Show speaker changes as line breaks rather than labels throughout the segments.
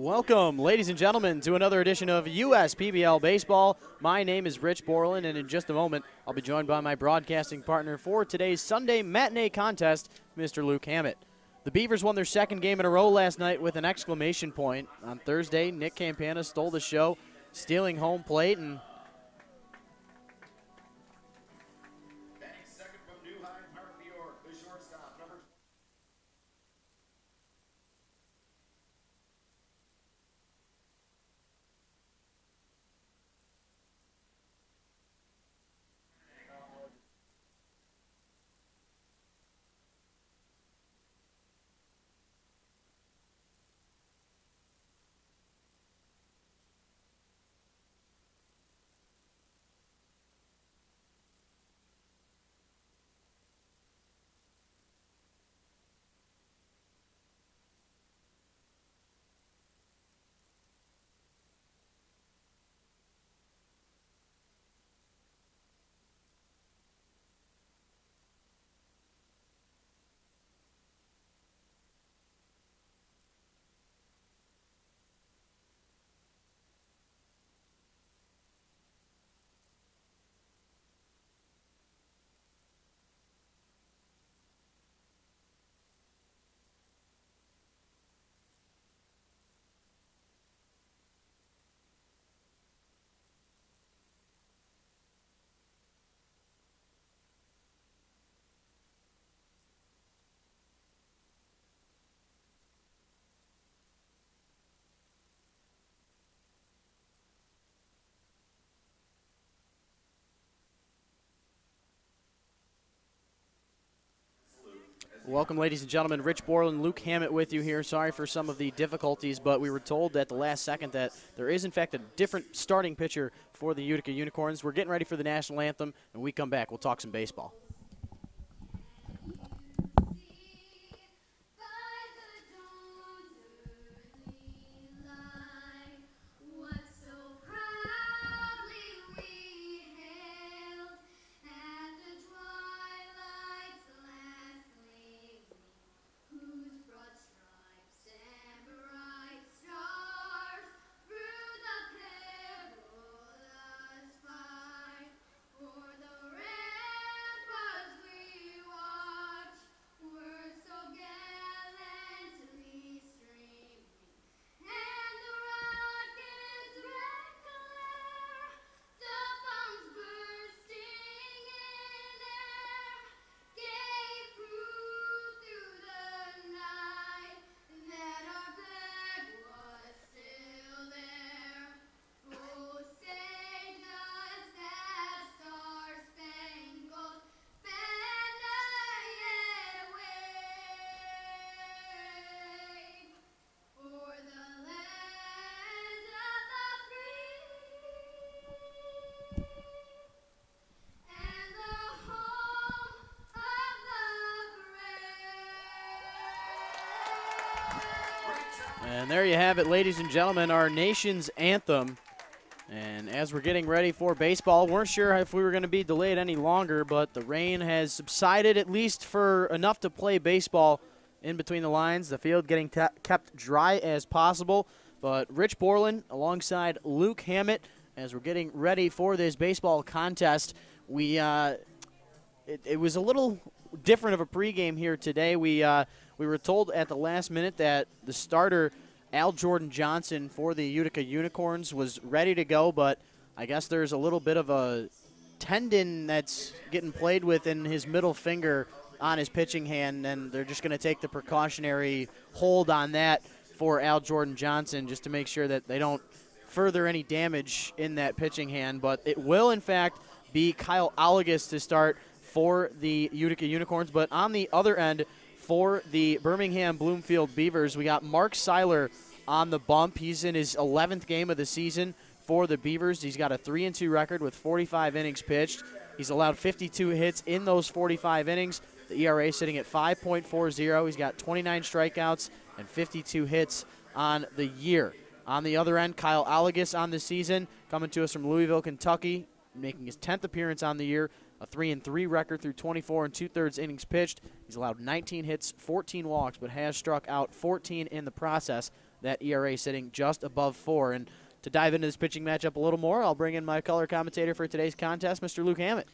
Welcome, ladies and gentlemen, to another edition of USPBL Baseball. My name is Rich Borland, and in just a moment, I'll be joined by my broadcasting partner for today's Sunday matinee contest, Mr. Luke Hammett. The Beavers won their second game in a row last night with an exclamation point. On Thursday, Nick Campana stole the show, stealing home plate, and welcome, ladies and gentlemen. Rich Borland, Luke Hammett with you here. Sorry for some of the difficulties, but we were told at the last second that there is, in fact, a different starting pitcher for the Utica Unicorns. We're getting ready for the national anthem, and when we come back, we'll talk some baseball. And there you have it, ladies and gentlemen, our nation's anthem. And as we're getting ready for baseball, weren't sure if we were going to be delayed any longer, but the rain has subsided at least for enough to play baseball in between the lines. The field getting kept dry as possible. But Rich Borland alongside Luke Hammett, as we're getting ready for this baseball contest, it was a little different of a pregame here today. We were told at the last minute that the starter, Al Jordan Johnson, for the Utica Unicorns was ready to go, but I guess there's a little bit of a tendon that's getting played with in his middle finger on his pitching hand, and they're just going to take the precautionary hold on that for Al Jordan Johnson just to make sure that they don't further any damage in that pitching hand. But it will, in fact, be Kyle Allegas to start for the Utica Unicorns. But on the other end, for the Birmingham Bloomfield Beavers, we got Mark Seiler on the bump. He's in his 11th game of the season for the Beavers. He's got a 3-2 record with 45 innings pitched. He's allowed 52 hits in those 45 innings. The ERA sitting at 5.40. He's got 29 strikeouts and 52 hits on the year. On the other end, Kyle Allegas on the season, coming to us from Louisville, Kentucky, making his 10th appearance on the year. A 3-3 record through 24 2/3 innings pitched. He's allowed 19 hits, 14 walks, but has struck out 14 in the process. that ERA sitting just above 4. And to dive into this pitching matchup a little more, I'll bring in my color commentator for today's contest, Mr. Luke Hammett.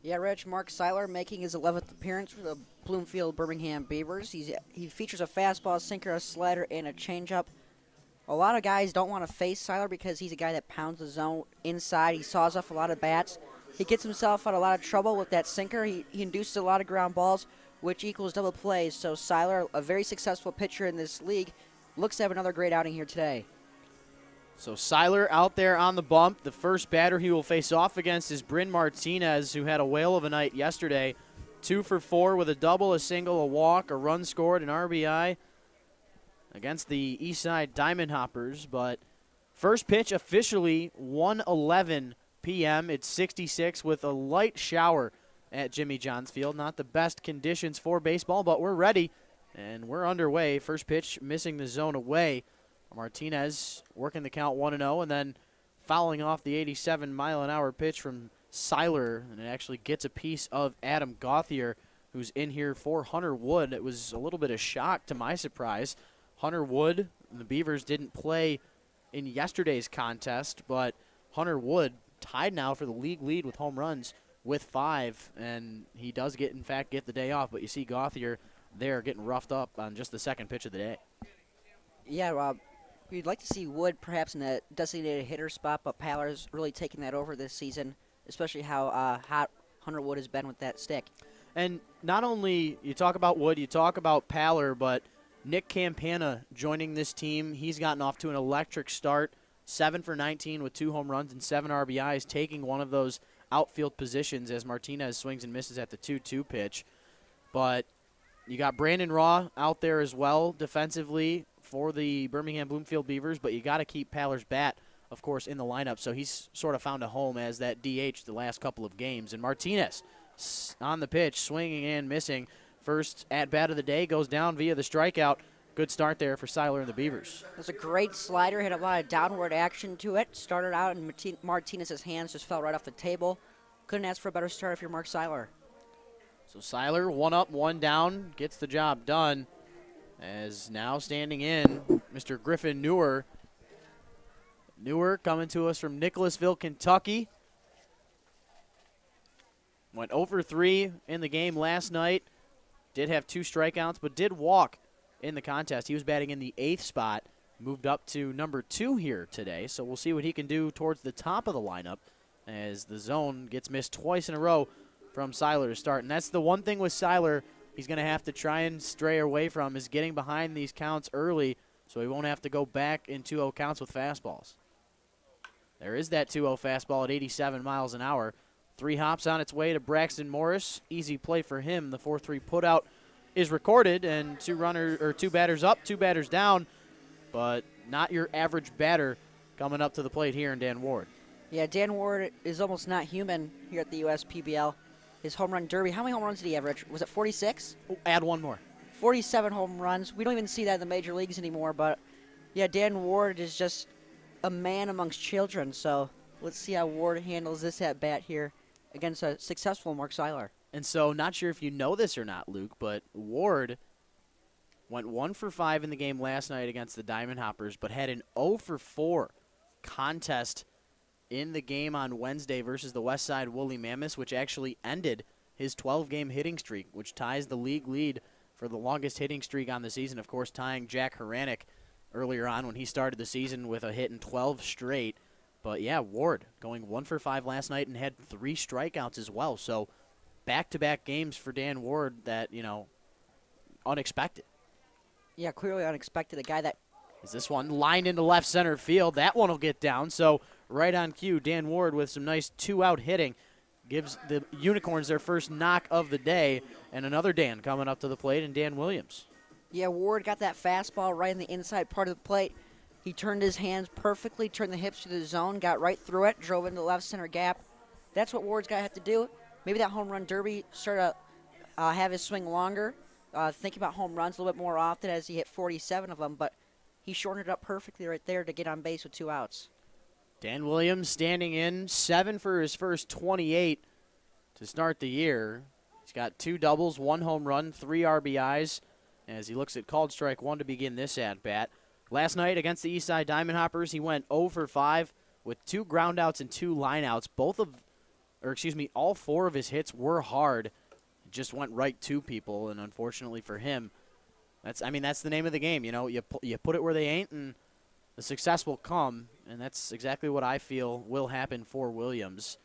Yeah, Rich, Mark Seiler making his 11th appearance for the Bloomfield Birmingham Beavers. He features a fastball, sinker, a slider, and a changeup. A lot of guys don't want to face Seiler because he's a guy that pounds the zone inside. He saws off a lot of bats. He gets himself out of a lot of trouble with that sinker. He induces a lot of ground balls, which equals double plays. So Seiler, a very successful pitcher in this league, looks to have another great outing here today.
So Seiler out there on the bump. The first batter he will face off against is Bryn Martinez, who had a whale of a night yesterday. 2 for 4 with a double, a single, a walk, a run scored, an RBI against the Eastside Diamond Hoppers. But first pitch officially 1:11 p.m. It's 66 with a light shower at Jimmy John's Field. Not the best conditions for baseball, but we're ready and we're underway. First pitch missing the zone away. Martinez working the count 1-0 and then fouling off the 87-mile-an-hour pitch from Seiler, and it actually gets a piece of Adam Gauthier, who's in here for Hunter Wood. It was a little bit of shock to my surprise. Hunter Wood, the Beavers didn't play in yesterday's contest, but Hunter Wood tied now for the league lead with home runs with 5, and he does in fact get the day off, but you see Gauthier there getting roughed up on just the second pitch of the day.
Yeah, Rob. We'd like to see Wood perhaps in the designated hitter spot, but Paller's really taken that over this season, especially how hot Hunter Wood has been with that stick.
And not only you talk about Wood, you talk about Paller, but Nick Campana joining this team. He's gotten off to an electric start, 7 for 19 with 2 home runs and 7 RBIs, taking one of those outfield positions as Martinez swings and misses at the 2-2 pitch. But you got Brandon Raw out there as well defensively for the Birmingham Bloomfield Beavers, but you got to keep Paller's bat, of course, in the lineup. So he's sort of found a home as that DH the last couple of games. And Martinez on the pitch, swinging and missing. First at-bat of the day goes down via the strikeout. Good start there for Seiler and the Beavers.
It was a great slider, had a lot of downward action to it. Started out in Martinez's hands, just fell right off the table. Couldn't ask for a better start if you're Mark Seiler.
So Seiler, 1 up, 1 down, gets the job done. As now standing in, Mr. Griffin Newer. Newer coming to us from Nicholasville, Kentucky. Went over 3 in the game last night. Did have 2 strikeouts, but did walk in the contest. He was batting in the 8th spot. Moved up to number 2 here today. So we'll see what he can do towards the top of the lineup as the zone gets missed twice in a row from Seiler to start. And that's the one thing with Seiler he's going to have to try and stray away from, is getting behind these counts early so he won't have to go back in 2-0 counts with fastballs. There is that 2-0 fastball at 87 miles an hour. 3 hops on its way to Braxton Morris. Easy play for him. The 4-3 putout is recorded, and 2 batters up, 2 batters down, but not your average batter coming up to the plate here in Dan Ward.
Yeah, Dan Ward is almost not human here at the USPBL. His home run derby, how many home runs did he average? Was it 46?
Oh, add 1 more.
47 home runs. We don't even see that in the major leagues anymore, but yeah, Dan Ward is just a man amongst children, so let's see how Ward handles this at-bat here against a successful Mark Seiler.
And so, not sure if you know this or not, Luke, but Ward went 1 for 5 in the game last night against the Diamond Hoppers, but had an 0 for 4 contest in the game on Wednesday versus the Westside Woolly Mammoths, which actually ended his 12-game hitting streak, which ties the league lead for the longest hitting streak on the season, of course, tying Jack Haranek earlier on when he started the season with a hit in 12 straight. But, yeah, Ward going 1 for 5 last night and had 3 strikeouts as well. So, back-to-back games for Dan Ward that, unexpected.
Yeah, clearly unexpected. A guy that
is this one lined into left center field. That one will get down. So, right on cue, Dan Ward with some nice 2-out hitting gives the Unicorns their first knock of the day. And another Dan coming up to the plate, and Dan Williams.
Yeah, Ward got that fastball right in the inside part of the plate. He turned his hands perfectly, turned the hips to the zone, got right through it, drove into the left center gap. That's what Ward's got to have to do. Maybe that home run derby start to have his swing longer. Think about home runs a little bit more often as he hit 47 of them, but he shortened it up perfectly right there to get on base with 2 outs.
Dan Williams standing in, 7 for his first 28 to start the year. He's got 2 doubles, 1 home run, 3 RBIs as he looks at called strike 1 to begin this at-bat. Last night against the Eastside Diamond Hoppers, he went 0 for 5 with 2 groundouts and 2 lineouts. All 4 of his hits were hard. Just went right to people, and unfortunately for him, that's the name of the game. You know, you put it where they ain't, and the success will come, and that's exactly what I feel will happen for Williams.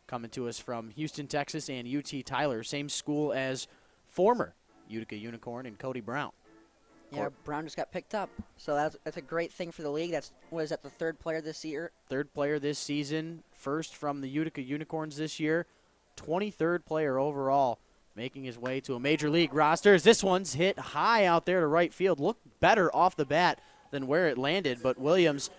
Coming to us from Houston, Texas, and UT Tyler, same school as former Utica Unicorn and Cody Brown.
Yeah, Brown just got picked up, so that's a great thing for the league. That's the 3rd player this year?
3rd player this season, first from the Utica Unicorns this year, 23rd player overall, making his way to a major league roster. This one's hit high out there to right field. Looked better off the bat than where it landed, but Williams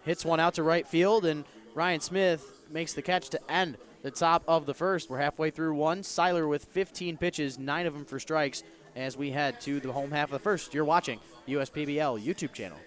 hits one out to right field, and Ryan Smith makes the catch to end the top of the first. We're halfway through one. Seiler with 15 pitches, 9 of them for strikes, as we head to the home half of the first. You're watching the USPBL YouTube channel.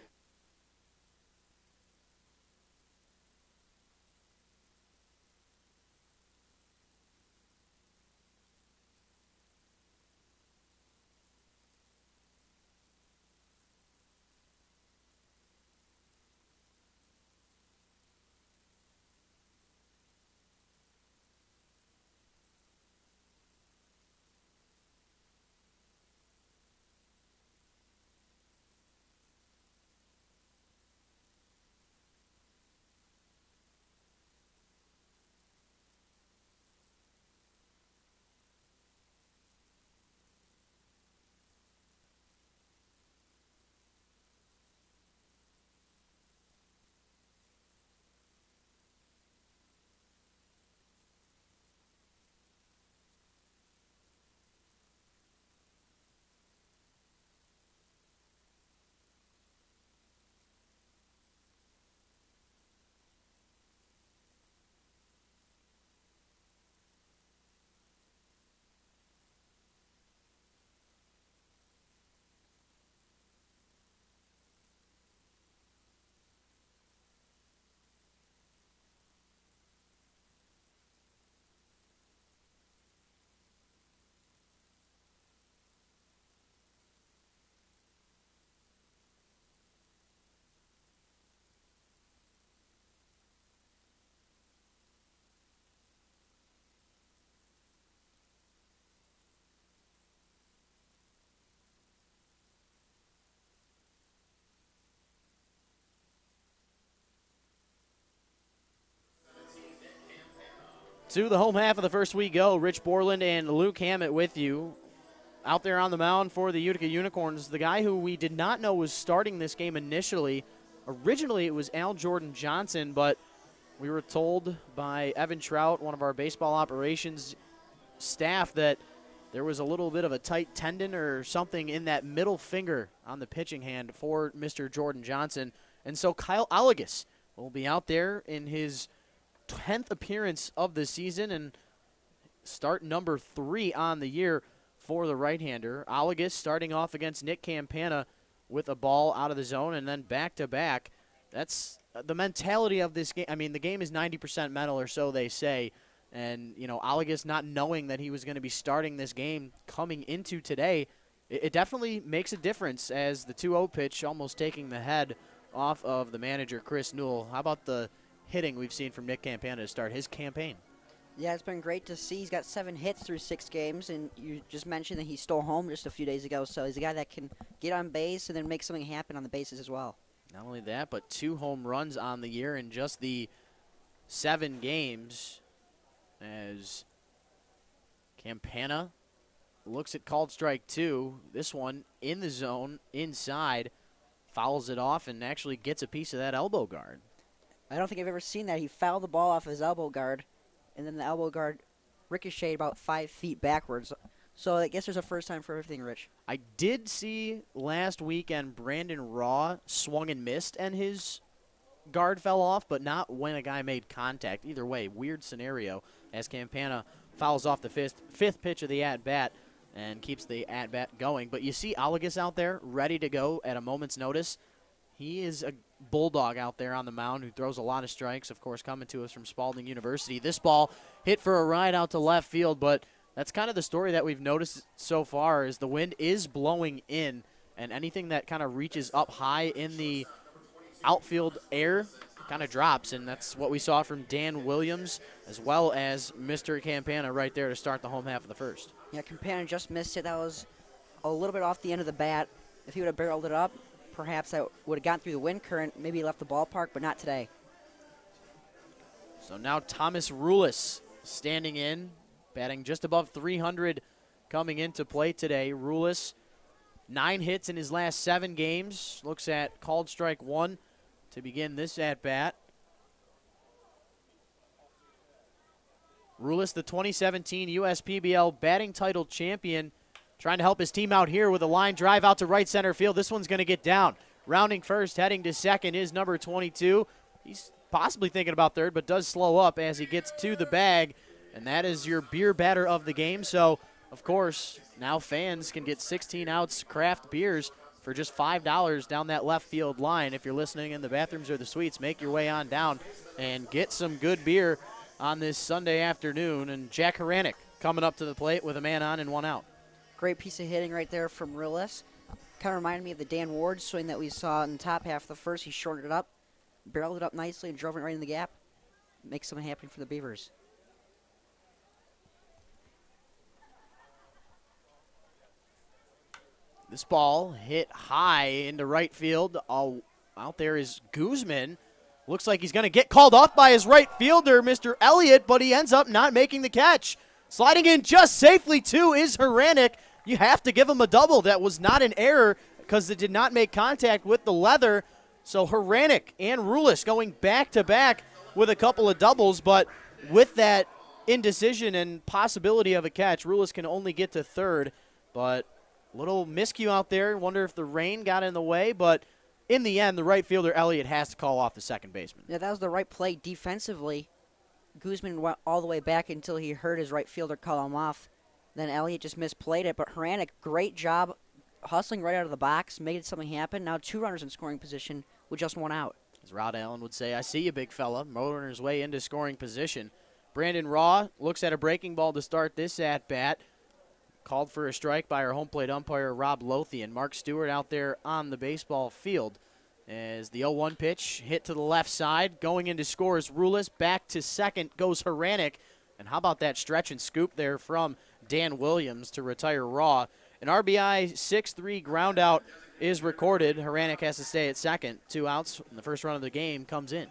To the home half of the first we go. Rich Borland and Luke Hammett with you. Out there on the mound for the Utica Unicorns, the guy who we did not know was starting this game initially. Originally it was Al Jordan Johnson, but we were told by Evan Trout, one of our baseball operations staff, that there was a little bit of a tight tendon or something in that middle finger on the pitching hand for Mr. Jordan Johnson. And so Kyle Allegas will be out there in his 10th appearance of the season and start number 3 on the year for the right-hander. Allegas starting off against Nick Campana with a ball out of the zone and then back-to-back. That's the mentality of this game. I mean, the game is 90% mental, or so they say. And, you know, Allegas not knowing that he was going to be starting this game coming into today, it definitely makes a difference, as the 2-0 pitch almost taking the head off of the manager, Chris Newell. How about the hitting we've seen from Nick Campana to start his campaign?
Yeah, it's been great to see. He's got 7 hits through 6 games, and you just mentioned that he stole home just a few days ago, so he's a guy that can get on base and then make something happen on the bases as well.
Not only that, but 2 home runs on the year in just the 7 games, as Campana looks at called strike 2. This one in the zone, inside, fouls it off and actually gets a piece of that elbow guard.
I don't think I've ever seen that. He fouled the ball off his elbow guard, and then the elbow guard ricocheted about 5 feet backwards. So I guess there's a first time for everything, Rich.
I did see last weekend Brandon Raw swung and missed, and his guard fell off, but not when a guy made contact. Either way, weird scenario, as Campana fouls off the fifth pitch of the at-bat and keeps the at-bat going. But you see Allegas out there ready to go at a moment's notice. He is a bulldog out there on the mound who throws a lot of strikes, of course, coming to us from Spalding University. This ball hit for a ride out to left field, but that's kind of the story that we've noticed so far, is the wind is blowing in, and anything that kind of reaches up high in the outfield air kind of drops, and that's what we saw from Dan Williams as well as Mr. Campana right there to start the home half of the first.
Yeah, Campana just missed it. That was a little bit off the end of the bat. If he would have barreled it up, perhaps that would have gotten through the wind current, maybe left the ballpark, but not today.
So now Thomas Rulis standing in, batting just above 300 coming into play today. Rulis, 9 hits in his last 7 games. Looks at called strike 1 to begin this at-bat. Rulis, the 2017 USPBL batting title champion, trying to help his team out here with a line drive out to right center field. This one's going to get down. Rounding first, heading to second is number 22. He's possibly thinking about third, but does slow up as he gets to the bag, and that is your beer batter of the game. So, of course, now fans can get 16-ounce craft beers for just $5 down that left field line. If you're listening in the bathrooms or the suites, make your way on down and get some good beer on this Sunday afternoon. And Jack Haranek coming up to the plate with a man on and 1 out.
Great piece of hitting right there from Rulis. Kind of reminded me of the Dan Ward swing that we saw in the top half of the first. He shortened it up, barreled it up nicely, and drove it right in the gap. Makes something happen for the Beavers.
This ball hit high into right field. All out there is Guzman. Looks like he's going to get called off by his right fielder, Mr. Elliott, but he ends up not making the catch. Sliding in just safely, too, is Haranek. You have to give him a double. That was not an error because it did not make contact with the leather. So Haranek and Rulis going back-to-back with a couple of doubles, but with that indecision and possibility of a catch, Rulis can only get to third. But a little miscue out there. Wonder if the rain got in the way, but in the end, the right fielder, Elliott, has to call off the second baseman.
Yeah, that was the right play defensively. Guzman went all the way back until he heard his right fielder call him off. Then Elliott just misplayed it, but Haranek, great job hustling right out of the box, made something happen. Now 2 runners in scoring position with just 1 out.
As Rod Allen would say, I see you, big fella, motoring his way into scoring position. Brandon Raw looks at a breaking ball to start this at-bat. Called for a strike by our home plate umpire, Rob Lothian. Mark Stewart out there on the baseball field as the 0-1 pitch hit to the left side. Going into scores, Rulis. Back to second goes Haranek. And how about that stretch and scoop there from Dan Williams to retire Raw. An RBI 6-3 ground out is recorded. Haranek has to stay at second. 2 outs, and the first run of the game comes in.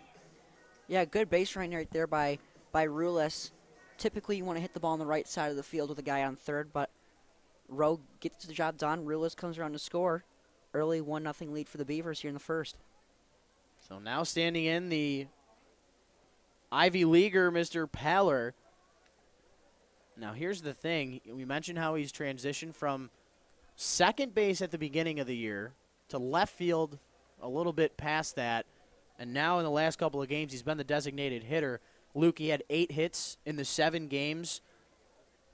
Yeah, good base running right there by Rulis. Typically, you want to hit the ball on the right side of the field with a guy on third, but Rowe gets the job done. Rulis comes around to score. Early 1-0 lead for the Beavers here in the first.
So now standing in the Ivy Leaguer, Mr. Paller. Now here's the thing. We mentioned how he's transitioned from second base at the beginning of the year to left field a little bit past that. And now in the last couple of games, he's been the designated hitter. Luke, he had 8 hits in the 7 games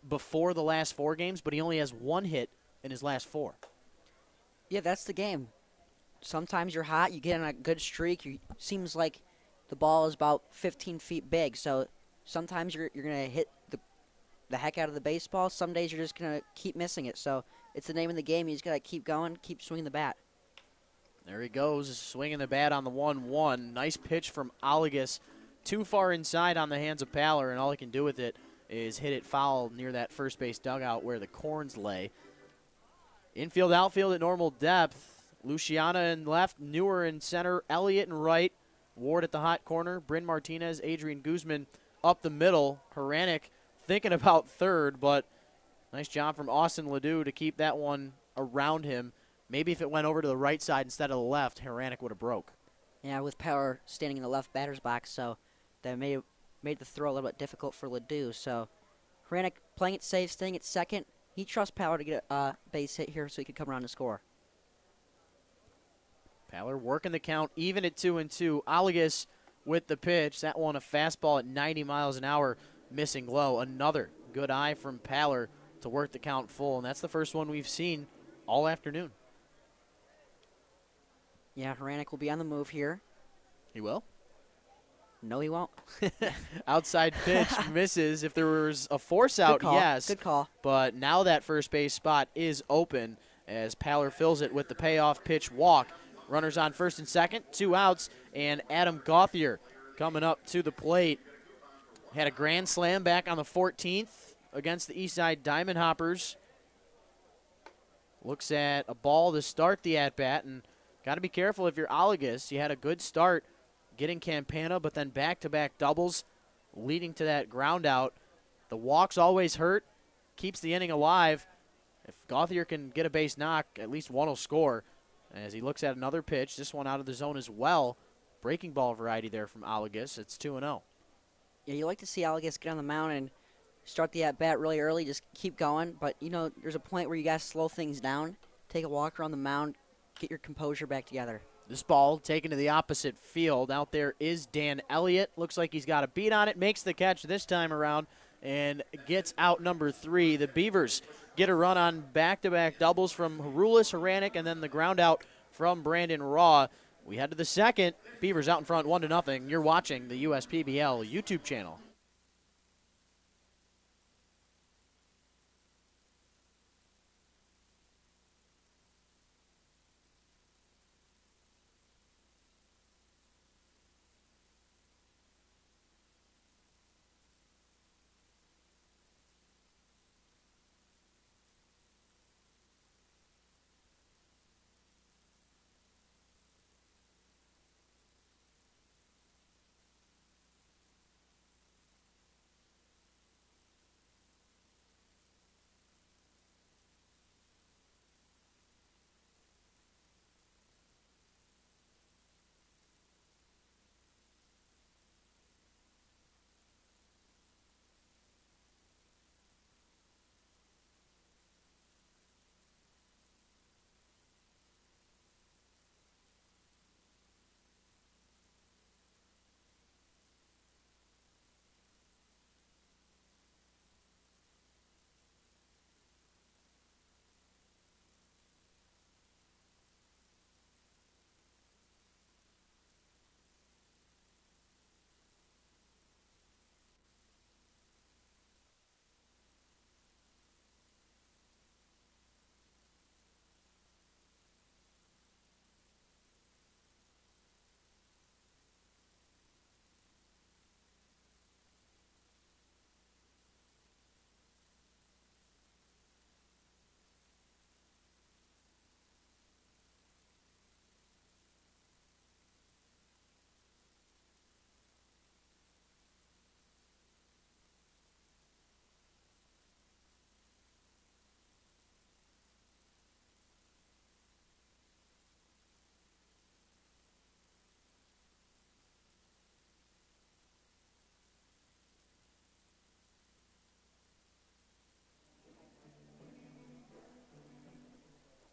before the last 4 games, but he only has 1 hit in his last 4.
Yeah, that's the game. Sometimes you're hot, you get on a good streak. Seems like the ball is about 15 feet big, so sometimes you're going to hit the heck out of the baseball. Some days you're just going to keep missing it. So it's the name of the game. You just got to keep going, keep swinging the bat.
There he goes, swinging the bat on the 1-1. Nice pitch from Oligas. Too far inside on the hands of Paller, and all he can do with it is hit it foul near that first base dugout where the corns lay. Infield, outfield at normal depth. Luciana in left, Newer in center, Elliott in right, Ward at the hot corner, Bryn Martinez, Adrian Guzman up the middle. Haranek thinking about third, but nice job from Austin Ledoux to keep that one around him. Maybe if it went over to the right side instead of the left, Haranek would have broke.
Yeah, with Power standing in the left batter's box, so that made the throw a little bit difficult for Ledoux. So Haranek playing it safe, staying at second. He trusts Power to get a base hit here so he could come around and score.
Paller working the count, even at 2-2. Oligas with the pitch. That one a fastball at 90 miles an hour, missing low. Another good eye from Paller to work the count full, and that's the first one we've seen all afternoon.
Yeah, Haranek will be on the move here.
He will?
No, he won't.
Outside pitch misses. If there was a force out, yes.
Good call.
But now that first base spot is open, as Paller fills it with the payoff pitch walk. Runners on first and second, 2 outs, and Adam Gauthier coming up to the plate. Had a grand slam back on the 14th against the Eastside Diamond Hoppers. Looks at a ball to start the at-bat, and got to be careful if you're Olagus. You had a good start getting Campana, but then back-to-back doubles leading to that ground out. The walks always hurt, keeps the inning alive. If Gauthier can get a base knock, at least one will score. As he looks at another pitch, this one out of the zone as well. Breaking ball variety there from Olagus. It's 2-0.
Yeah, you like to see Olagus get on the mound and start the at-bat really early, just keep going. But, you know, there's a point where you got to slow things down, take a walk around the mound, get your composure back together.
This ball taken to the opposite field. Out there is Dan Elliott. Looks like he's got a beat on it. Makes the catch this time around and gets out number 3. The Beavers get a run on back-to-back doubles from Harulis, Haranik, and then the ground out from Brandon Raw. We head to the second. Beavers out in front 1-0. You're watching the USPBL YouTube channel.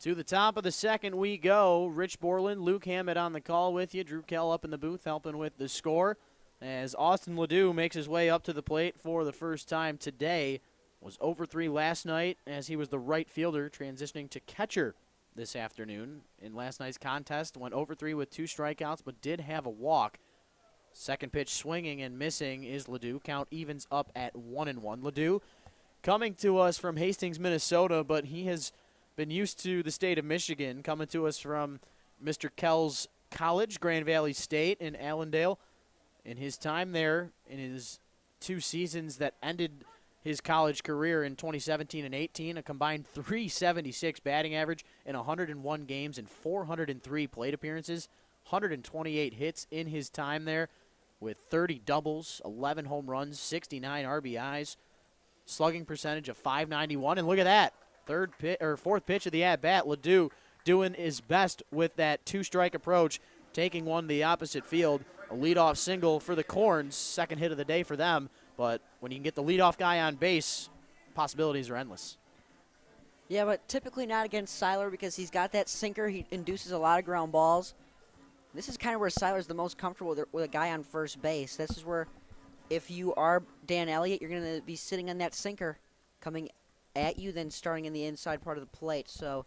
To the top of the second we go. Rich Borland, Luke Hammett on the call with you. Drew Kell up in the booth helping with the score. As Austin Ledoux makes his way up to the plate for the first time today. Was over 3 last night as he was the right fielder transitioning to catcher this afternoon. In last night's contest, went over 3 with 2 strikeouts but did have a walk. Second pitch swinging and missing is Ledoux. Count evens up at 1-1. Ledoux coming to us from Hastings, Minnesota, but he has been used to the state of Michigan, coming to us from Mr. Kell's college, Grand Valley State in Allendale. In his time there, in his 2 seasons that ended his college career in 2017 and 18, a combined .376 batting average in 101 games and 403 plate appearances, 128 hits in his time there with 30 doubles, 11 home runs, 69 RBIs, slugging percentage of .591, and look at that. Fourth pitch of the at-bat, Ledoux doing his best with that 2-strike approach, taking one the opposite field. A leadoff single for the Corns, second hit of the day for them. But when you can get the leadoff guy on base, possibilities are endless.
Yeah, but typically not against Seiler because he's got that sinker. He induces a lot of ground balls. This is kind of where Seiler's the most comfortable with a guy on first base. This is where, if you are Dan Elliott, you're going to be sitting on that sinker coming at you, then starting in the inside part of the plate. So,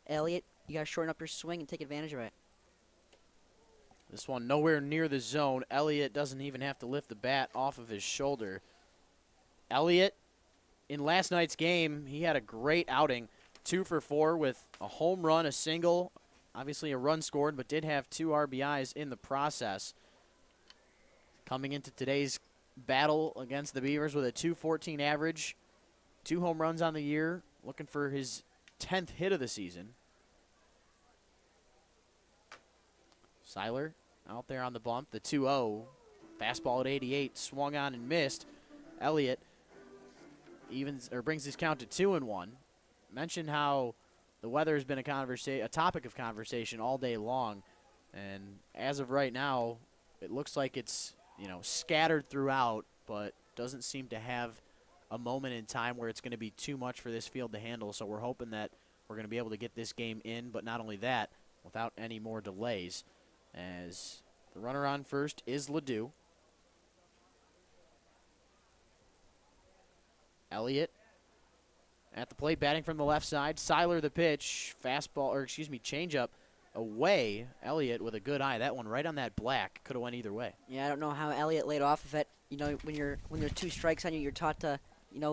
Elliott, you got to shorten up your swing and take advantage of it.
This one nowhere near the zone. Elliott doesn't even have to lift the bat off of his shoulder. Elliott, in last night's game, he had a great outing. 2 for 4 with a home run, a single, obviously a run scored, but did have 2 RBIs in the process. Coming into today's battle against the Beavers with a .214 average, 2 home runs on the year, looking for his 10th hit of the season. Seiler out there on the bump, the 2-0. Fastball at 88, swung on and missed. Elliott brings his count to 2-1. Mentioned how the weather has been a topic of conversation all day long, and as of right now, it looks like it's scattered throughout, but doesn't seem to have a moment in time where it's going to be too much for this field to handle. So we're hoping that we're going to be able to get this game in, but not only that, without any more delays. As the runner on first is Ledoux. Elliott at the plate, batting from the left side. Seiler the pitch, changeup away. Elliott with a good eye. That one right on that black. Could have went either way.
Yeah, I don't know how Elliott laid off of it. When there's 2 strikes on you, you're taught to,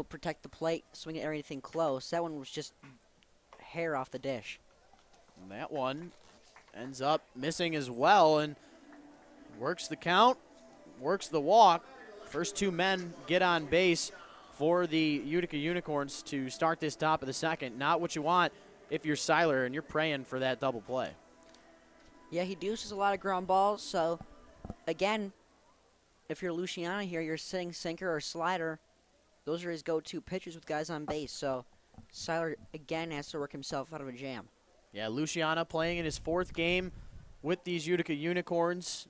protect the plate, swing at anything close. That one was just hair off the dish.
And that one ends up missing as well, and works the count, works the walk. First 2 men get on base for the Utica Unicorns to start this top of the second. Not what you want if you're Seiler and you're praying for that double play.
Yeah, he deuces a lot of ground balls, so again, if you're Luciano here, you're sitting sinker or slider. Those are his go-to pitches with guys on base, so Seiler again has to work himself out of a jam.
Yeah, Luciano playing in his 4th game with these Utica Unicorns.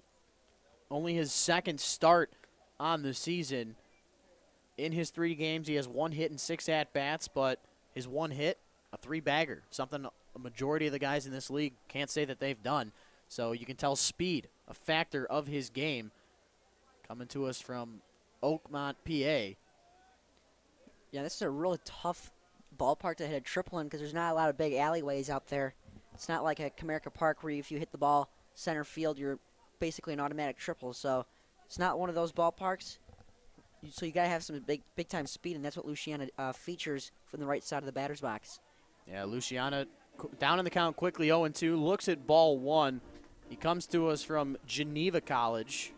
Only his 2nd start on the season. In his 3 games, he has 1 hit and 6 at-bats, but his 1 hit, a 3-bagger, something a majority of the guys in this league can't say that they've done. So you can tell speed, a factor of his game. Coming to us from Oakmont, PA.
Yeah, this is a really tough ballpark to hit a triple in because there's not a lot of big alleyways out there. It's not like a Comerica Park where if you hit the ball center field, you're basically an automatic triple. So it's not one of those ballparks. So you got to have some big-time speed, and that's what Luciano features from the right side of the batter's box.
Yeah, Luciano down in the count quickly, 0-2, looks at ball 1. He comes to us from Geneva College.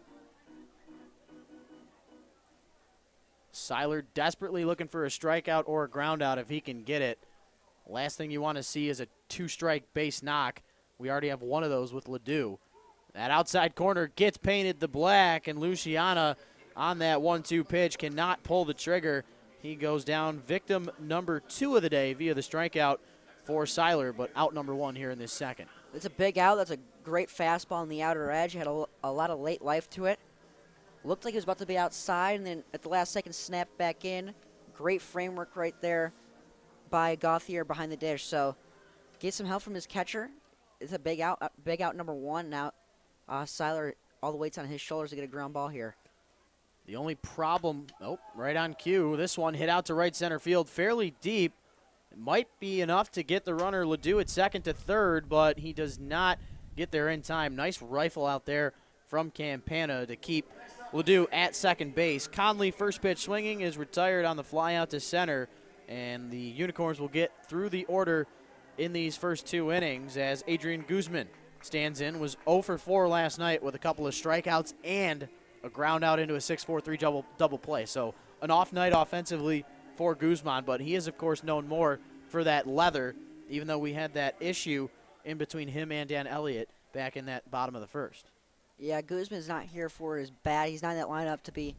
Seiler desperately looking for a strikeout or a ground out if he can get it. Last thing you want to see is a 2-strike base knock. We already have 1 of those with Ledoux. That outside corner gets painted the black, and Luciano on that 1-2 pitch cannot pull the trigger. He goes down, victim number 2 of the day via the strikeout for Seiler, but out number 1 here in this second.
It's a big out. That's a great fastball on the outer edge. It had a lot of late life to it. Looked like he was about to be outside, and then at the last second snapped back in. Great framework right there by Gauthier behind the dish. So get some help from his catcher. It's a big out number 1. Now Seiler, all the weight's on his shoulders to get a ground ball here.
The only problem, right on cue. This one hit out to right center field, fairly deep. It might be enough to get the runner Ledoux at 2nd to 3rd, but he does not get there in time. Nice rifle out there from Campana to keep Ledoux at 2nd base. Conley, first pitch swinging, is retired on the fly out to center, and the Unicorns will get through the order in these first 2 innings as Adrian Guzman stands in. Was 0 for 4 last night with a couple of strikeouts and a ground out into a 6-4-3 double play. So an off night offensively for Guzman, but he is, of course, known more for that leather, even though we had that issue in between him and Dan Elliott back in that bottom of the 1st.
Yeah, Guzman's not here for his bat. He's not in that lineup to be,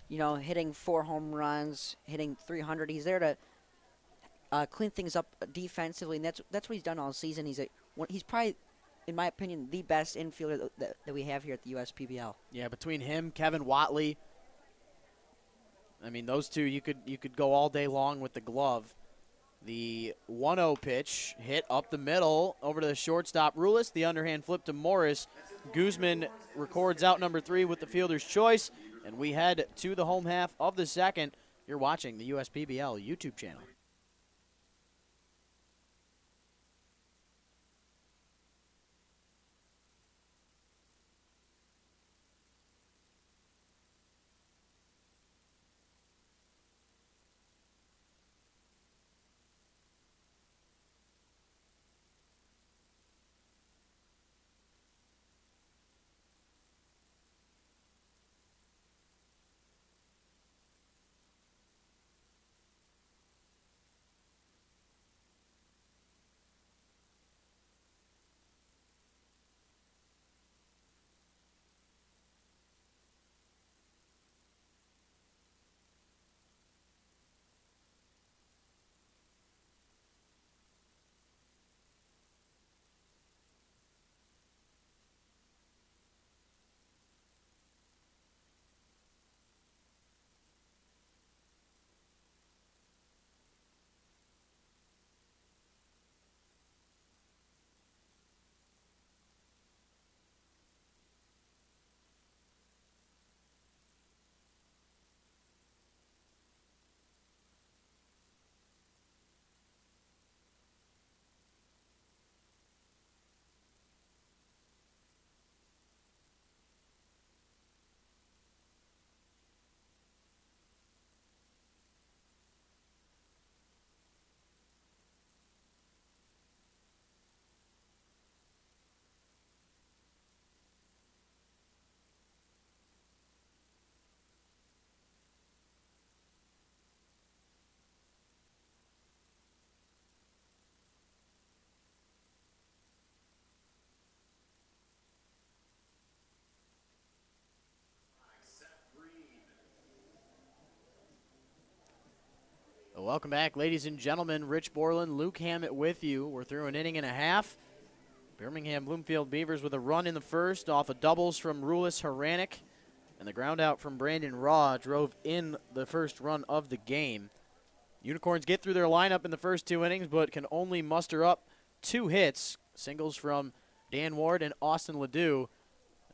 hitting 4 home runs, hitting 300. He's there to clean things up defensively, and that's what he's done all season. He's probably, in my opinion, the best infielder that we have here at the USPBL.
Yeah, between him, Kevin Watley, I mean, those two, you could go all day long with the glove. The 1-0 pitch hit up the middle over to the shortstop, Rulis. The underhand flip to Morris. Guzman records out number 3 with the fielder's choice, and we head to the home half of the second. You're watching the USPBL YouTube channel. welcome back, ladies and gentlemen. Rich Borland, Luke Hammett with you. We're through an inning and a half. Birmingham Bloomfield Beavers with a run in the first off of doubles from Rulis Haranik. And the ground out from Brandon Raw drove in the first run of the game. Unicorns get through their lineup in the first 2 innings, but can only muster up 2 hits. Singles from Dan Ward and Austin Ledoux.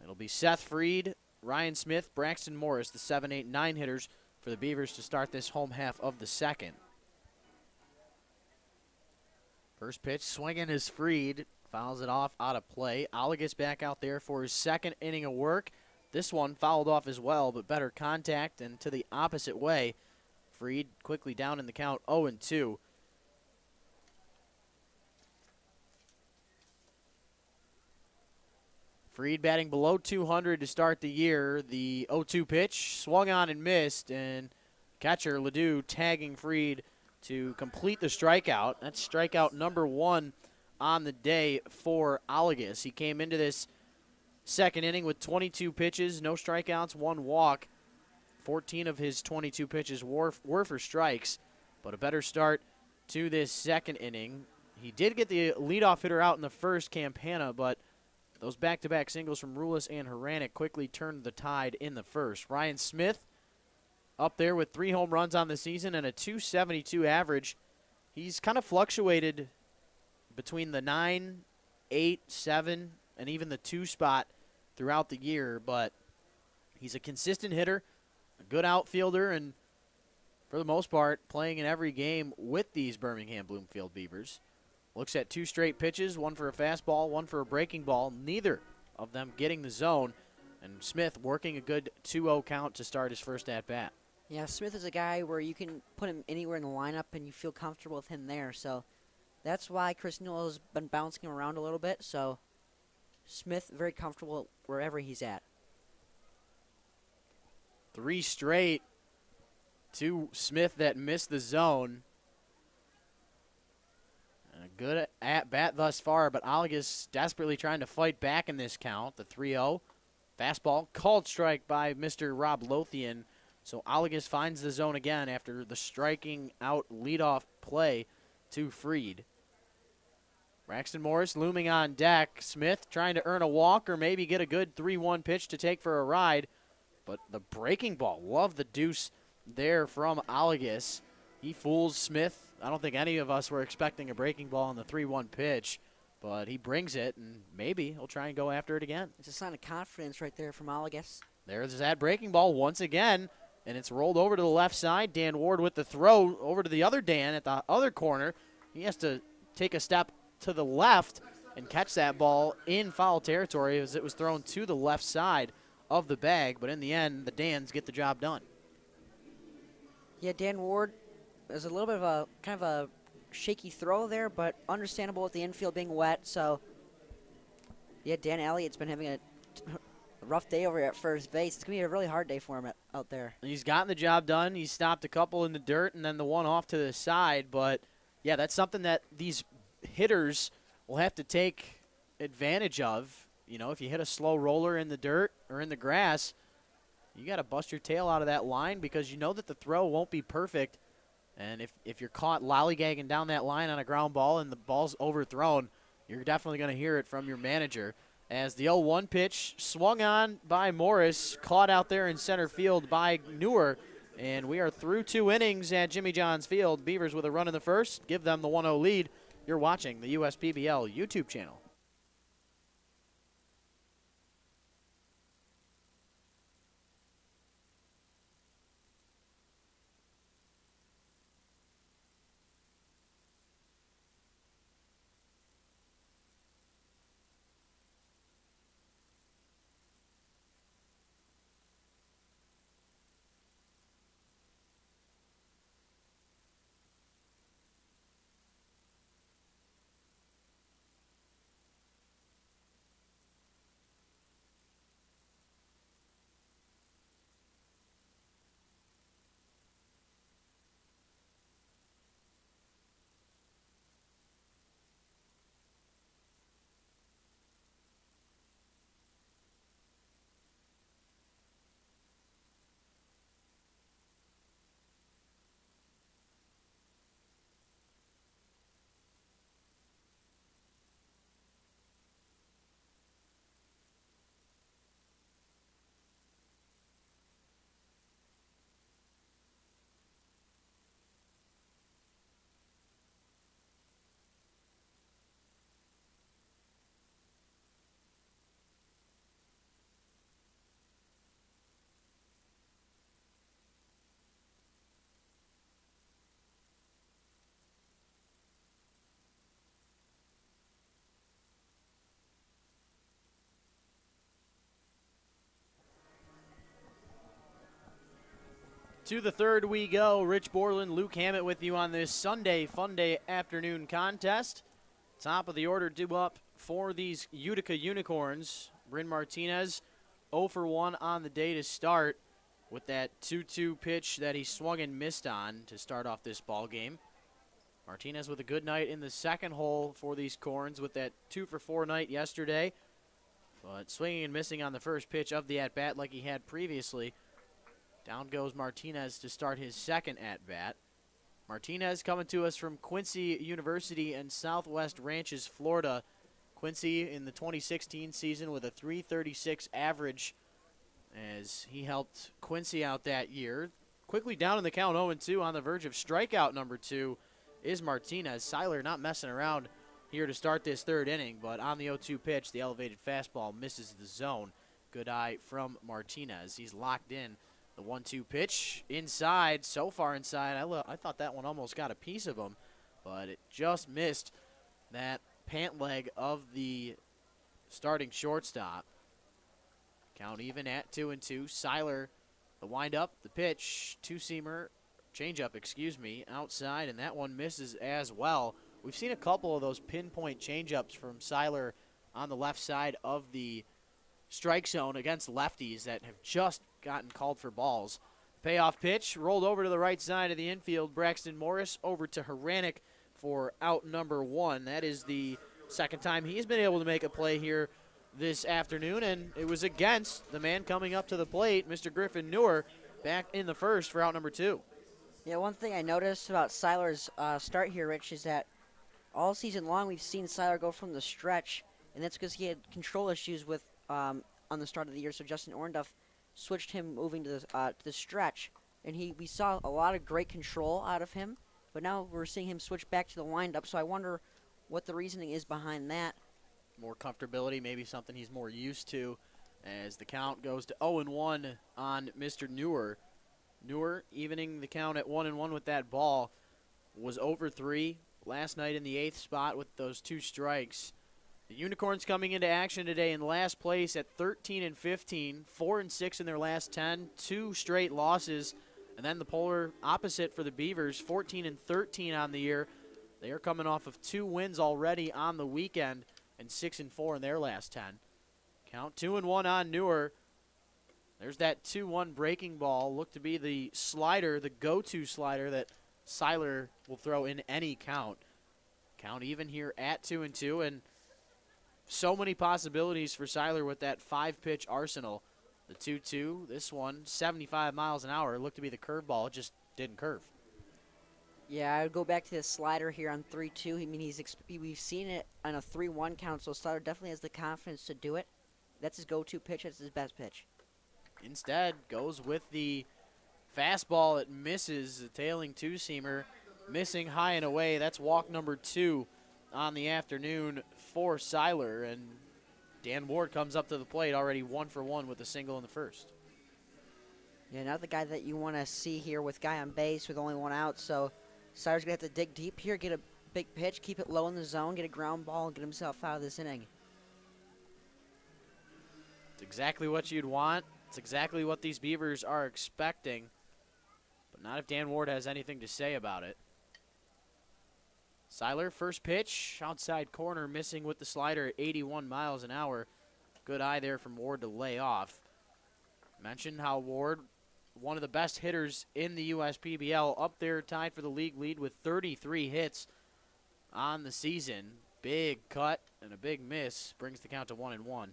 It'll be Seth Freed, Ryan Smith, Braxton Morris, the 7, 8, 9 hitters for the Beavers to start this home half of the second. First pitch, swinging is Freed. Fouls it off out of play. Ala gets back out there for his second inning of work. This one fouled off as well, but better contact and to the opposite way. Freed quickly down in the count, 0-2. Freed batting below 200 to start the year. The 0-2 pitch swung on and missed, and catcher Ledoux tagging Freed to complete the strikeout. That's strikeout number 1 on the day for Alagus. He came into this second inning with 22 pitches, no strikeouts, 1 walk. 14 of his 22 pitches were for strikes, but a better start to this second inning. He did get the leadoff hitter out in the first, Campana, but those back-to-back singles from Rulis and Haranik quickly turned the tide in the first. Ryan Smith up there with 3 home runs on the season and a .272 average. He's kind of fluctuated between the 9, 8, 7, and even the 2 spot throughout the year, but he's a consistent hitter, a good outfielder, and for the most part, playing in every game with these Birmingham Bloomfield Beavers. Looks at 2 straight pitches, 1 for a fastball, 1 for a breaking ball, neither of them getting the zone, and Smith working a good 2-0 count to start his first at-bat.
Yeah, Smith is a guy where you can put him anywhere in the lineup and you feel comfortable with him there, so that's why Chris Newell has been bouncing him around a little bit, so Smith very comfortable wherever he's at.
3 straight to Smith that missed the zone. And a good at-bat thus far, but Alagus desperately trying to fight back in this count. The 3-0. Fastball called strike by Mr. Rob Lothian. So Alagus finds the zone again after the striking out leadoff play to Freed. Braxton Morris looming on deck. Smith trying to earn a walk or maybe get a good 3-1 pitch to take for a ride. But the breaking ball, love the deuce there from Alagus. He fools Smith. I don't think any of us were expecting a breaking ball on the 3-1 pitch, but he brings it, and maybe he'll try and go after it again.
It's a sign of confidence right there from Alagus.
There's that breaking ball once again, and it's rolled over to the left side. Dan Ward with the throw over to the other Dan at the other corner. He has to take a step to the left and catch that ball in foul territory as it was thrown to the left side of the bag, but in the end, the Dans get the job done.
Yeah, Dan Ward is a little bit of a kind of a shaky throw there, but understandable with the infield being wet. So, yeah, Dan Elliott's been having a rough day over at first base. It's going to be a really hard day for him out there.
He's gotten the job done. He's stopped a couple in the dirt and then the one off to the side. But, yeah, that's something that these hitters will have to take advantage of. You know, if you hit a slow roller in the dirt or in the grass, you got to bust your tail out of that line because you know that the throw won't be perfect. And if you're caught lollygagging down that line on a ground ball and the ball's overthrown, you're definitely going to hear it from your manager. As the 0-1 pitch swung on by Morris, caught out there in center field by Newer. And we are through 2 innings at Jimmy John's Field. Beavers with a run in the first, give them the 1-0 lead. You're watching the USPBL YouTube channel. To the third we go. Rich Borland, Luke Hammett with you on this Sunday Fun Day afternoon contest. Top of the order due up for these Utica Unicorns. Bryn Martinez 0 for 1 on the day to start with that 2-2 pitch that he swung and missed on to start off this ball game. Martinez with a good night in the second hole for these Corns with that 2 for 4 night yesterday. But swinging and missing on the first pitch of the at-bat like he had previously. Down goes Martinez to start his second at-bat. Martinez coming to us from Quincy University in Southwest Ranches, Florida. Quincy in the 2016 season with a .336 average as he helped Quincy out that year. Quickly down in the count, 0-2 on the verge of strikeout number 2 is Martinez. Seiler not messing around here to start this third inning, but on the 0-2 pitch, the elevated fastball misses the zone. Good eye from Martinez. He's locked in. The 1-2 pitch inside, so far inside. I thought that one almost got a piece of him, but it just missed that pant leg of the starting shortstop. Count even at 2-2. Seiler, the windup, the pitch, two-seamer, changeup, excuse me, outside, and that one misses as well. We've seen a couple of those pinpoint changeups from Seiler on the left side of the strike zone against lefties that have just gotten called for balls. Payoff pitch rolled over to the right side of the infield. Braxton Morris over to Haranek for out number 1. That is the second time he's been able to make a play here this afternoon, and it was against the man coming up to the plate, Mr. Griffin Newer, back in the first for out number 2.
Yeah, one thing I noticed about Seiler's start here, Rich, is that all season long we've seen Seiler go from the stretch, and that's because he had control issues with on the start of the year, so Justin Orndorff switched him moving to the stretch, and we saw a lot of great control out of him, but now we're seeing him switch back to the windup, so I wonder what the reasoning is behind that.
More comfortability, maybe something he's more used to, as the count goes to 0-1 on Mr. Newer. Newer evening the count at 1-1 with that ball. Was over 3 last night in the 8th spot with those 2 strikes. The Unicorns coming into action today in last place at 13-15, 4-6 in their last 10, 2 straight losses, and then the polar opposite for the Beavers, 14-13 on the year. They are coming off of 2 wins already on the weekend and 6-4 in their last 10. Count 2-1 on Newer. There's that 2-1 breaking ball. Looked to be the slider, the go-to slider that Seiler will throw in any count. Count even here at 2-2, and so many possibilities for Seiler with that 5-pitch arsenal. The 2-2, this one, 75 miles an hour. Looked to be the curveball. It just didn't curve.
Yeah, I would go back to the slider here on 3-2. I mean, we've seen it on a 3-1 count, so Seiler definitely has the confidence to do it. That's his go-to pitch. That's his best pitch.
Instead, goes with the fastball that misses, the tailing two-seamer, missing high and away. That's walk number 2 on the afternoon for Seiler, and Dan Ward comes up to the plate already 1 for 1 with a single in the first.
Yeah, not the guy that you want to see here with guy on base with only 1 out, so Seiler's going to have to dig deep here, get a big pitch, keep it low in the zone, get a ground ball, and get himself out of this inning.
It's exactly what you'd want. It's exactly what these Beavers are expecting, but not if Dan Ward has anything to say about it. Seiler, first pitch, outside corner, missing with the slider at 81 miles an hour. Good eye there from Ward to lay off. Mentioned how Ward, one of the best hitters in the USPBL, up there tied for the league lead with 33 hits on the season. Big cut and a big miss brings the count to 1-1.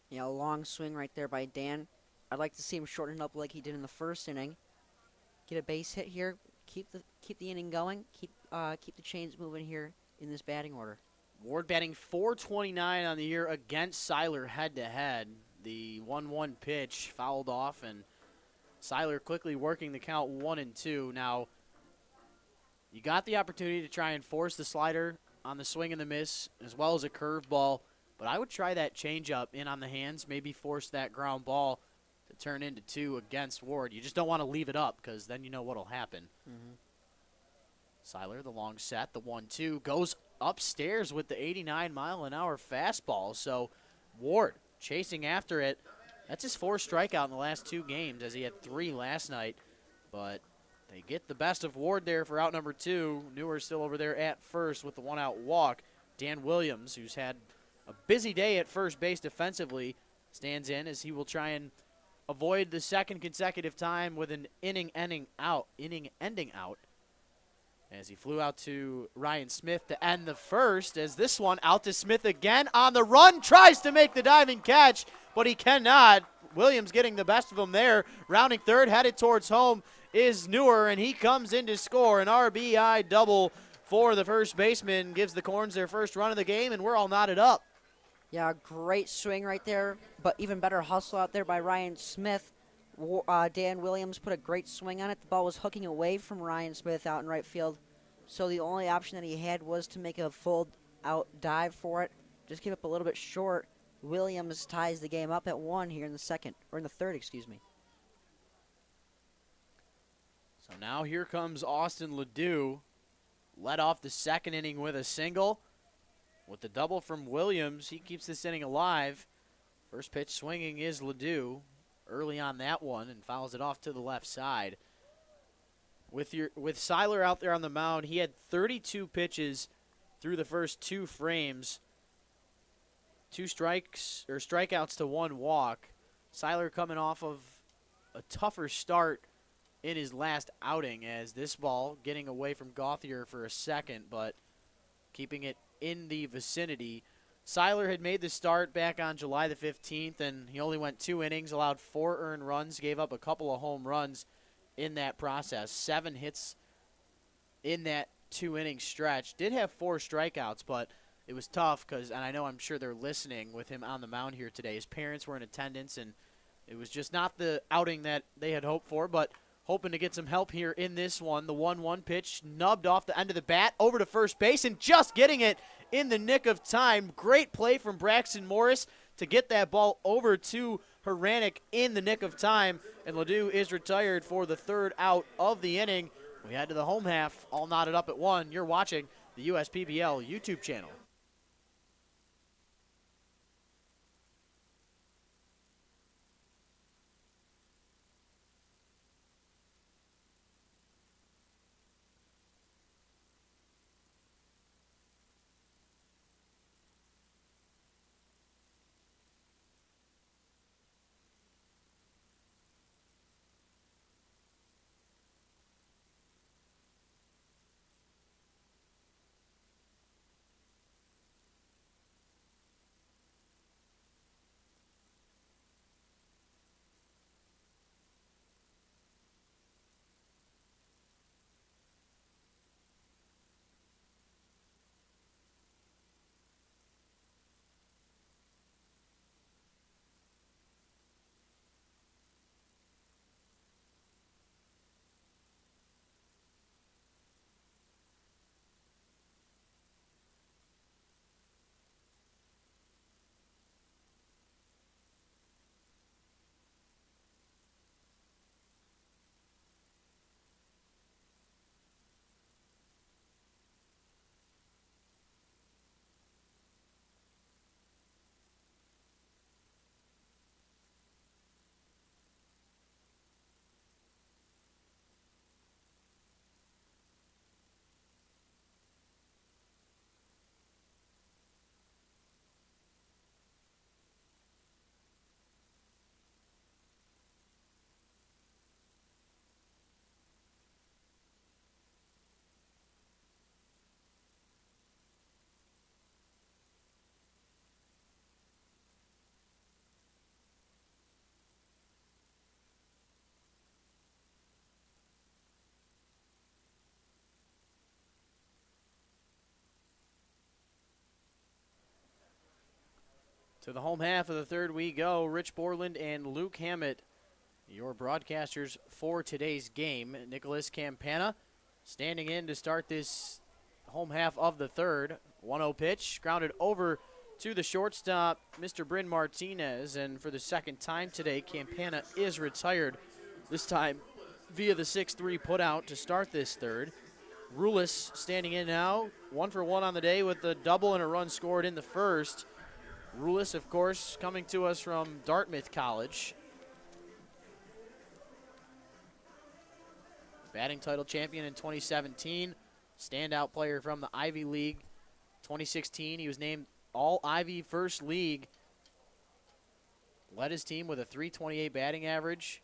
You know, a long swing right there by Dan. I'd like to see him shorten up like he did in the first inning. Get a base hit here. Keep the inning going. Keep the chains moving here in this batting order.
Ward batting .429 on the year against Seiler head-to-head. The 1-1 pitch fouled off, and Seiler quickly working the count 1-2. Now, you got the opportunity to try and force the slider on the swing and the miss, as well as a curveball. But I would try that changeup in on the hands, maybe force that ground ball to turn into 2 against Ward. You just don't want to leave it up because then you know what will happen. Seiler, the long set, the 1-2, goes upstairs with the 89-mile-an-hour fastball. So Ward chasing after it. That's his 4th strikeout in the last 2 games, as he had 3 last night. but they get the best of Ward there for out number 2. Newer still over there at first with the one-out walk. Dan Williams, who's had a busy day at first base defensively, stands in as he will try and avoid the second consecutive time with an inning-ending out. As he flew out to Ryan Smith to end the first, as this one out to Smith again on the run, tries to make the diving catch, but he cannot. Williams getting the best of him there. Rounding third, headed towards home is Newer, and he comes in to score an RBI double for the first baseman. Gives the Corns their first run of the game, and we're all knotted up.
Yeah, great swing right there, but even better hustle out there by Ryan Smith. Dan Williams put a great swing on it. The ball was hooking away from Ryan Smith out in right field, so the only option that he had was to make a full-out dive for it. Just came up a little bit short. Williams ties the game up at 1 here in the third, excuse me.
So now here comes Austin Ledoux. Led off the second inning with a single. With the double from Williams, he keeps this inning alive. First pitch swinging is Ledoux early on that one and fouls it off to the left side. With Seiler out there on the mound, he had 32 pitches through the first 2 frames. 2 strikeouts to 1 walk. Seiler coming off of a tougher start in his last outing, as this ball getting away from Gauthier for a second, but keeping it in the vicinity. Seiler had made the start back on July the 15th, and he only went 2 innings, allowed 4 earned runs, gave up a couple of home runs in that process. 7 hits in that 2-inning stretch. Did have 4 strikeouts, but it was tough because, and I'm sure they're listening with him on the mound here today. His parents were in attendance, and it was just not the outing that they had hoped for, but hoping to get some help here in this one. The 1-1 pitch nubbed off the end of the bat over to first base, and just getting it in the nick of time. Great play from Braxton Morris to get that ball over to Hranek in the nick of time, and Ledoux is retired for the 3rd out of the inning. We head to the home half, all knotted up at 1. You're watching the USPBL YouTube channel. To the home half of the 3rd we go. Rich Borland and Luke Hammett, your broadcasters for today's game. Nicholas Campana standing in to start this home half of the 3rd. 1-0 pitch, grounded over to the shortstop, Mr. Bryn Martinez. And for the 2nd time today, Campana is retired, this time via the 6-3 putout to start this 3rd. Rulis standing in now, 1 for 1 on the day with a double and a run scored in the 1st. Rulis, of course, coming to us from Dartmouth College. batting title champion in 2017, standout player from the Ivy League. 2016, he was named All-Ivy First League. Led his team with a .328 batting average.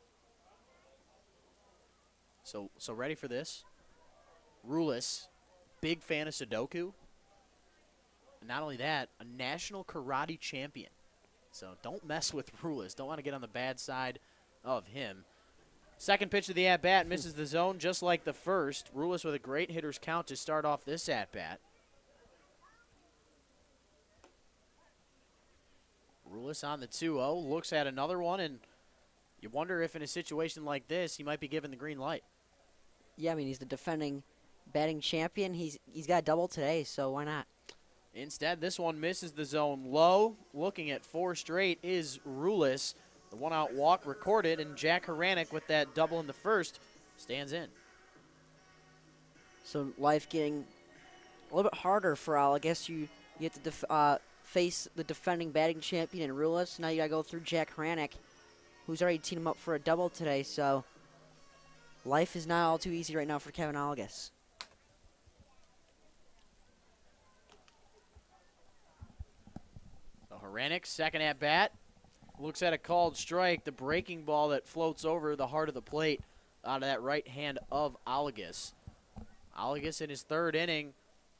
So ready for this. Rulis, big fan of Sudoku. And not only that, a national karate champion. So don't mess with Rulis. Don't want to get on the bad side of him. Second pitch of the at-bat misses the zone just like the first. Rulis with a great hitter's count to start off this at-bat. Rulis on the 2-0, looks at another one, and you wonder if in a situation like this he might be given the green light.
Yeah, I mean, he's the defending batting champion. He's got a double today, so why not?
Instead, this one misses the zone low. Looking at 4 straight is Rulis. The one-out walk recorded, and Jack Haranek with that double in the first stands in.
So life getting a little bit harder for Al. I guess you have to face the defending batting champion in Rulis. Now you got to go through Jack Haranek, who's already teed him up for a double today. So life is not all too easy right now for Kevin Algas.
So Haranek, second at bat, looks at a called strike, the breaking ball that floats over the heart of the plate out of that right hand of Algas. Algas in his third inning,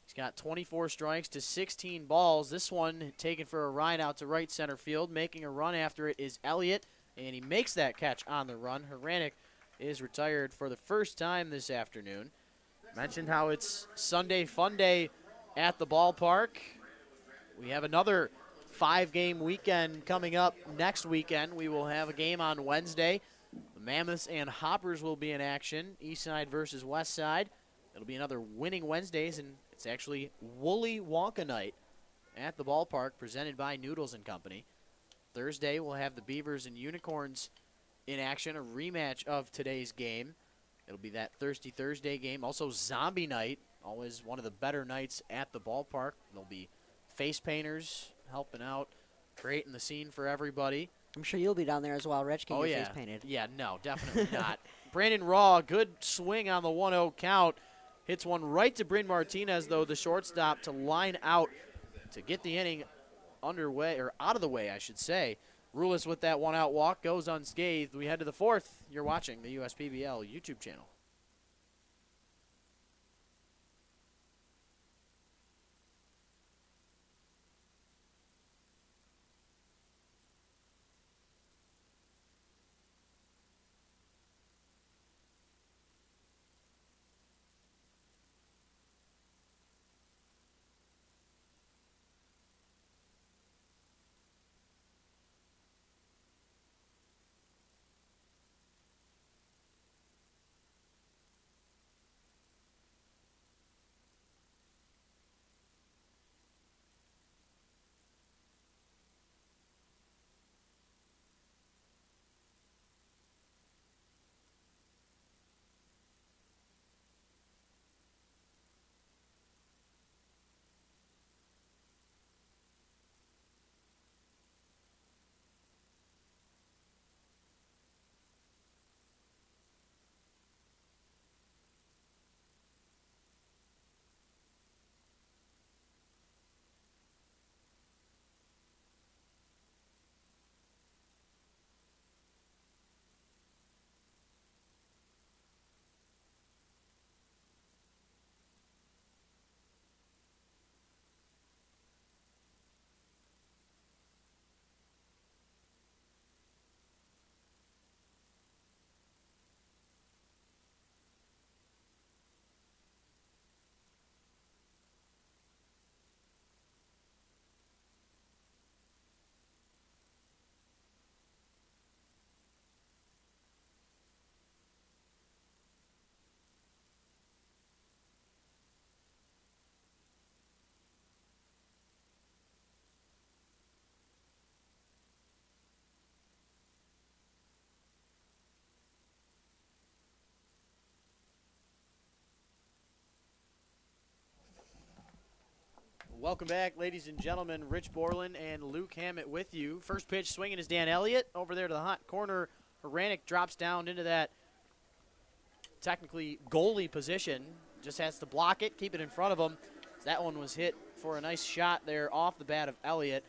he's got 24 strikes to 16 balls. This one taken for a ride out to right center field. Making a run after it is Elliott, and he makes that catch on the run. Haranek is retired for the first time this afternoon. Mentioned how it's Sunday Fun Day at the ballpark. We have another 5-game weekend coming up next weekend. We will have a game on Wednesday. The Mammoths and Hoppers will be in action, East Side versus West Side. It'll be another winning Wednesdays, and it's actually Woolly Wonka night at the ballpark, presented by Noodles and Company. Thursday, we'll have the Beavers and Unicorns in action, a rematch of today's game. It'll be that Thirsty Thursday game. Also, Zombie night, always one of the better nights at the ballpark. There'll be face painters helping out, creating the scene for everybody.
I'm sure you'll be down there as well, Rich, getting your face painted.
Yeah, no, definitely not. Brandon Raw, good swing on the 1-0 count. Hits one right to Bryn Martinez, though, the shortstop, to line out to get the inning underway, or out of the way, I should say. Rulis with that one-out walk goes unscathed. We head to the fourth. You're watching the USPBL YouTube channel. Welcome back, ladies and gentlemen. Rich Borland and Luke Hammett with you. First pitch swinging is Dan Elliott over there to the hot corner. Haranek drops down into that technically goalie position. Just has to block it, keep it in front of him. That one was hit for a nice shot there off the bat of Elliott.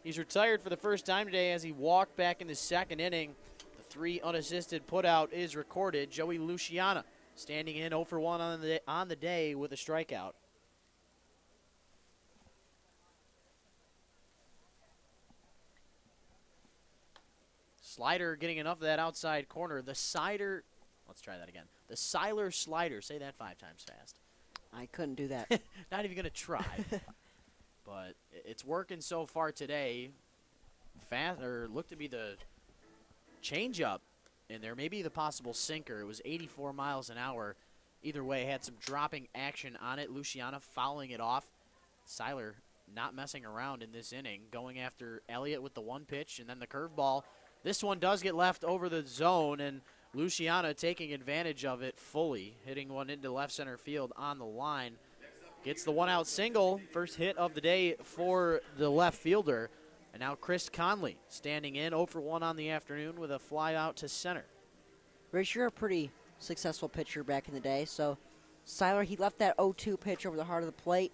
He's retired for the first time today as he walked back in the second inning. The 3 unassisted putout is recorded. Joey Luciana standing in 0 for 1 on the day with a strikeout. Slider getting enough of that outside corner. The Sider, let's try that again. The Seiler slider. Say that 5 times fast.
I couldn't do that.
Not even going to try. But it's working so far today. Looked to be the changeup in there. Maybe the possible sinker. It was 84 miles an hour. Either way, had some dropping action on it. Luciana fouling it off. Seiler not messing around in this inning. Going after Elliott with the 1 pitch and then the curveball. This one does get left over the zone, and Luciana taking advantage of it fully, hitting one into left center field on the line. Gets the 1-out single, first hit of the day for the left fielder. And now Chris Conley standing in 0 for 1 on the afternoon with a fly out to center.
Rich, you're a pretty successful pitcher back in the day. So, Seiler, he left that 0-2 pitch over the heart of the plate.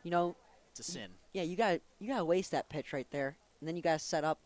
You know,
it's a sin.
Yeah, you gotta waste that pitch right there, and then you gotta set up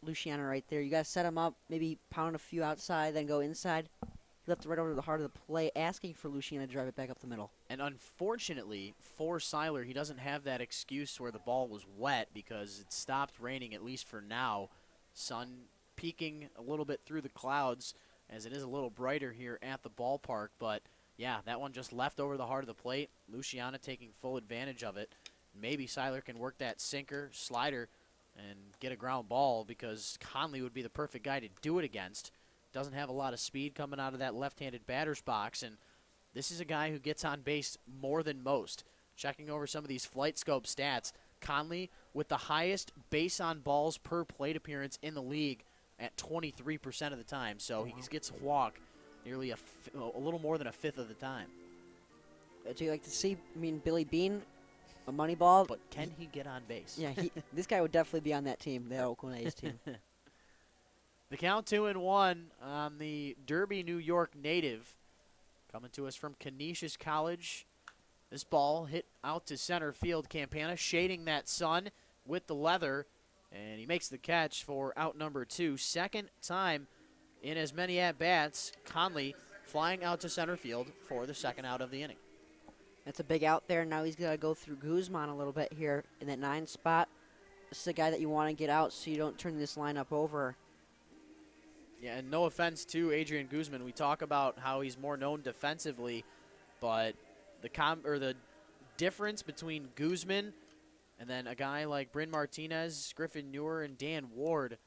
Luciana right there. You gotta set him up, maybe pound a few outside, then go inside. He left it right over to the heart of the plate, asking for Luciana to drive it back up the middle. And
unfortunately for Seiler, he doesn't have that excuse where the ball was wet because it stopped raining, at least for now. Sun peeking a little bit through the clouds as it is a little brighter here at the ballpark. But, yeah, that one just left over the heart of the plate. Luciana taking full advantage of it. Maybe Seiler can work that sinker, slider, and get a ground ball because Conley would be the perfect guy to do it against. Doesn't have a lot of speed coming out of that left-handed batter's box, and this is a guy who gets on base more than most. Checking over some of these flight scope stats, Conley with the highest base on balls per plate appearance in the league at 23% of the time, so he gets a walk nearly a little more than a fifth of the time.
Do you like to see, Billy Bean, a money ball?
But can he get on base?
Yeah, this guy would definitely be on that team, that Oakland A's team.
The count 2-1 on the Derby, New York native. Coming to us from Canisius College. This ball hit out to center field. Campana shading that sun with the leather. And he makes the catch for out number 2. Second time in as many at-bats. Conley flying out to center field for the second out of the inning.
That's a big out there. Now he's got to go through Guzman a little bit here in that 9 spot. This is a guy that you want to get out so you don't turn this lineup over.
Yeah, and no offense to Adrian Guzman. We talk about how he's more known defensively, but the difference between Guzman and then a guy like Bryn Martinez, Griffin Newer, and Dan Ward,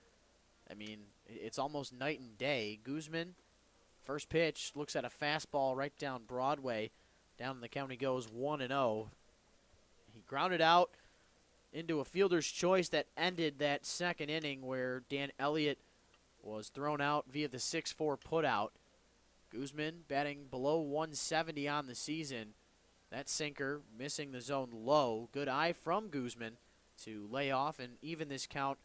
it's almost night and day. Guzman, first pitch, looks at a fastball right down Broadway. Down the count he goes 1-0. He grounded out into a fielder's choice that ended that second inning where Dan Elliott was thrown out via the 6-4 putout. Guzman batting below 170 on the season. That sinker missing the zone low. Good eye from Guzman to lay off and even this count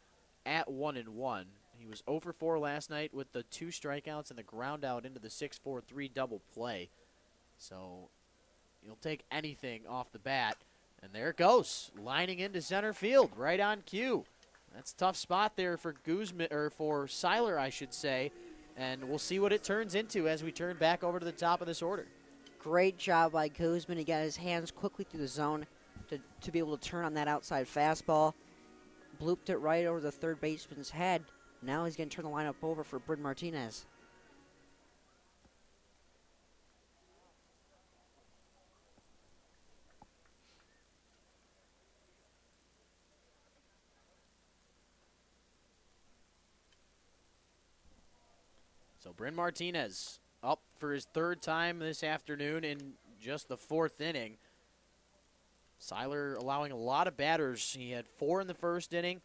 at 1-1. He was 0 for 4 last night with the 2 strikeouts and the ground out into the 6-4-3 double play. So he'll take anything off the bat. And there it goes, lining into center field, right on cue. That's a tough spot there for Guzman, or for Seiler, I should say. And we'll see what it turns into as we turn back over to the top of this order.
Great job by Guzman. He got his hands quickly through the zone to be able to turn on that outside fastball. Blooped it right over the third baseman's head. Now he's going to turn the lineup over for Bryn Martinez.
So Bryn Martinez up for his 3rd time this afternoon in just the 4th inning. Seiler allowing a lot of batters. He had 4 in the 1st inning,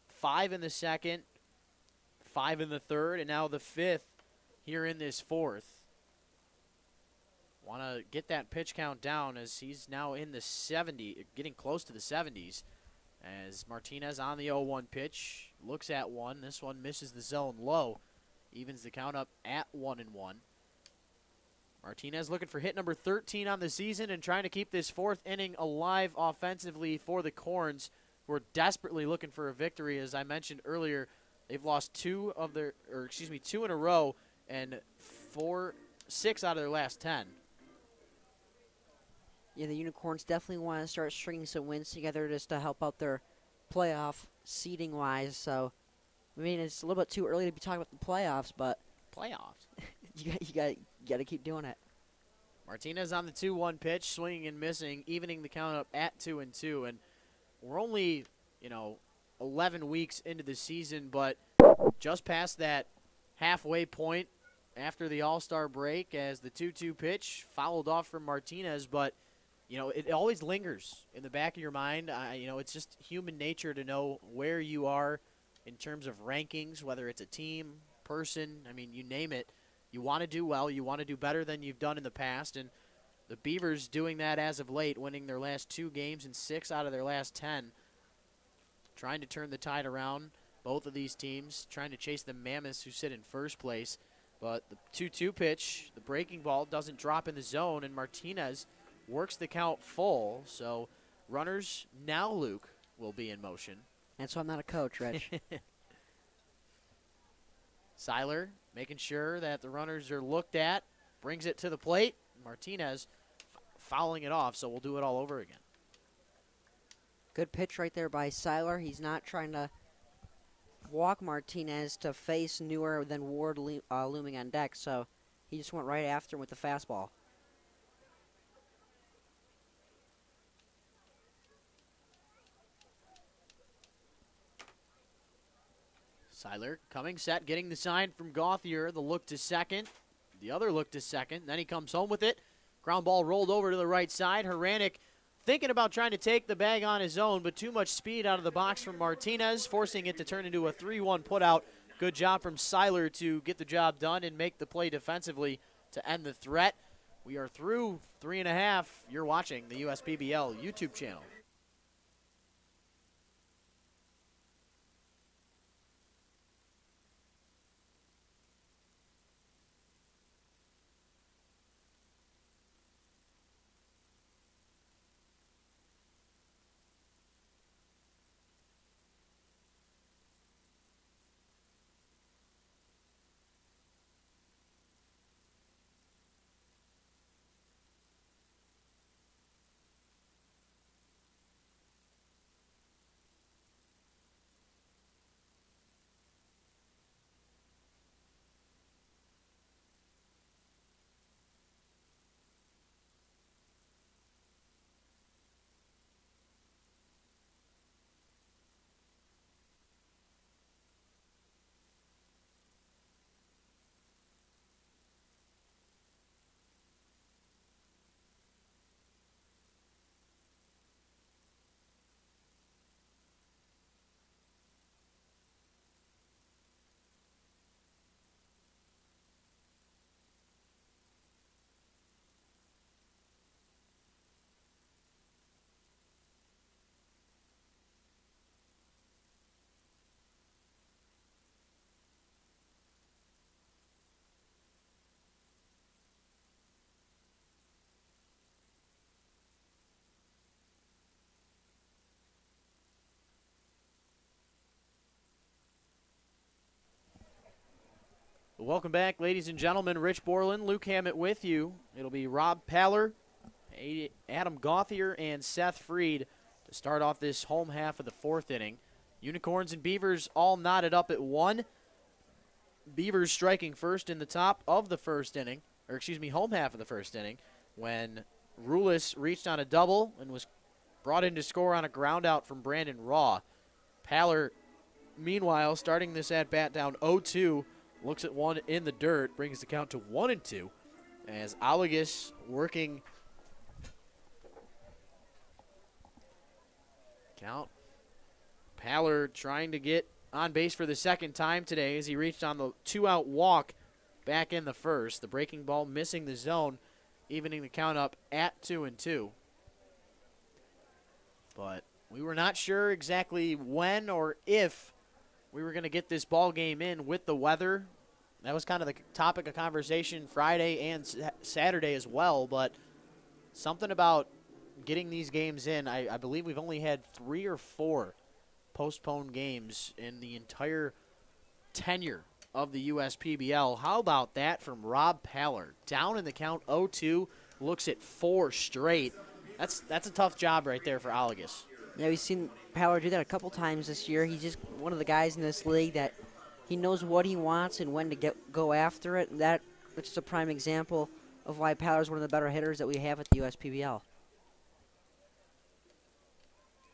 5 in the 2nd, 5 in the 3rd, and now the 5th here in this 4th. Want to get that pitch count down as he's now in the 70, getting close to the 70s. As Martinez on the 0-1 pitch, looks at one. This one misses the zone low. Evens the count up at 1-1. Martinez looking for hit number 13 on the season and trying to keep this fourth inning alive offensively for the Corns. We're desperately looking for a victory. As I mentioned earlier, they've lost two in a row and 6 out of their last 10.
Yeah, the Unicorns definitely want to start stringing some wins together just to help out their playoff seeding-wise. So, I mean, it's a little bit too early to be talking about the playoffs, but
Playoffs.
you got to keep doing it.
Martinez on the 2-1 pitch, swinging and missing, evening the count up at 2-2. And we're only, 11 weeks into the season, but just past that halfway point after the All-Star break as the 2-2 pitch fouled off from Martinez. But, it always lingers in the back of your mind. It's just human nature to know where you are in terms of rankings, whether it's a team, person, you name it. You want to do well. You want to do better than you've done in the past. And the Beavers doing that as of late, winning their last 2 games and 6 out of their last 10. Trying to turn the tide around, both of these teams, trying to chase the Mammoths who sit in first place. But the 2-2 pitch, the breaking ball doesn't drop in the zone, and Martinez works the count full. So runners now, Luke, will be in motion.
And so I'm not a coach, Rich.
Seiler making sure that the runners are looked at, brings it to the plate. Martinez fouling it off, so we'll do it all over again.
Good pitch right there by Seiler. He's not trying to walk Martinez to face Newer than Ward looming on deck, so he just went right after him with the fastball.
Seiler coming set, getting the sign from Gauthier. The look to second. The other look to second. Then he comes home with it. Ground ball rolled over to the right side. Hranek thinking about trying to take the bag on his own, but too much speed out of the box from Martinez, forcing it to turn into a 3-1 putout. Good job from Seiler to get the job done and make the play defensively to end the threat. We are through 3.5. You're watching the USPBL YouTube channel. Welcome back, ladies and gentlemen. Rich Borland, Luke Hammett with you. It'll be Rob Paller, Adam Gauthier, and Seth Freed to start off this home half of the 4th inning. Unicorns and Beavers all knotted up at 1. Beavers striking first in the top of the first inning, home half of the first inning, when Rulis reached on a double and was brought in to score on a ground out from Brandon Raw. Paller, meanwhile, starting this at-bat down 0-2, looks at one in the dirt, brings the count to 1-2, as Alagus working count. Paller trying to get on base for the second time today as he reached on the 2-out walk back in the first. The breaking ball missing the zone, evening the count up at 2-2. But we were not sure exactly when or if we were going to get this ball game in with the weather That was kind of the topic of conversation Friday and Saturday as well, but something about getting these games in. I believe we've only had 3 or 4 postponed games in the entire tenure of the USPBL. How about that from Rob Paller? Down in the count 0-2, looks at 4 straight. That's a tough job right there for Allegas.
Yeah, we've seen Paller do that a couple times this year. He's just one of the guys in this league that he knows what he wants and when to go after it. That's just a prime example of why Paller's one of the better hitters that we have at the USPBL.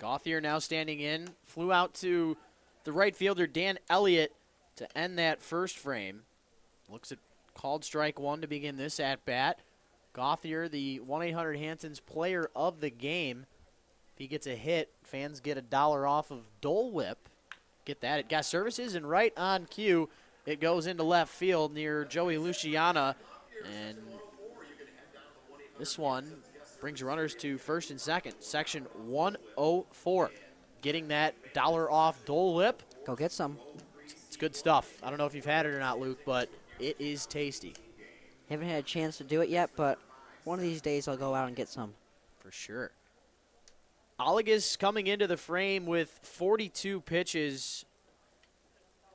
Gauthier now standing in. Flew out to the right fielder, Dan Elliott, to end that first frame. Looks at called strike 1 to begin this at-bat. Gauthier, the 1-800-Hanson's player of the game. If he gets a hit, fans get $1 off of Dole Whip. Get that at Guest Services, and right on cue, it goes into left field near Joey Luciana. And this one brings runners to first and second. Section 104. Getting that $1 off Dole Whip.
Go get some.
It's good stuff. I don't know if you've had it or not, Luke, but it is tasty.
Haven't had a chance to do it yet, but one of these days I'll go out and get some.
For sure. Allegas coming into the frame with 42 pitches.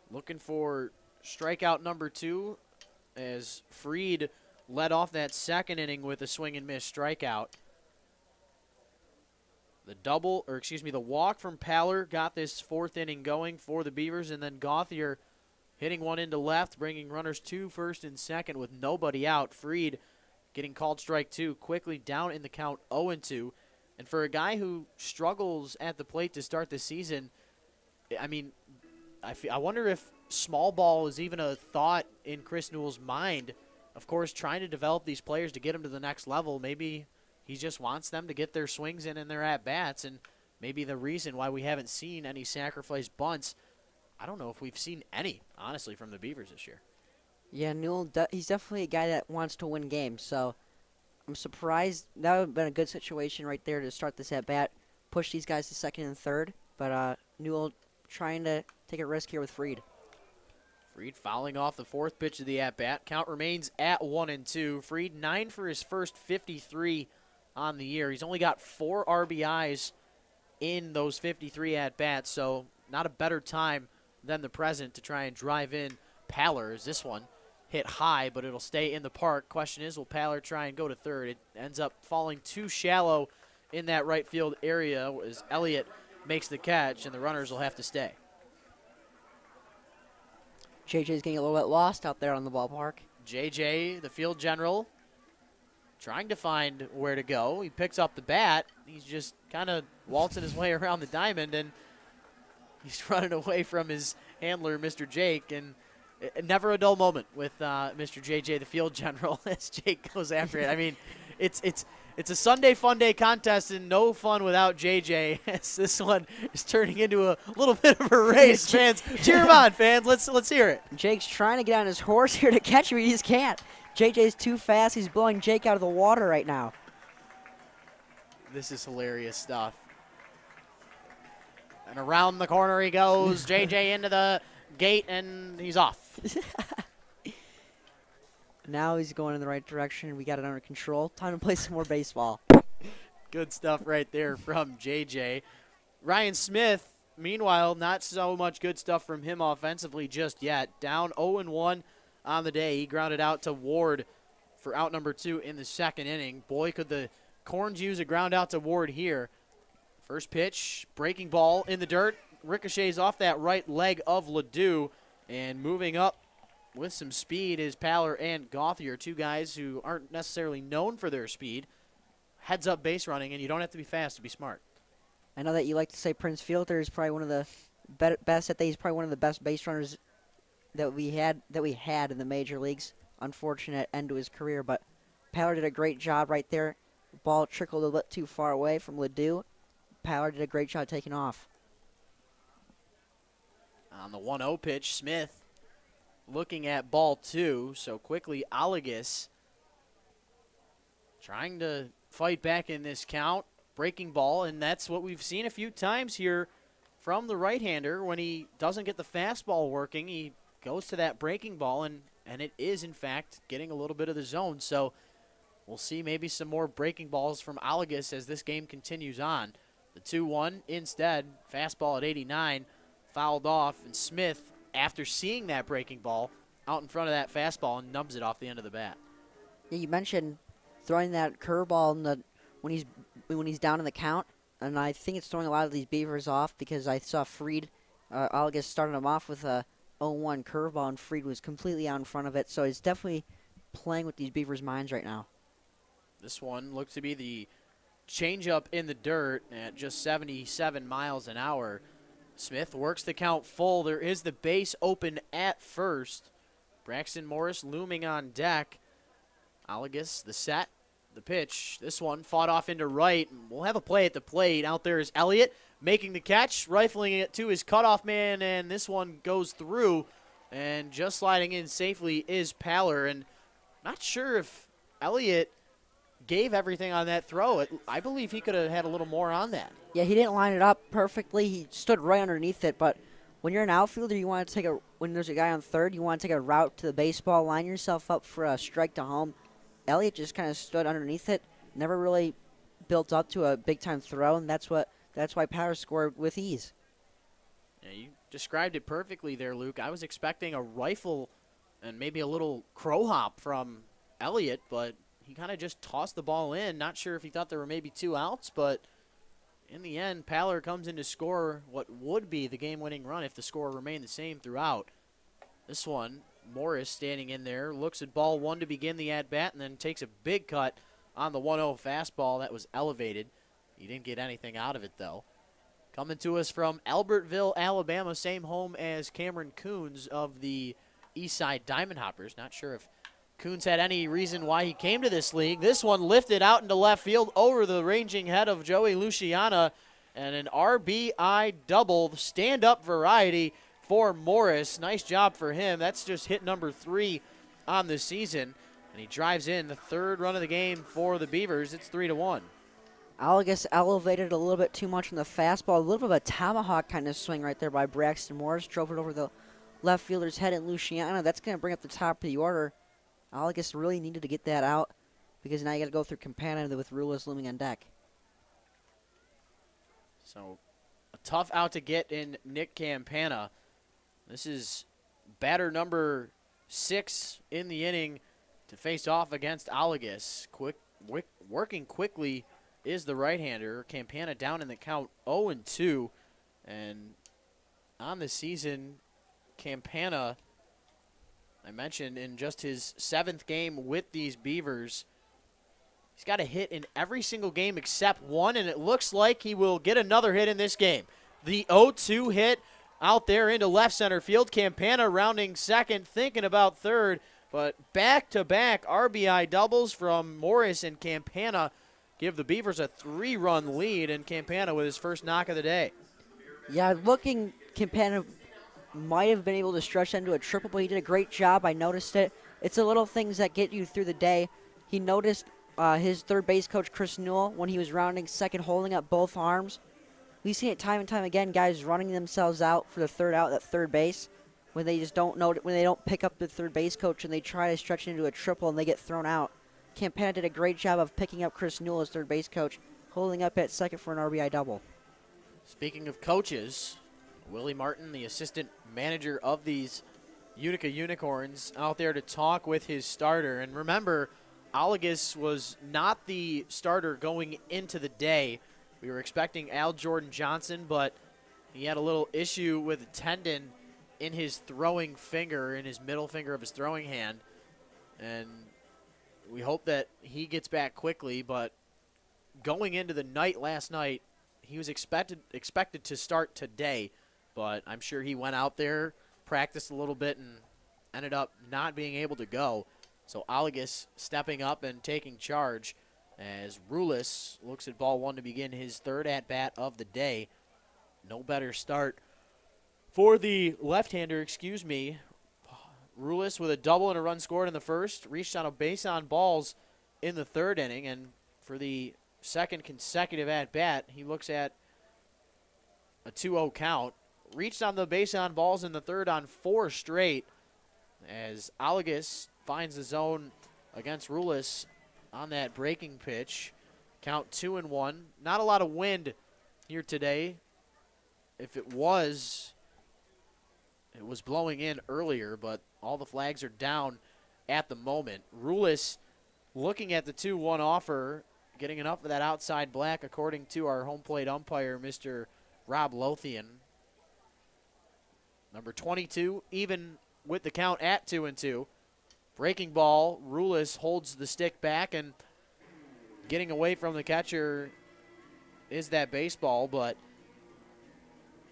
Looking for strikeout number 2 as Freed led off that second inning with a swing and miss strikeout. The walk from Paller got this 4th inning going for the Beavers, and then Gauthier hitting one into left, bringing runners to first and second with nobody out. Freed getting called strike 2, quickly down in the count 0-2. And for a guy who struggles at the plate to start the season, I mean, I wonder if small ball is even a thought in Chris Newell's mind. Of course, trying to develop these players to get them to the next level. Maybe he just wants them to get their swings in and their at-bats, and maybe the reason why we haven't seen any sacrifice bunts. I don't know if we've seen any, honestly, from the Beavers this year.
Yeah, Newell, he's definitely a guy that wants to win games, so I'm surprised. That would have been a good situation right there to start this at-bat, push these guys to second and third, but Newell trying to take a risk here with Freed.
Freed fouling off the 4th pitch of the at-bat. Count remains at 1-2. Freed 9 for his first 53 on the year. He's only got 4 RBIs in those 53 at-bats, so not a better time than the present to try and drive in Paller, as this one hit high, but it'll stay in the park. Question is, will Paller try and go to third? It ends up falling too shallow in that right field area as Elliott makes the catch, and the runners will have to stay.
JJ's getting a little bit lost out there on the ballpark.
JJ, the field general, trying to find where to go. He picks up the bat. He's just kind of waltzing his way around the diamond, and he's running away from his handler, Mr. Jake, and never a dull moment with Mr. JJ, the field general, as Jake goes after it. I mean, it's a Sunday Fun Day contest, and no fun without JJ, as this one is turning into a little bit of a race. Fans, cheer him on, fans. Let's hear it.
Jake's trying to get on his horse here to catch him. He just can't. JJ's too fast. He's blowing Jake out of the water right now.
This is hilarious stuff. And around the corner he goes. JJ into the gate, and he's off.
Now he's going in the right direction. We got it under control. Time to play some more baseball.
Good stuff right there from JJ. Ryan Smith, meanwhile, not so much good stuff from him offensively just yet. Down 0-1 on the day. He grounded out to Ward for out number 2 in the second inning. Boy, could the Corns use a ground out to Ward here. First pitch, breaking ball in the dirt. Ricochets off that right leg of Ledoux. And moving up with some speed is Paller and Gauthier, 2 guys who aren't necessarily known for their speed. Heads up base running, and you don't have to be fast to be smart.
I know that you like to say Prince Fielder is probably one of the best at that. He's probably one of the best base runners that we had in the major leagues. Unfortunate end to his career, but Paller did a great job right there. Ball trickled a bit too far away from Ledoux. Paller did a great job taking off.
On the 1-0 pitch, Smith looking at ball 2, so quickly Allegas trying to fight back in this count. Breaking ball, and that's what we've seen a few times here from the right-hander. When he doesn't get the fastball working, he goes to that breaking ball, and and it is, in fact, getting a little bit of the zone. So we'll see maybe some more breaking balls from Alagus as this game continues on. The 2-1 instead, fastball at 89, fouled off, and Smith, after seeing that breaking ball, out in front of that fastball and nubs it off the end of the bat.
Yeah, you mentioned throwing that curveball when he's down in the count, and I think it's throwing a lot of these Beavers off because I saw Freed, Alagus started him off with a 0-1 curveball, and Freed was completely out in front of it, so he's definitely playing with these Beavers' minds right now.
This one looks to be the changeup in the dirt at just 77 miles an hour. Smith works the count full. There is the base open at first. Braxton Morris looming on deck. Alagus, the set, the pitch. This one fought off into right. We'll have a play at the plate. Out there is Elliott making the catch, rifling it to his cutoff man, and this one goes through. And just sliding in safely is Paller. And not sure if Elliott gave everything on that throw. I believe he could have had a little more on that.
Yeah, he didn't line it up perfectly. He stood right underneath it, but when you're an outfielder, you want to when there's a guy on third, you want to take a route to the baseball, line yourself up for a strike to home. Elliott just kind of stood underneath it, never really built up to a big-time throw, and that's why Power scored with ease.
Yeah, you described it perfectly there, Luke. I was expecting a rifle and maybe a little crow hop from Elliott, but he kind of just tossed the ball in. Not sure if he thought there were maybe 2 outs, but in the end, Paller comes in to score what would be the game-winning run if the score remained the same throughout. This one, Morris standing in there, looks at ball 1 to begin the at-bat, and then takes a big cut on the 1-0 fastball that was elevated. He didn't get anything out of it, though. Coming to us from Albertville, Alabama, same home as Cameron Coons of the Eastside Diamond Hoppers. Not sure if Coons had any reason why he came to this league. This one lifted out into left field over the ranging head of Joey Luciana, and an RBI double, stand-up variety for Morris. Nice job for him. That's just hit number 3 on the season, and he drives in the 3rd run of the game for the Beavers. It's 3-1.
Alagus elevated a little bit too much in the fastball. A little bit of a tomahawk kind of swing right there by Braxton Morris. Drove it over the left fielder's head in Luciana. That's going to bring up the top of the order. Alagus really needed to get that out because now you got to go through Campana with Rulis looming on deck.
So a tough out to get in Nick Campana. This is batter number 6 in the inning to face off against Alagus. Working quickly is the right-hander. Campana down in the count 0-2. And on the season, Campana, I mentioned, in just his 7th game with these Beavers, he's got a hit in every single game except one, and it looks like he will get another hit in this game. The 0-2 hit out there into left center field. Campana rounding second, thinking about third, but back-to-back RBI doubles from Morris and Campana give the Beavers a 3-run lead, and Campana with his first knock of the day.
Yeah, Campana might have been able to stretch that into a triple, but he did a great job. I noticed it. It's the little things that get you through the day. He noticed his third base coach, Chris Newell, when he was rounding second, holding up both arms. We've seen it time and time again, guys running themselves out for the third out at third base when they just don't know, when they don't pick up the third base coach and they try to stretch it into a triple and they get thrown out. Campana did a great job of picking up Chris Newell as third base coach, holding up at second for an RBI double.
Speaking of coaches, Willie Martin, the assistant manager of these Utica Unicorns, out there to talk with his starter. And remember, Alagus was not the starter going into the day. We were expecting Al Jordan Johnson, but he had a little issue with a tendon in his throwing finger, in his middle finger of his throwing hand. And we hope that he gets back quickly, but going into the night last night, he was expected to start today, but I'm sure he went out there, practiced a little bit, and ended up not being able to go. So Alagus stepping up and taking charge as Rulis looks at ball 1 to begin his 3rd at-bat of the day. No better start for the left-hander, Rulis with a double and a run scored in the 1st, reached on a base on balls in the 3rd inning, and for the 2nd consecutive at-bat, he looks at a 2-0 count. Reached on the base on balls in the 3rd on 4 straight. as Alagus finds the zone against Rulis on that breaking pitch. Count 2-1. Not a lot of wind here today. If it was blowing in earlier, but all the flags are down at the moment. Rulis looking at the 2-1 offer, getting enough of that outside black according to our home plate umpire, Mr. Rob Lothian. Number 22, even with the count at 2-2. Breaking ball, Rulis holds the stick back, and getting away from the catcher is that baseball, but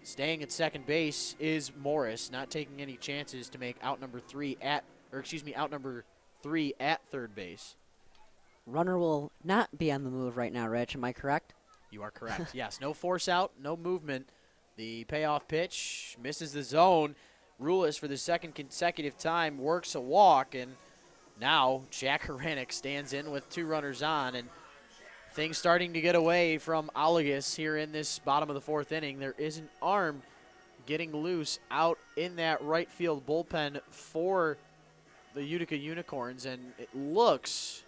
staying at second base is Morris, not taking any chances to make out number 3 at third base.
Runner will not be on the move right now, Rich. Am I correct?
You are correct. Yes, no force out, no movement. The payoff pitch misses the zone. Rulis, for the second consecutive time, works a walk, and now Jack Haranek stands in with 2 runners on, and things starting to get away from Alagus here in this bottom of the 4th inning. There is an arm getting loose out in that right field bullpen for the Utica Unicorns, and it looks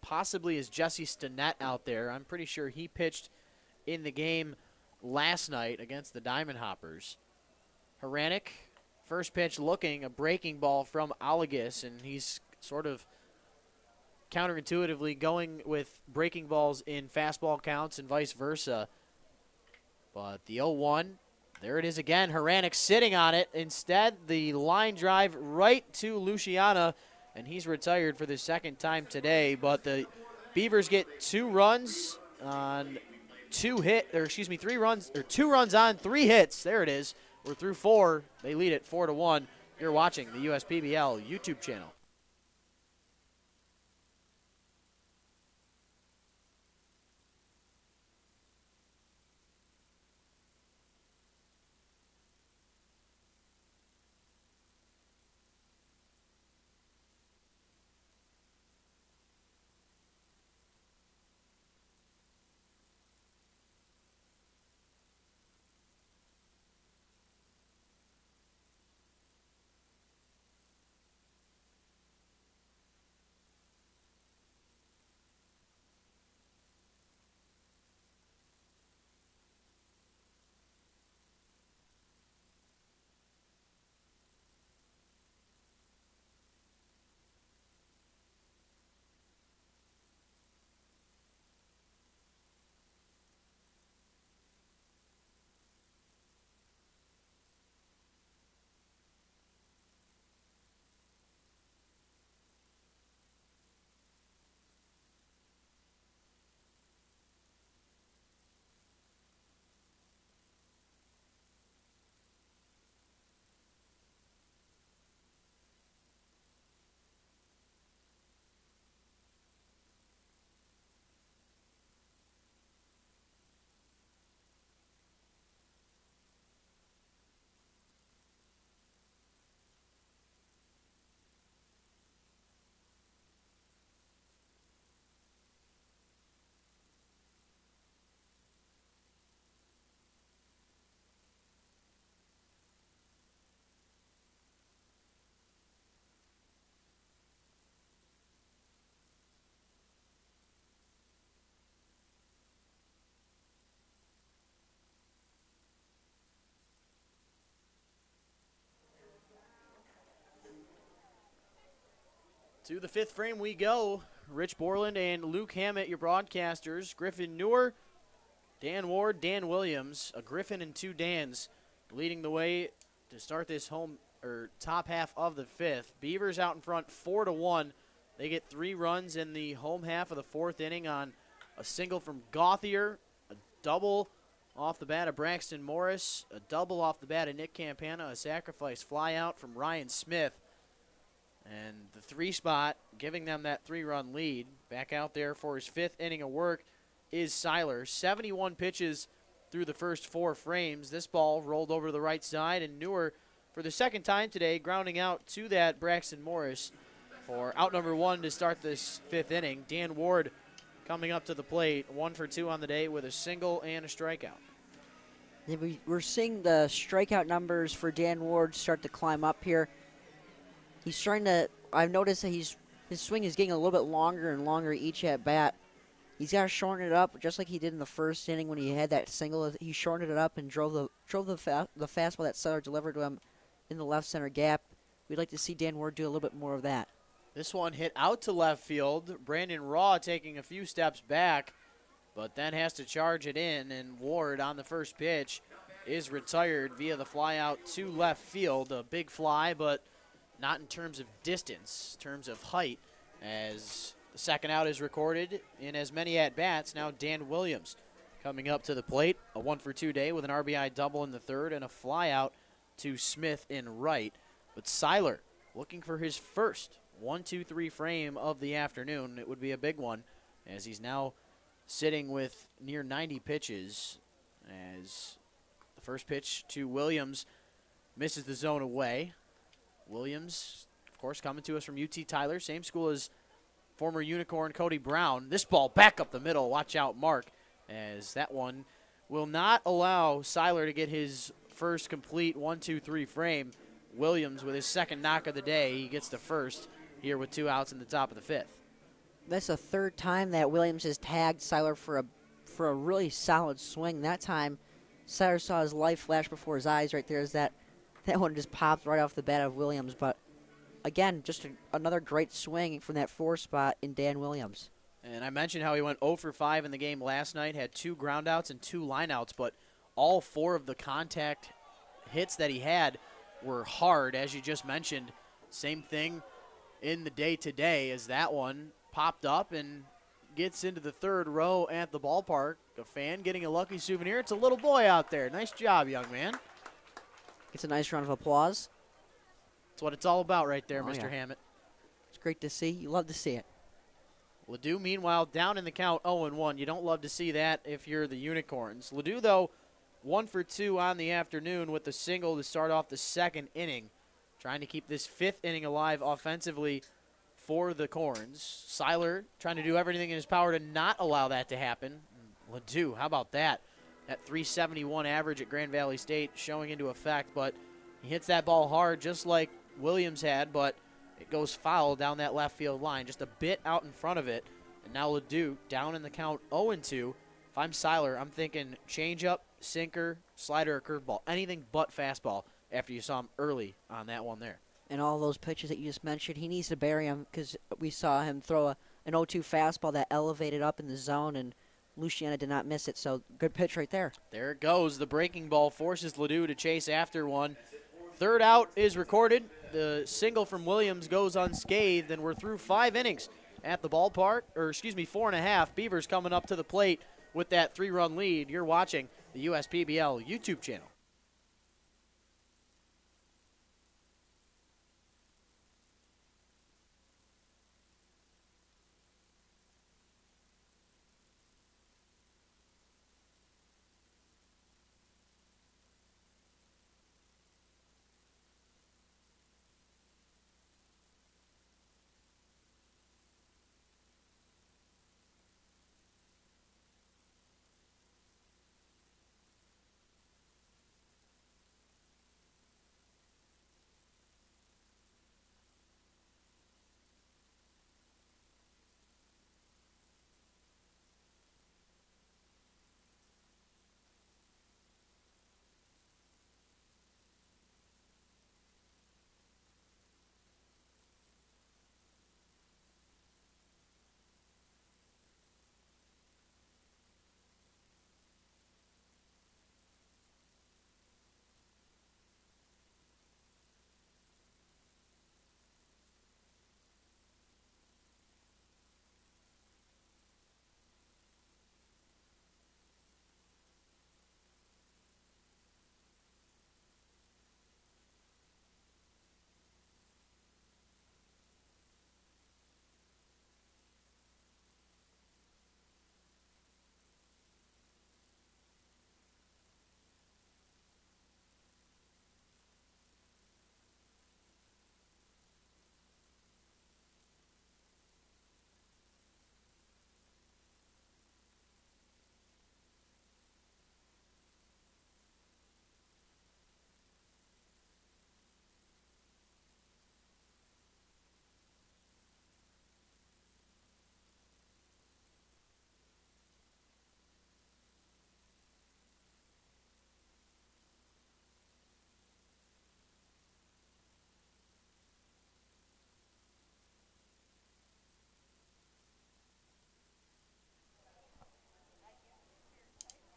possibly is Jesse Stinnett out there. I'm pretty sure he pitched in the game last night against the Diamond Hoppers. Haranek, first pitch looking, a breaking ball from Alagus, and he's sort of counterintuitively going with breaking balls in fastball counts and vice versa. But the 0-1, there it is again. Haranek sitting on it. Instead, the line drive right to Luciana, and he's retired for the second time today. But the Beavers get 2 runs on 2 runs on 3 hits. There it is. We're through 4. They lead it 4-1. You're watching the USPBL YouTube channel. To the 5th frame we go. Rich Borland and Luke Hammett, your broadcasters. Griffin Newer, Dan Ward, Dan Williams. A Griffin and 2 Dans leading the way to start this top half of the 5th. Beavers out in front 4-1. They get 3 runs in the home half of the 4th inning on a single from Gauthier, a double off the bat of Braxton Morris, a double off the bat of Nick Campana, a sacrifice fly out from Ryan Smith. And the 3 spot, giving them that 3-run lead. Back out there for his 5th inning of work is Seiler. 71 pitches through the first 4 frames. This ball rolled over to the right side, and Newer, for the second time today, grounding out to that Braxton Morris for out number 1 to start this 5th inning. Dan Ward coming up to the plate, 1 for 2 on the day with a single and a strikeout.
Yeah, we're seeing the strikeout numbers for Dan Ward start to climb up here. He's trying to. I've noticed that his swing is getting a little bit longer and longer each at bat. He's got to shorten it up, just like he did in the first inning when he had that single. He shortened it up and drove the fastball that Sutter delivered to him in the left center gap. We'd like to see Dan Ward do a little bit more of that.
This one hit out to left field. Brandon Raw taking a few steps back, but then has to charge it in, and Ward on the first pitch is retired via the fly out to left field. A big fly, but not in terms of distance, in terms of height, as the second out is recorded in as many at-bats. Now Dan Williams coming up to the plate, a 1-for-2 day with an RBI double in the third and a fly out to Smith in right. But Seiler looking for his first 1-2-3 frame of the afternoon. It would be a big one, as he's now sitting with near 90 pitches, as the first pitch to Williams misses the zone away. Williams, of course, coming to us from UT Tyler, same school as former Unicorn Cody Brown. This ball back up the middle. Watch out, Mark, as that one will not allow Seiler to get his first complete 1-2-3 frame. Williams with his second knock of the day. He gets the first here with 2 outs in the top of the fifth.
That's the third time that Williams has tagged Seiler for a really solid swing. That time, Seiler saw his life flash before his eyes right there as that one just popped right off the bat of Williams. But again, just another great swing from that 4 spot in Dan Williams.
And I mentioned how he went 0 for 5 in the game last night, had 2 groundouts and 2 lineouts, but all 4 of the contact hits that he had were hard, as you just mentioned. Same thing in the day-to-day as that one popped up and gets into the third row at the ballpark. A fan getting a lucky souvenir. It's a little boy out there. Nice job, young man.
Gets a nice round of applause.
That's what it's all about right there,
Oh,
Mr.
yeah.
Hammett.
It's great to see. You love to see it.
Ledoux, meanwhile, down in the count 0-1. You don't love to see that if you're the Unicorns. Ledoux, though, 1 for 2 on the afternoon with the single to start off the second inning. Trying to keep this 5th inning alive offensively for the Corns. Seiler trying to do everything in his power to not allow that to happen. Ledoux, how about that? That 371 average at Grand Valley State showing into effect, but he hits that ball hard just like Williams had, but it goes foul down that left field line, just a bit out in front of it. And now Ledoux down in the count 0-2. If I'm Seiler, I'm thinking changeup, sinker, slider, or curveball. Anything but fastball after you saw him early on that one there.
And all those pitches that you just mentioned, he needs to bury them because we saw him throw an 0-2 fastball that elevated up in the zone, and Luciana did not miss it. So good pitch right there.
There it goes. The breaking ball forces Ledoux to chase after one. Third out is recorded. The single from Williams goes unscathed, and we're through 5 innings at the ballpark, or excuse me, 4.5. Beavers coming up to the plate with that 3-run lead. You're watching the USPBL YouTube channel.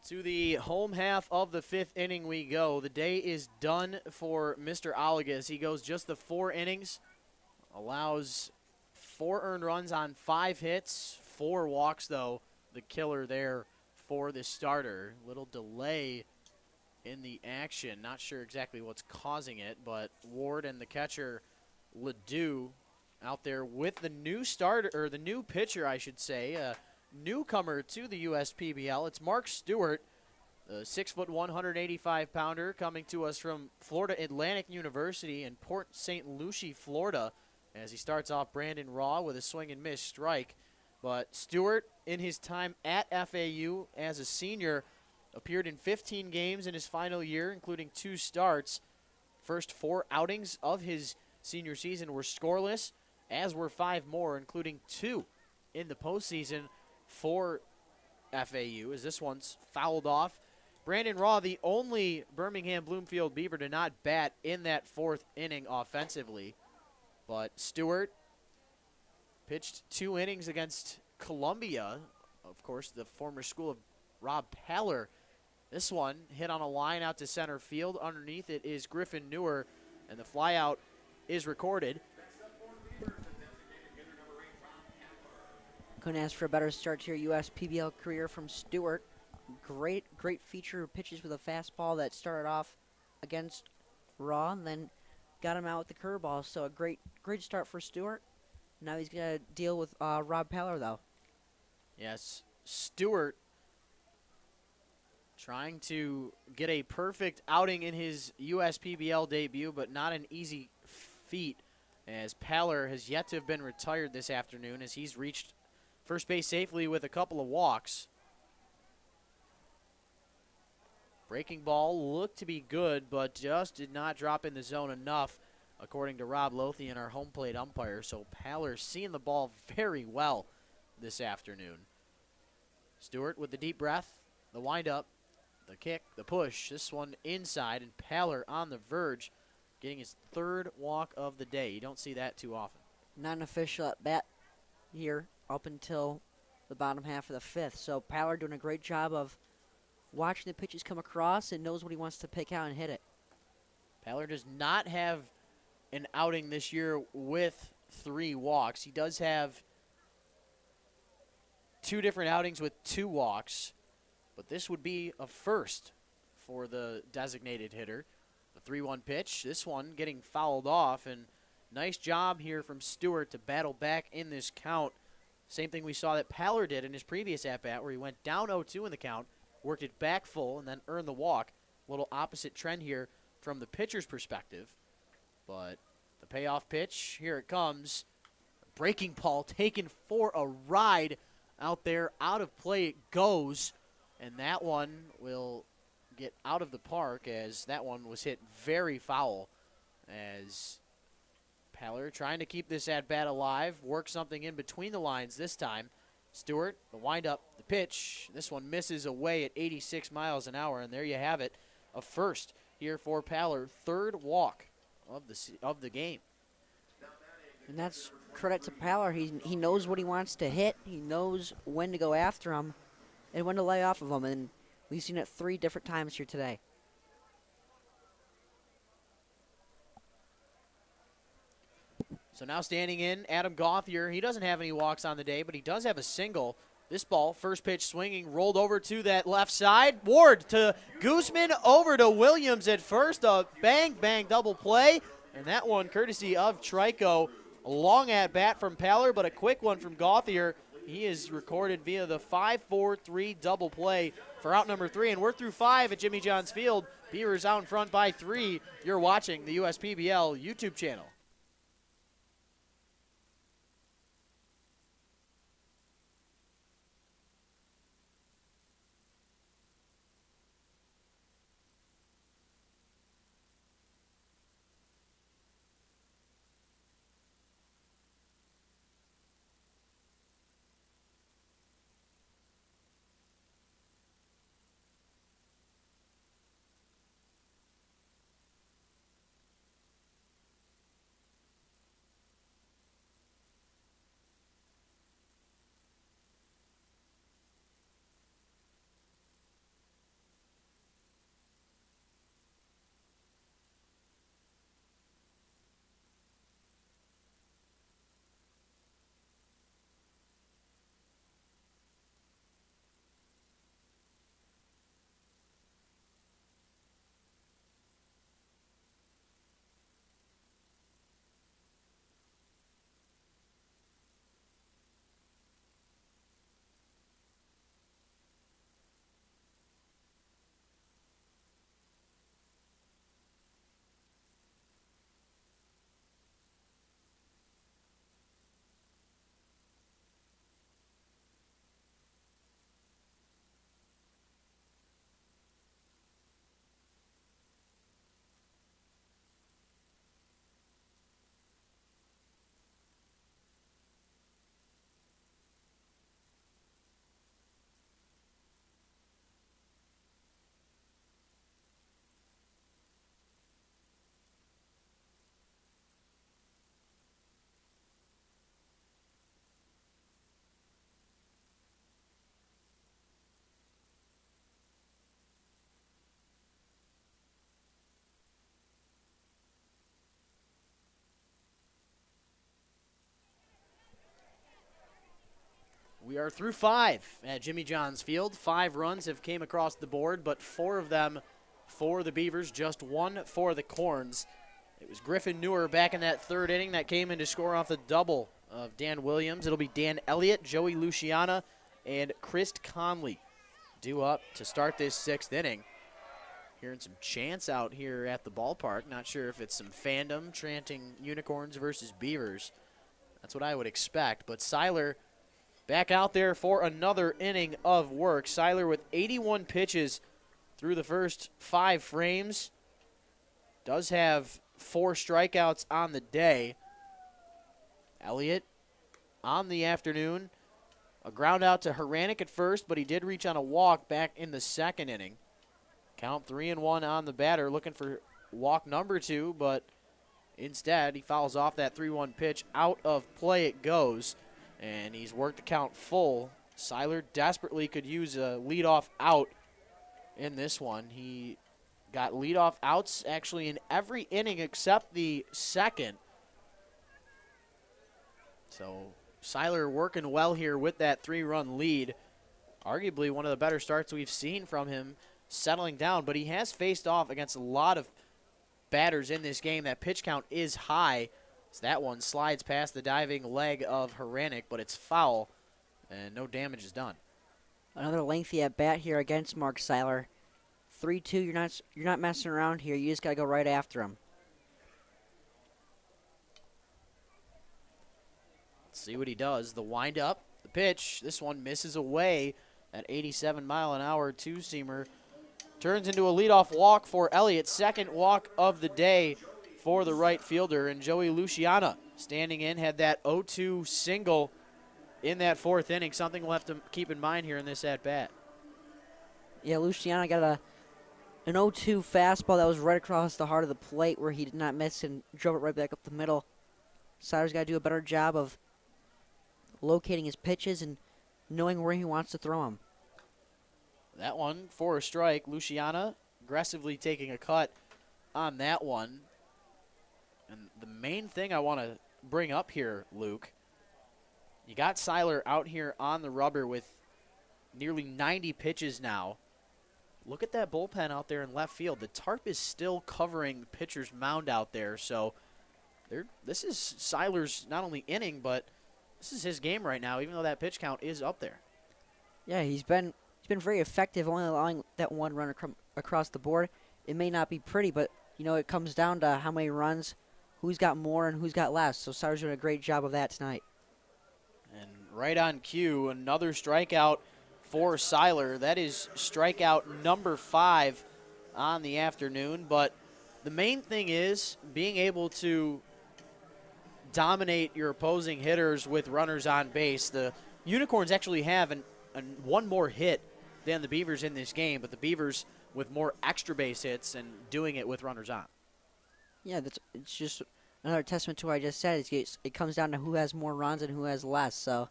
To the home half of the 5th inning we go. The day is done for Mr. Olagas. He goes just the 4 innings, allows 4 earned runs on 5 hits, 4 walks, though. The killer there for the starter. Little delay in the action. Not sure exactly what's causing it, but Ward and the catcher, Ledoux, out there with the new starter, or the new pitcher, I should say, newcomer to the USPBL. It's Mark Stewart, the 6'1", 185-pounder, coming to us from Florida Atlantic University in Port St. Lucie, Florida, as he starts off Brandon Raw with a swing and miss strike. But Stewart, in his time at FAU as a senior, appeared in 15 games in his final year, including 2 starts. First 4 outings of his senior season were scoreless, as were 5 more, including 2 in the postseason for FAU, as this one's fouled off. Brandon Raw, the only Birmingham Bloomfield Beaver to not bat in that 4th inning offensively. But Stewart pitched 2 innings against Columbia, of course, the former school of Rob Paller. This one hit on a line out to center field. Underneath it is Griffin Newer, and the flyout is recorded.
Couldn't ask for a better start to your USPBL career from Stewart. Great feature pitches with a fastball that started off against Raw and then got him out with the curveball. So a great start for Stewart. Now he's going to deal with Rob Paller, though.
Yes, Stewart trying to get a perfect outing in his USPBL debut, but not an easy feat, as Paller has yet to have been retired this afternoon, as he's reached first base safely with a couple of walks. Breaking ball looked to be good, but just did not drop in the zone enough, according to Rob Lothian, our home plate umpire. So Paller seeing the ball very well this afternoon. Stewart with the deep breath, the windup, the kick, the push. This one inside, and Paller on the verge, getting his 3rd walk of the day. You don't see that too often.
Not an official at bat here up until the bottom half of the 5th. So Paller doing a great job of watching the pitches come across and knows what he wants to pick out and hit it.
Paller does not have an outing this year with 3 walks. He does have 2 different outings with 2 walks, but this would be a first for the designated hitter. The 3-1 pitch, this one getting fouled off, and nice job here from Stewart to battle back in this count. Same thing we saw that Paller did in his previous at-bat, where he went down 0-2 in the count, worked it back full, and then earned the walk. A little opposite trend here from the pitcher's perspective. But the payoff pitch, here it comes. Breaking ball taken for a ride out there. Out of play it goes. And that one will get out of the park, as that one was hit very foul, as Paller trying to keep this at-bat alive, work something in between the lines this time. Stewart, the windup, the pitch. This one misses away at 86 miles an hour, and there you have it. A first here for Paller. 3rd walk of the game.
And that's credit to Paller. He knows what he wants to hit. He knows when to go after him and when to lay off of him. And we've seen it 3 different times here today.
So now standing in, Adam Gauthier. He doesn't have any walks on the day, but he does have a single. This ball, first pitch swinging, rolled over to that left side. Ward to Gooseman, over to Williams at first. A bang double play. And that one courtesy of Trico. A long at-bat from Paller, but a quick one from Gauthier. He is recorded via the 5-4-3 double play for out number 3. And we're through 5 at Jimmy John's Field. Beavers out in front by 3. You're watching the USPBL YouTube channel. We are through 5 at Jimmy John's Field. 5 runs have came across the board, but 4 of them for the Beavers, just 1 for the Corns. It was Griffin Newer back in that 3rd inning that came in to score off the double of Dan Williams. It'll be Dan Elliott, Joey Luciana, and Chris Conley due up to start this 6th inning. Hearing some chants out here at the ballpark. Not sure if it's some fandom chanting Unicorns versus Beavers. That's what I would expect. But Seiler back out there for another inning of work. Seiler with 81 pitches through the first 5 frames. Does have 4 strikeouts on the day. Elliott on the afternoon. A ground out to Haranek at first, but he did reach on a walk back in the 2nd inning. Count 3-1 on the batter, looking for walk number 2, but instead he fouls off that 3-1 pitch. Out of play it goes, and he's worked the count full. Seiler desperately could use a leadoff out in this one. He got leadoff outs actually in every inning except the 2nd. So Seiler working well here with that 3-run lead. Arguably one of the better starts we've seen from him settling down, but he has faced off against a lot of batters in this game. That pitch count is high. So that one slides past the diving leg of Haranek, but it's foul, and no damage is done.
Another lengthy at bat here against Mark Seiler. 3-2. You're not messing around here. You just got to go right after him.
Let's see what he does. The windup, the pitch. This one misses away. That 87-mile-an-hour two-seamer turns into a leadoff walk for Elliott. 2nd walk of the day for the right fielder. And Joey Luciana standing in, had that 0-2 single in that 4th inning. Something we'll have to keep in mind here in this at-bat.
Yeah, Luciana got an 0-2 fastball that was right across the heart of the plate where he did not miss and drove it right back up the middle. Seiler's got to do a better job of locating his pitches and knowing where he wants to throw them.
That one for a strike. Luciana aggressively taking a cut on that one. And the main thing I want to bring up here, Luke, you got Seiler out here on the rubber with nearly 90 pitches now. Look at that bullpen out there in left field. The tarp is still covering the pitcher's mound out there. So this is Seiler's not only inning, but this is his game right now, even though that pitch count is up there.
Yeah, he's been very effective, only allowing that 1 run across the board. It may not be pretty, but you know it comes down to how many runs, who's got more and who's got less. So Seiler's doing a great job of that tonight.
And right on cue, another strikeout for Seiler. That is strikeout number 5 on the afternoon. But the main thing is being able to dominate your opposing hitters with runners on base. The Unicorns actually have one more hit than the Beavers in this game, but the Beavers with more extra base hits and doing it with runners on.
Yeah, it's just another testament to what I just said. It comes down to who has more runs and who has less. So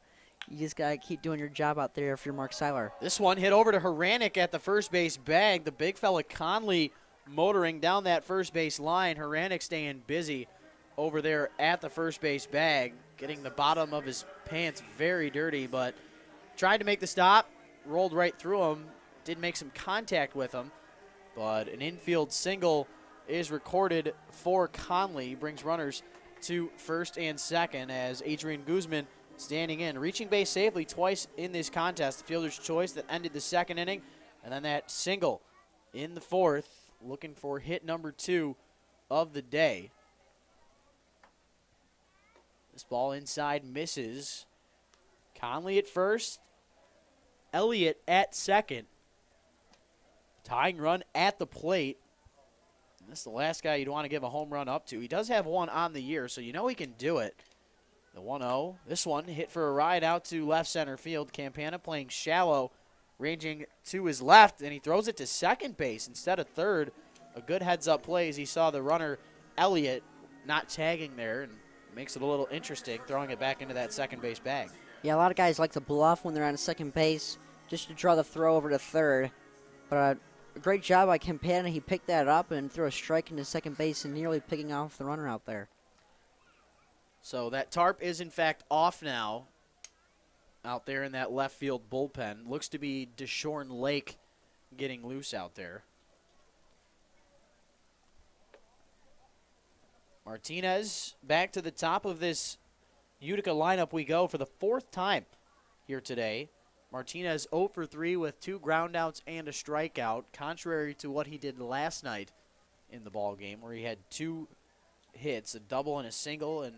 you just got to keep doing your job out there if you're Mark Seiler.
This one hit over to Haranek at the first base bag. The big fella Conley motoring down that first base line. Haranek staying busy over there at the first base bag, getting the bottom of his pants very dirty, but tried to make the stop, rolled right through him, did make some contact with him, but an infield single is recorded for Conley. Brings runners to 1st and 2nd as Adrian Guzman standing in, reaching base safely twice in this contest. The fielder's choice that ended the 2nd inning, and then that single in the 4th, looking for hit number 2 of the day. This ball inside misses. Conley at first. Elliott at 2nd. Tying run at the plate. And this is the last guy you'd want to give a home run up to. He does have 1 on the year, so you know he can do it. The 1-0. This one hit for a ride out to left center field. Campana playing shallow, ranging to his left, and he throws it to 2nd base instead of 3rd. A good heads-up play as he saw the runner Elliott not tagging there, and makes it a little interesting, throwing it back into that 2nd base bag.
Yeah, a lot of guys like to bluff when they're on 2nd base just to draw the throw over to 3rd. But a great job by Campana. He picked that up and threw a strike into 2nd base and nearly picking off the runner out there.
So that tarp is, in fact, off now out there in that left field bullpen. Looks to be Deshaun Lake getting loose out there. Martinez back to the top of this Utica lineup we go for the 4th time here today. Martinez 0 for 3 with 2 groundouts and a strikeout, contrary to what he did last night in the ball game, where he had 2 hits, a double and a single, and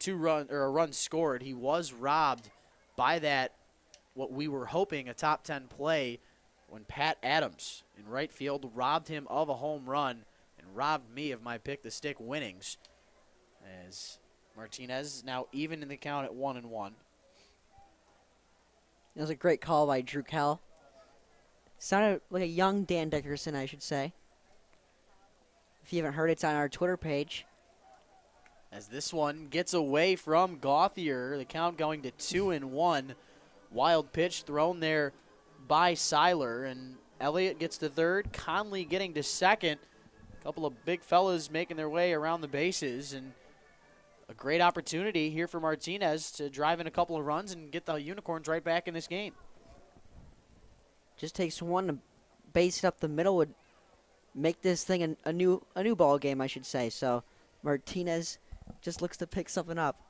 a run scored. He was robbed by that, what we were hoping, a top 10 play, when Pat Adams in right field robbed him of a home run and robbed me of my pick the stick winnings, as Martinez is now even in the count at 1-1.
It was a great call by Drew Kell. Sounded like a young Dan Dickerson, I should say. If you haven't heard, it's on our Twitter page.
As this one gets away from Gauthier, the count going to 2-1. Wild pitch thrown there by Seiler, and Elliott gets to third. Conley getting to second. A couple of big fellas making their way around the bases, and a great opportunity here for Martinez to drive in a couple of runs and get the Unicorns right back in this game.
Just takes one to base it up the middle, would make this thing a new ball game, I should say. So Martinez just looks to pick something up.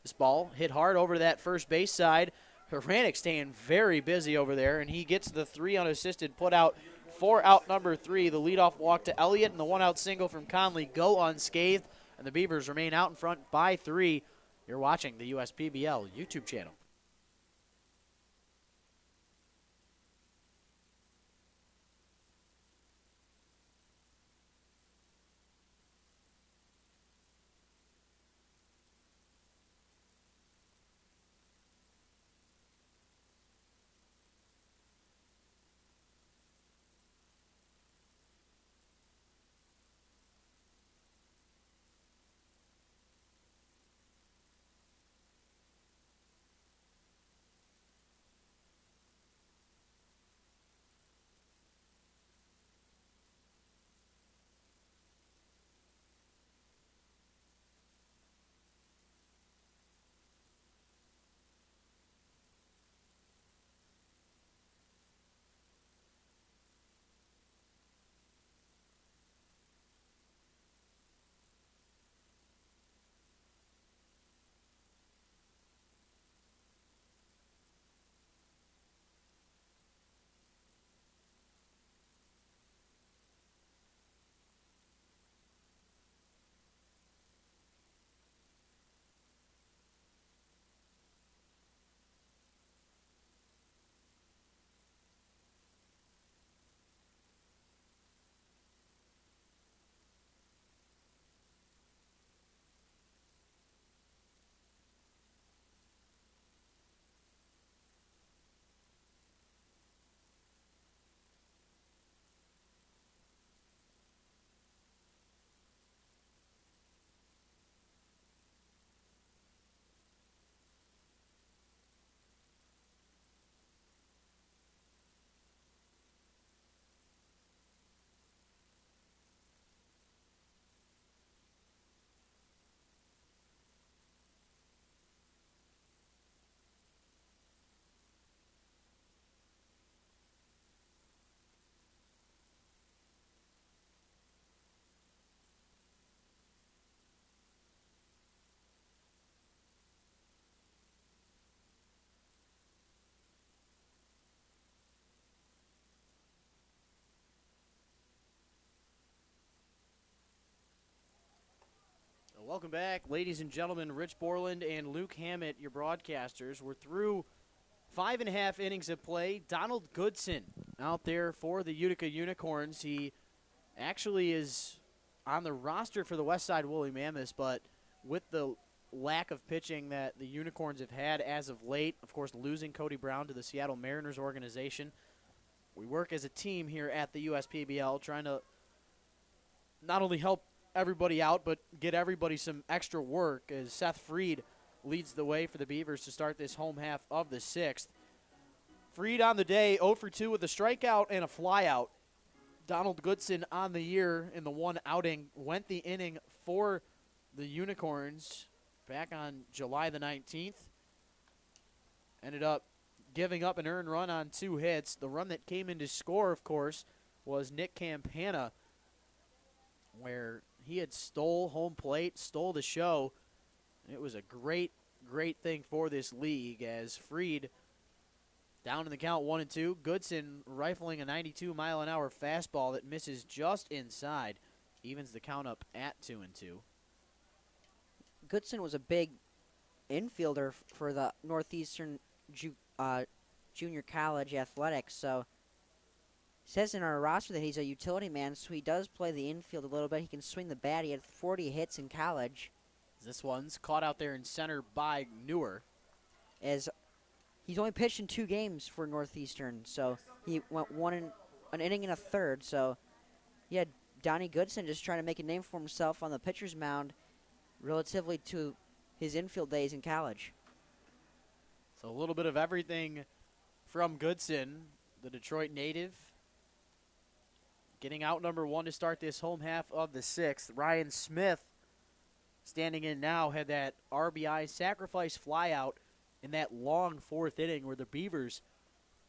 This ball hit hard over that first base side. Hranek staying very busy over there, and he gets the 3 unassisted put out for out number 3. The leadoff walk to Elliott and the 1-out single from Conley go unscathed, and the Beavers remain out in front by 3. You're watching the USPBL YouTube channel. Welcome back, ladies and gentlemen. Rich Borland and Luke Hammett, your broadcasters. We're through 5.5 innings of play. Donald Goodson out there for the Utica Unicorns. He actually is on the roster for the Westside Woolly Mammoths, but with the lack of pitching that the Unicorns have had as of late, of course losing Cody Brown to the Seattle Mariners organization, we work as a team here at the USPBL trying to not only help everybody out, but get everybody some extra work, as Seth Freed leads the way for the Beavers to start this home half of the 6th. Freed on the day, 0 for 2 with a strikeout and a flyout. Donald Goodson on the year in the 1 outing, went the inning for the Unicorns back on July the 19th. ended up giving up an earned run on 2 hits. The run that came in to score, of course, was Nick Campana, where he had stole home plate, stole the show. It was a great thing for this league as Freed down in the count 1-2. Goodson rifling a 92-mile-an-hour fastball that misses just inside. Evens the count up at 2-2.
Goodson was a big infielder for the Northeastern Junior College Athletics, so it says in our roster that he's a utility man, so he does play the infield a little bit. He can swing the bat. He had 40 hits in college.
This one's caught out there in center by Newer.
As he's only pitched in 2 games for Northeastern, so he went an inning and a third. So, yeah, Donnie Goodson just trying to make a name for himself on the pitcher's mound relatively to his infield days in college.
So a little bit of everything from Goodson, the Detroit native. Getting out number 1 to start this home half of the 6th. Ryan Smith standing in now had that RBI sacrifice flyout in that long 4th inning where the Beavers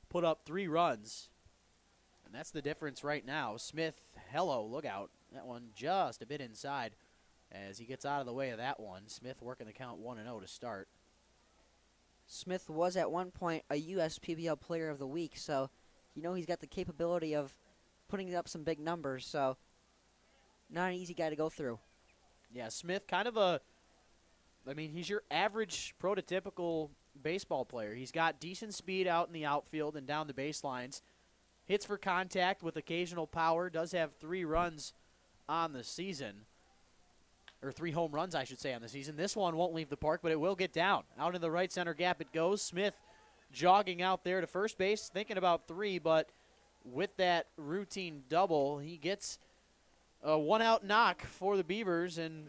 put up 3 runs. And that's the difference right now. Smith, hello, look out. That one just a bit inside as he gets out of the way of that one. Smith working the count 1-0 to start.
Smith was at one point a USPBL Player of the Week, so you know he's got the capability of putting up some big numbers, so not an easy guy to go through.
Yeah, Smith he's your average prototypical baseball player. He's got decent speed out in the outfield and down the baselines. Hits for contact with occasional power. Does have 3 runs on the season. Or 3 home runs, I should say, on the season. This one won't leave the park, but it will get down. Out in the right center gap it goes. Smith jogging out there to first base, thinking about 3, but with that routine double, he gets a 1-out knock for the Beavers, and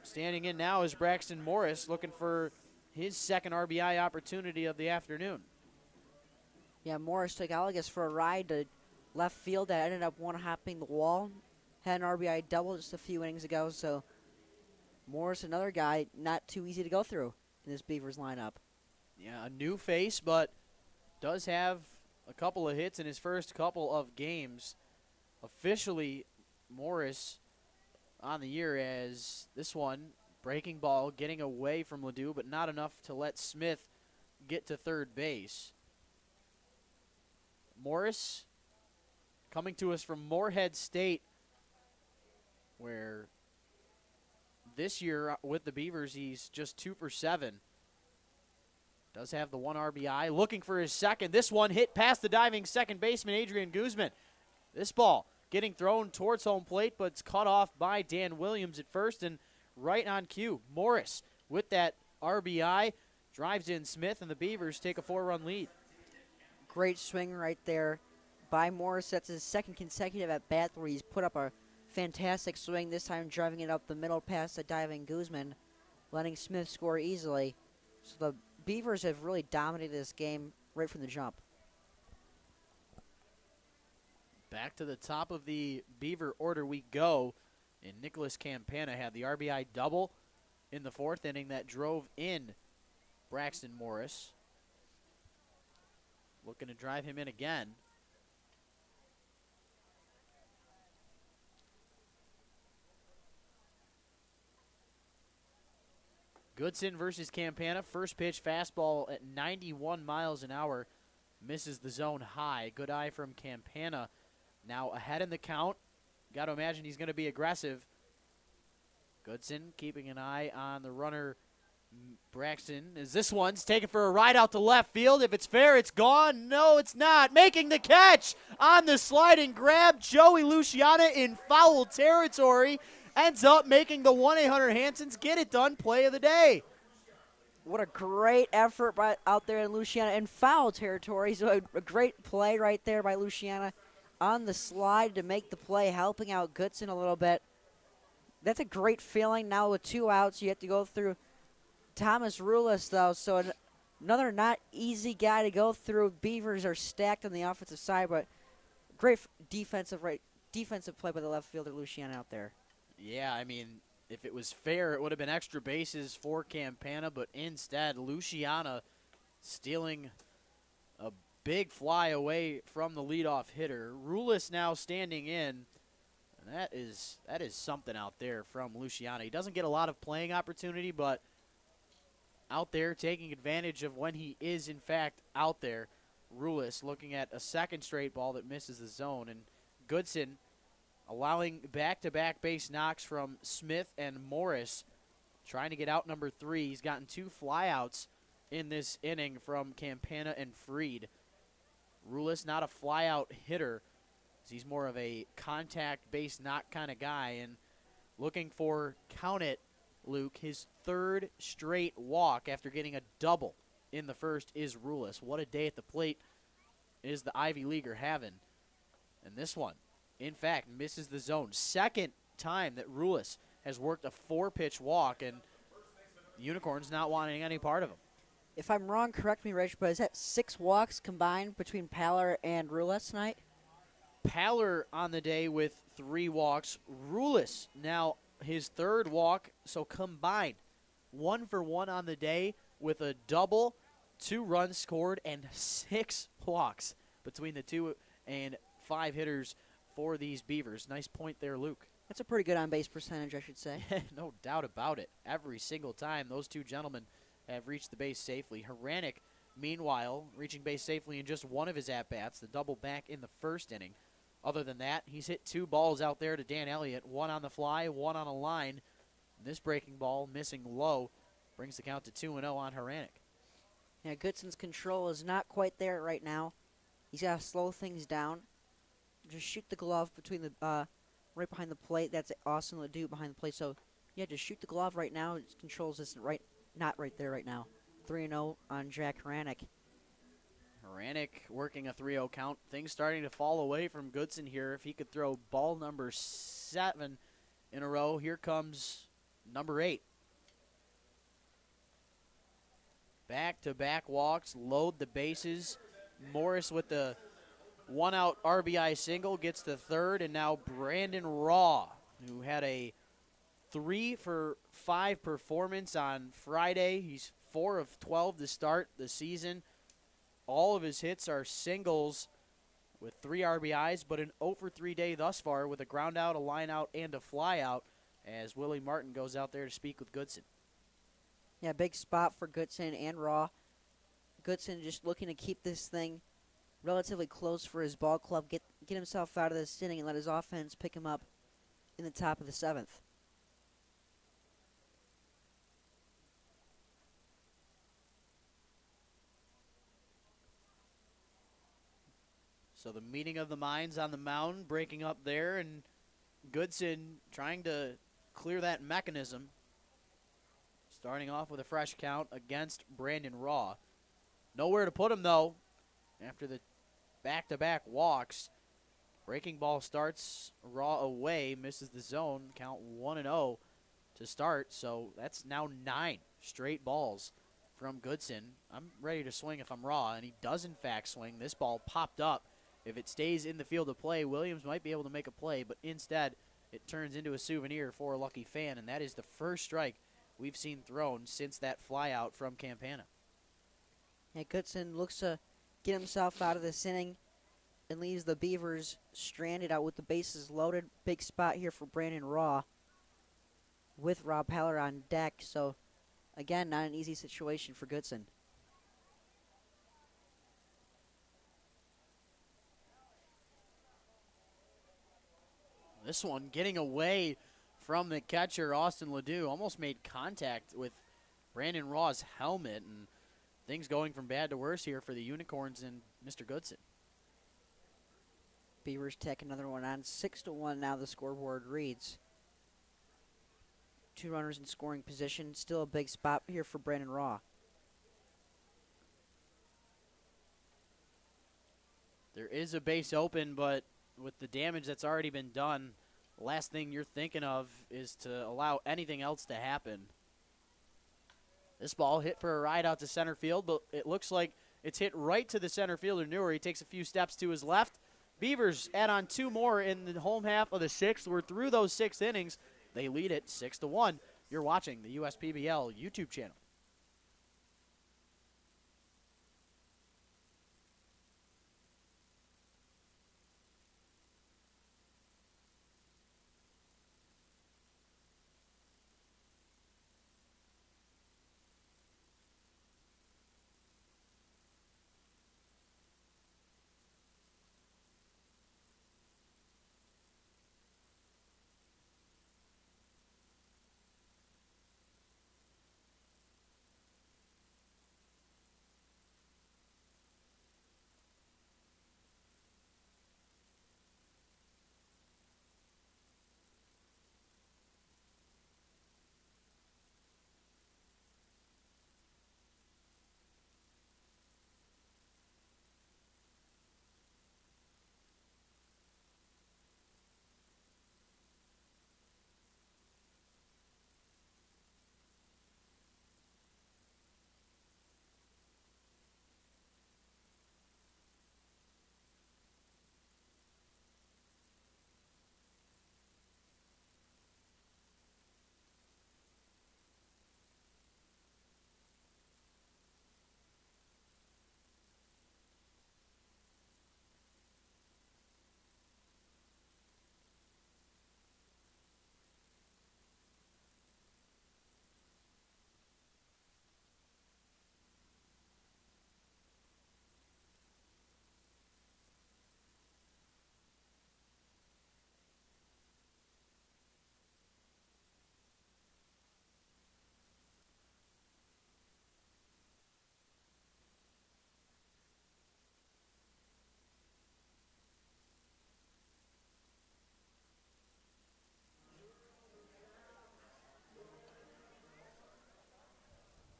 standing in now is Braxton Morris looking for his 2nd RBI opportunity of the afternoon.
Yeah, Morris took Allegas for a ride to left field that ended up one-hopping the wall. Had an RBI double just a few innings ago, so Morris, another guy not too easy to go through in this Beavers lineup.
Yeah, a new face, but does have a couple of hits in his first couple of games. Officially, Morris on the year as this one, breaking ball, getting away from Ledoux, but not enough to let Smith get to third base. Morris coming to us from Morehead State, where this year with the Beavers he's just 2 for 7. Does have the 1 RBI, looking for his 2nd. This one hit past the diving second baseman Adrian Guzman. This ball getting thrown towards home plate, but it's cut off by Dan Williams at first, and right on cue, Morris with that RBI drives in Smith, and the Beavers take a 4-run lead.
Great swing right there by Morris. That's his 2nd consecutive at bat where he's put up a fantastic swing, this time driving it up the middle past the diving Guzman, letting Smith score easily. So the Beavers have really dominated this game right from the jump.
Back to the top of the Beaver order we go, and Nicholas Campana had the RBI double in the 4th inning that drove in Braxton Morris. Looking to drive him in again. Goodson versus Campana. First pitch fastball at 91 miles an hour. Misses the zone high. Good eye from Campana. Now ahead in the count. Got to imagine he's going to be aggressive. Goodson keeping an eye on the runner Braxton. As this one's taken for a ride out to left field. If it's fair, it's gone. No, it's not. Making the catch on the sliding grab. Joey Luciana in foul territory. Ends up making the 1-800-Hansons get it done play of the day.
What a great effort out there in Luciana in foul territory. So a great play right there by Luciana on the slide to make the play, helping out Goodson a little bit. That's a great feeling. Now with 2 outs, you have to go through Thomas Rulis, though. So another not easy guy to go through. Beavers are stacked on the offensive side, but great defensive play by the left fielder Luciana out there.
Yeah, I mean, if it was fair, it would have been extra bases for Campana, but instead, Luciana stealing a big fly away from the leadoff hitter. Rulis now standing in. And that is something out there from Luciano. He doesn't get a lot of playing opportunity, but out there taking advantage of when he is, in fact, out there. Rulis looking at a second straight ball that misses the zone. And Goodson allowing back-to-back base knocks from Smith and Morris, trying to get out number 3. He's gotten 2 flyouts in this inning from Campana and Freed. Rulis not a flyout hitter. He's more of a contact base knock kind of guy. And looking for, count it, Luke, his 3rd straight walk after getting a double in the first is Rulis. What a day at the plate is the Ivy Leaguer having. And this one, in fact, misses the zone. Second time that Rulis has worked a 4-pitch walk, and the Unicorns not wanting any part of him.
If I'm wrong, correct me, Rich, but is that 6 walks combined between Paller and Rulis tonight?
Paller on the day with 3 walks. Rulis now his 3rd walk, so combined 1 for 1 on the day with a double, 2 runs scored, and 6 walks between the 2 and 5 hitters for these Beavers. Nice point there, Luke.
That's a pretty good on-base percentage, I should say.
No doubt about it. Every single time those 2 gentlemen have reached the base safely. Haranek, meanwhile, reaching base safely in just 1 of his at-bats, the double back in the first inning. Other than that, he's hit 2 balls out there to Dan Elliott, 1 on the fly, 1 on a line. This breaking ball missing low brings the count to 2-0 on Haranek.
Yeah, Goodson's control is not quite there right now. He's got to slow things down. Just shoot the glove between the right behind the plate. That's Austin Ledoux behind the plate. So, yeah, just shoot the glove right now. His controls isn't not right there right now. 3-0 on Jack Haranek.
Haranek working a 3-0 count. Things starting to fall away from Goodson here. If he could throw ball number 7 in a row, here comes number 8. Back-to-back walks, load the bases. Morris with the 1-out RBI single gets the 3rd, and now Brandon Raw, who had a 3 for 5 performance on Friday. He's 4 of 12 to start the season. All of his hits are singles with 3 RBIs, but an 0 for 3 day thus far with a ground out, a line out, and a fly out as Willie Martin goes out there to speak with Goodson.
Yeah, big spot for Goodson and Raw. Goodson just looking to keep this thing relatively close for his ball club, get himself out of this inning and let his offense pick him up in the top of the 7th.
So the meeting of the minds on the mound breaking up there, and Goodson trying to clear that mechanism. Starting off with a fresh count against Brandon Raw. Nowhere to put him, though, after the back-to-back walks. Breaking ball starts Raw away, misses the zone, count 1-0 to start. So that's now 9 straight balls from Goodson. I'm ready to swing if I'm Raw, and he does, in fact, swing. This ball popped up. If it stays in the field of play, Williams might be able to make a play, but instead it turns into a souvenir for a lucky fan, and that is the first strike we've seen thrown since that flyout from Campana.
Yeah, Goodson looks to get himself out of this inning and leaves the Beavers stranded out with the bases loaded. Big spot here for Brandon Raw with Rob Paller on deck. So, again, not an easy situation for Goodson.
This one getting away from the catcher, Austin Ledoux. Almost made contact with Brandon Raw's helmet, and things going from bad to worse here for the Unicorns and Mr. Goodson.
Beavers take another one on. 6-1 now the scoreboard reads. 2 runners in scoring position. Still a big spot here for Brandon Raw.
There is a base open, but with the damage that's already been done, the last thing you're thinking of is to allow anything else to happen. This ball hit for a ride out to center field, but it looks like it's hit right to the center fielder, Newer. He takes a few steps to his left. Beavers add on 2 more in the home half of the 6th. We're through those 6 innings. They lead it 6-1. You're watching the USPBL YouTube channel.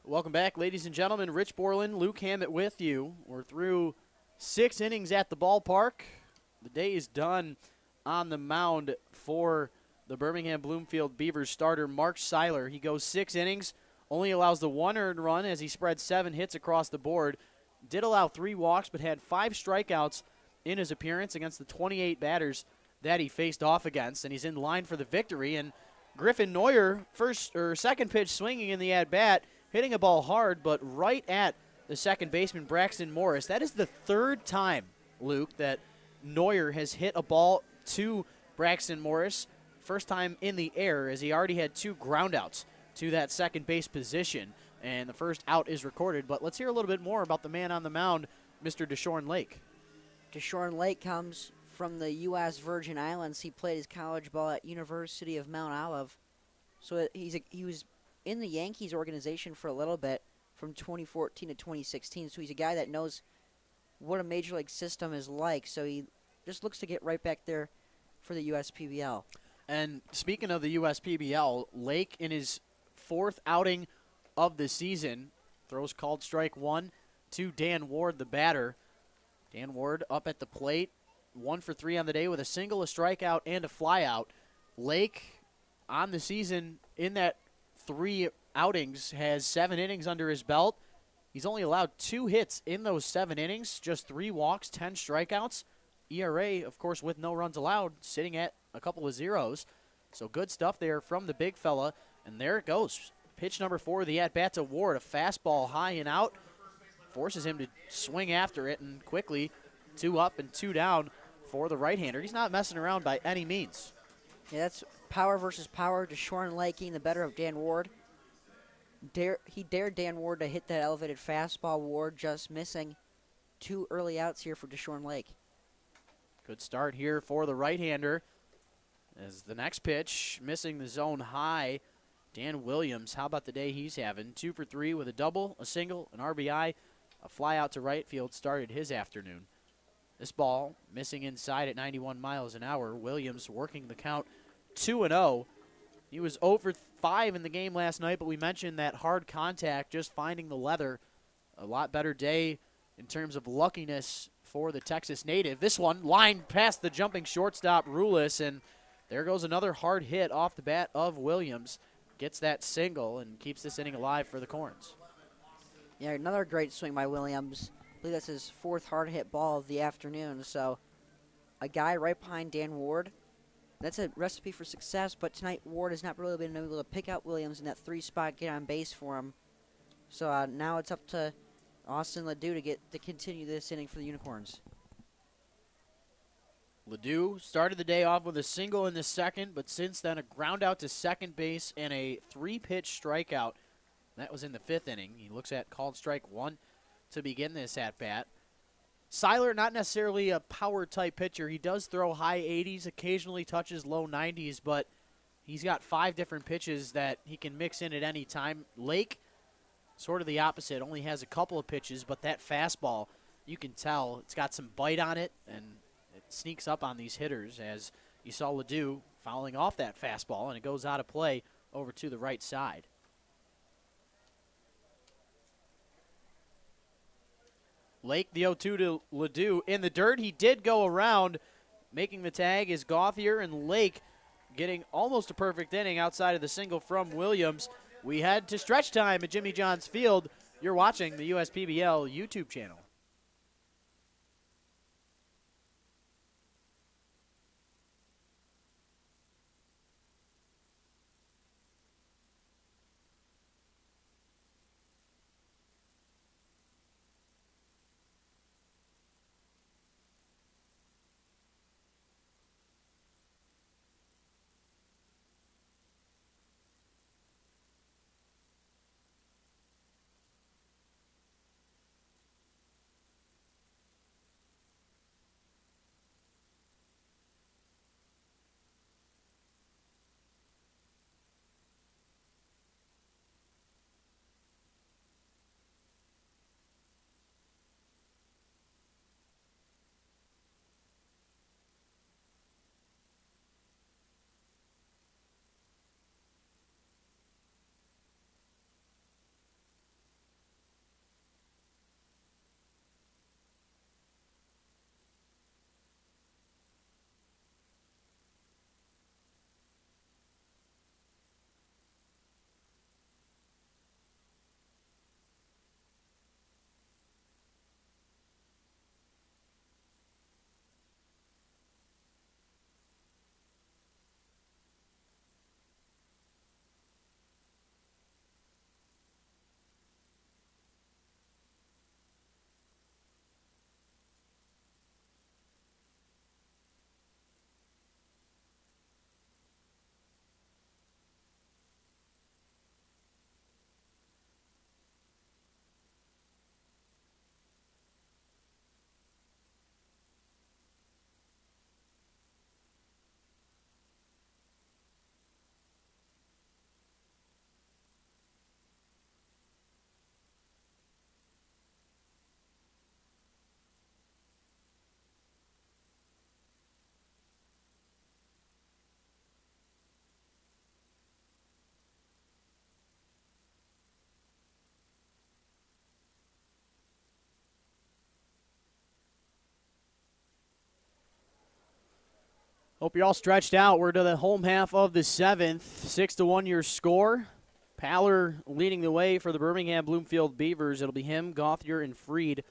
Welcome back, ladies and gentlemen. Rich Borland, Luke Hammett with you. We're through 6 innings at the ballpark. The day is done on the mound for the Birmingham Bloomfield Beavers starter, Mark Seiler. He goes 6 innings, only allows the 1 earned run as he spread 7 hits across the board. Did allow 3 walks, but had 5 strikeouts in his appearance against the 28 batters that he faced off against, and he's in line for the victory. And Griffin Neuer, second pitch swinging in the at-bat, hitting a ball hard, but right at the second baseman, Braxton Morris. That is the 3rd time, Luke, that Neuer has hit a ball to Braxton Morris. First time in the air, as he already had 2 groundouts to that second base position, and the first out is recorded. But let's hear a little bit more about the man on the mound, Mr. Deshorn Lake.
Deshorn Lake comes from the U.S. Virgin Islands. He played his college ball at University of Mount Olive. So he was in the Yankees organization for a little bit from 2014 to 2016. So he's a guy that knows what a major league system is like. So he just looks to get right back there for the USPBL.
And speaking of the USPBL, Lake in his 4th outing of the season throws called strike 1 to Dan Ward, the batter. Dan Ward up at the plate, 1 for 3 on the day with a single, a strikeout, and a flyout. Lake on the season in that 3 outings has 7 innings under his belt. He's only allowed 2 hits in those 7 innings, just 3 walks, 10 strikeouts. ERA, of course, with no runs allowed, sitting at a couple of zeros. So good stuff there from the big fella. And there it goes. Pitch number 4, the at-bat to Ward, a fastball high and out. Forces him to swing after it, and quickly 2 up and 2 down for the right-hander. He's not messing around by any means.
Yeah, that's power versus power. Deshorn Lake getting the better of Dan Ward. He dared Dan Ward to hit that elevated fastball. Ward just missing 2 early outs here for Deshorn Lake.
Good start here for the right-hander. As the next pitch, missing the zone high, Dan Williams. How about the day he's having? 2 for 3 with a double, a single, an RBI, a fly out to right field started his afternoon. This ball missing inside at 91 miles an hour. Williams working the count 2-0. He was 0 for 5 in the game last night, but we mentioned that hard contact, just finding the leather. A lot better day in terms of luckiness for the Texas native. This one lined past the jumping shortstop, Rulis, and there goes another hard hit off the bat of Williams. Gets that single and keeps this inning alive for the Corns.
Yeah, another great swing by Williams. I believe that's his 4th hard hit ball of the afternoon. So a guy right behind Dan Ward. That's a recipe for success, but tonight Ward has not really been able to pick out Williams in that 3 spot, get on base for him. So now it's up to Austin Ledoux to continue this inning for the Unicorns.
Ledoux started the day off with a single in the 2nd, but since then a ground out to second base and a 3-pitch strikeout. That was in the 5th inning. He looks at called strike 1 to begin this at-bat. Seiler, not necessarily a power-type pitcher. He does throw high 80s, occasionally touches low 90s, but he's got 5 different pitches that he can mix in at any time. Lake, sort of the opposite, only has a couple of pitches, but that fastball, you can tell it's got some bite on it, and it sneaks up on these hitters, as you saw Ledoux fouling off that fastball, and it goes out of play over to the right side. Lake, the 0-2 to Ledoux. In the dirt, he did go around. Making the tag is Gauthier, and Lake getting almost a perfect inning outside of the single from Williams. We head to stretch time at Jimmy John's Field. You're watching the USPBL YouTube channel. Hope you're all stretched out. We're to the home half of the 7th. 6-1 your score. Paller leading the way for the Birmingham Bloomfield Beavers. It'll be him, Gauthier, and Freed.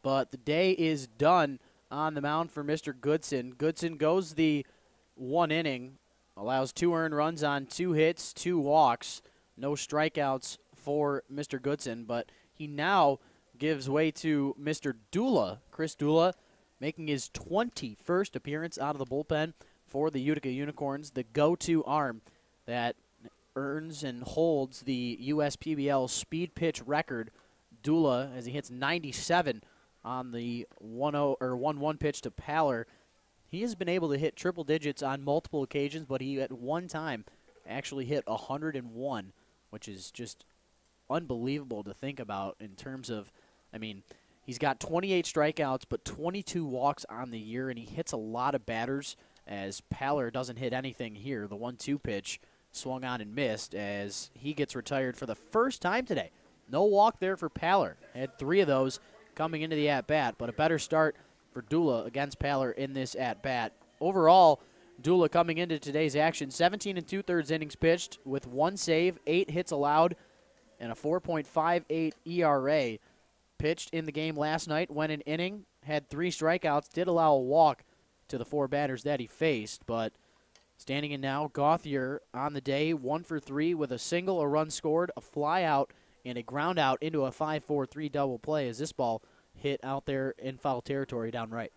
But the day is done on the mound for Mr. Goodson. Goodson goes the 1 inning, allows 2 earned runs on 2 hits, 2 walks, no strikeouts for Mr. Goodson. But he now gives way to Mr. Dula, Chris Dula, making his 21st appearance out of the bullpen for the Utica Unicorns, the go-to arm that earns and holds the USPBL speed pitch record. Dula, as he hits 97 on the 1-1 pitch to Paller. He has been able to hit triple digits on multiple occasions, but he at one time actually hit 101, which is just unbelievable to think about in terms of, I mean, he's got 28 strikeouts, but 22 walks on the year, and he hits a lot of batters, as Paller doesn't hit anything here. The 1-2 pitch swung on and missed as he gets retired for the first time today. No walk there for Paller. Had 3 of those coming into the at-bat, but a better start for Dula against Paller in this at-bat. Overall, Dula coming into today's action, 17 2/3 innings pitched with 1 save, 8 hits allowed, and a 4.58 ERA. Pitched in the game last night, went an inning, had 3 strikeouts, did allow a walk to the 4 batters that he faced, but standing in now, Gauthier on the day, 1 for 3 with a single, a run scored, a fly out, and a ground out into a 5-4-3 double play as this ball hit out there in foul territory down right.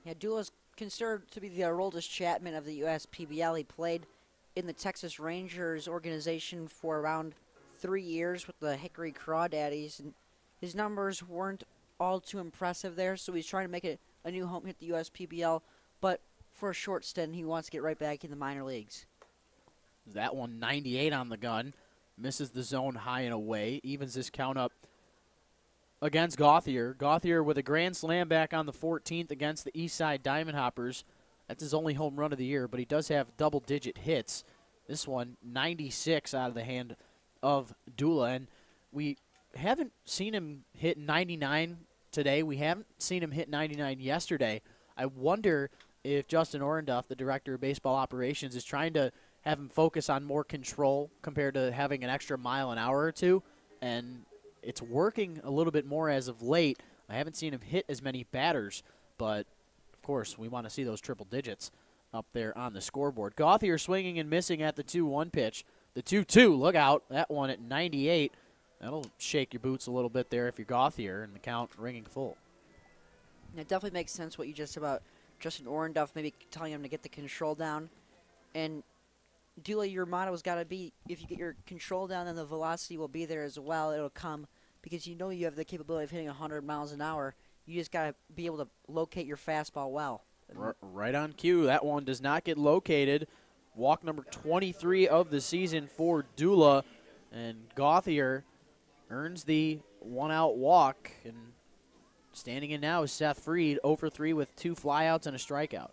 Yeah, Dula's considered to be the Aroldis Chapman of the USPBL. He played in the Texas Rangers organization for around 3 years with the Hickory Crawdaddies, and his numbers weren't all too impressive there, so he's trying to make it a new home hit the USPBL, but for a short stint, he wants to get right back in the minor leagues.
That one, 98 on the gun, misses the zone high and away, evens this count up against Gauthier. Gauthier with a grand slam back on the 14th against the Eastside Diamond Hoppers. That's his only home run of the year, but he does have double-digit hits. This one, 96 out of the hand of Dula, and we haven't seen him hit 99 today. We haven't seen him hit 99 yesterday. I wonder if Justin Orenduff, the director of baseball operations, is trying to have him focus on more control compared to having an extra mile an hour or two, and it's working a little bit more as of late. I haven't seen him hit as many batters, but of course we want to see those triple digits up there on the scoreboard. Gauthier swinging and missing at the 2-1 pitch. The 2-2, look out, that one at 98. That'll shake your boots a little bit there if you're Gauthier, and the count ringing full.
It definitely makes sense what you just said about Justin Orenduff, maybe telling him to get the control down. And Dula, your motto's got to be, if you get your control down, then the velocity will be there as well. It'll come because you know you have the capability of hitting 100 miles an hour. You just got to be able to locate your fastball well.
Right on cue. That one does not get located. Walk number 23 of the season for Dula. And Gauthier earns the 1-out walk. And standing in now is Seth Freed, 0 for 3 with 2 flyouts and a strikeout.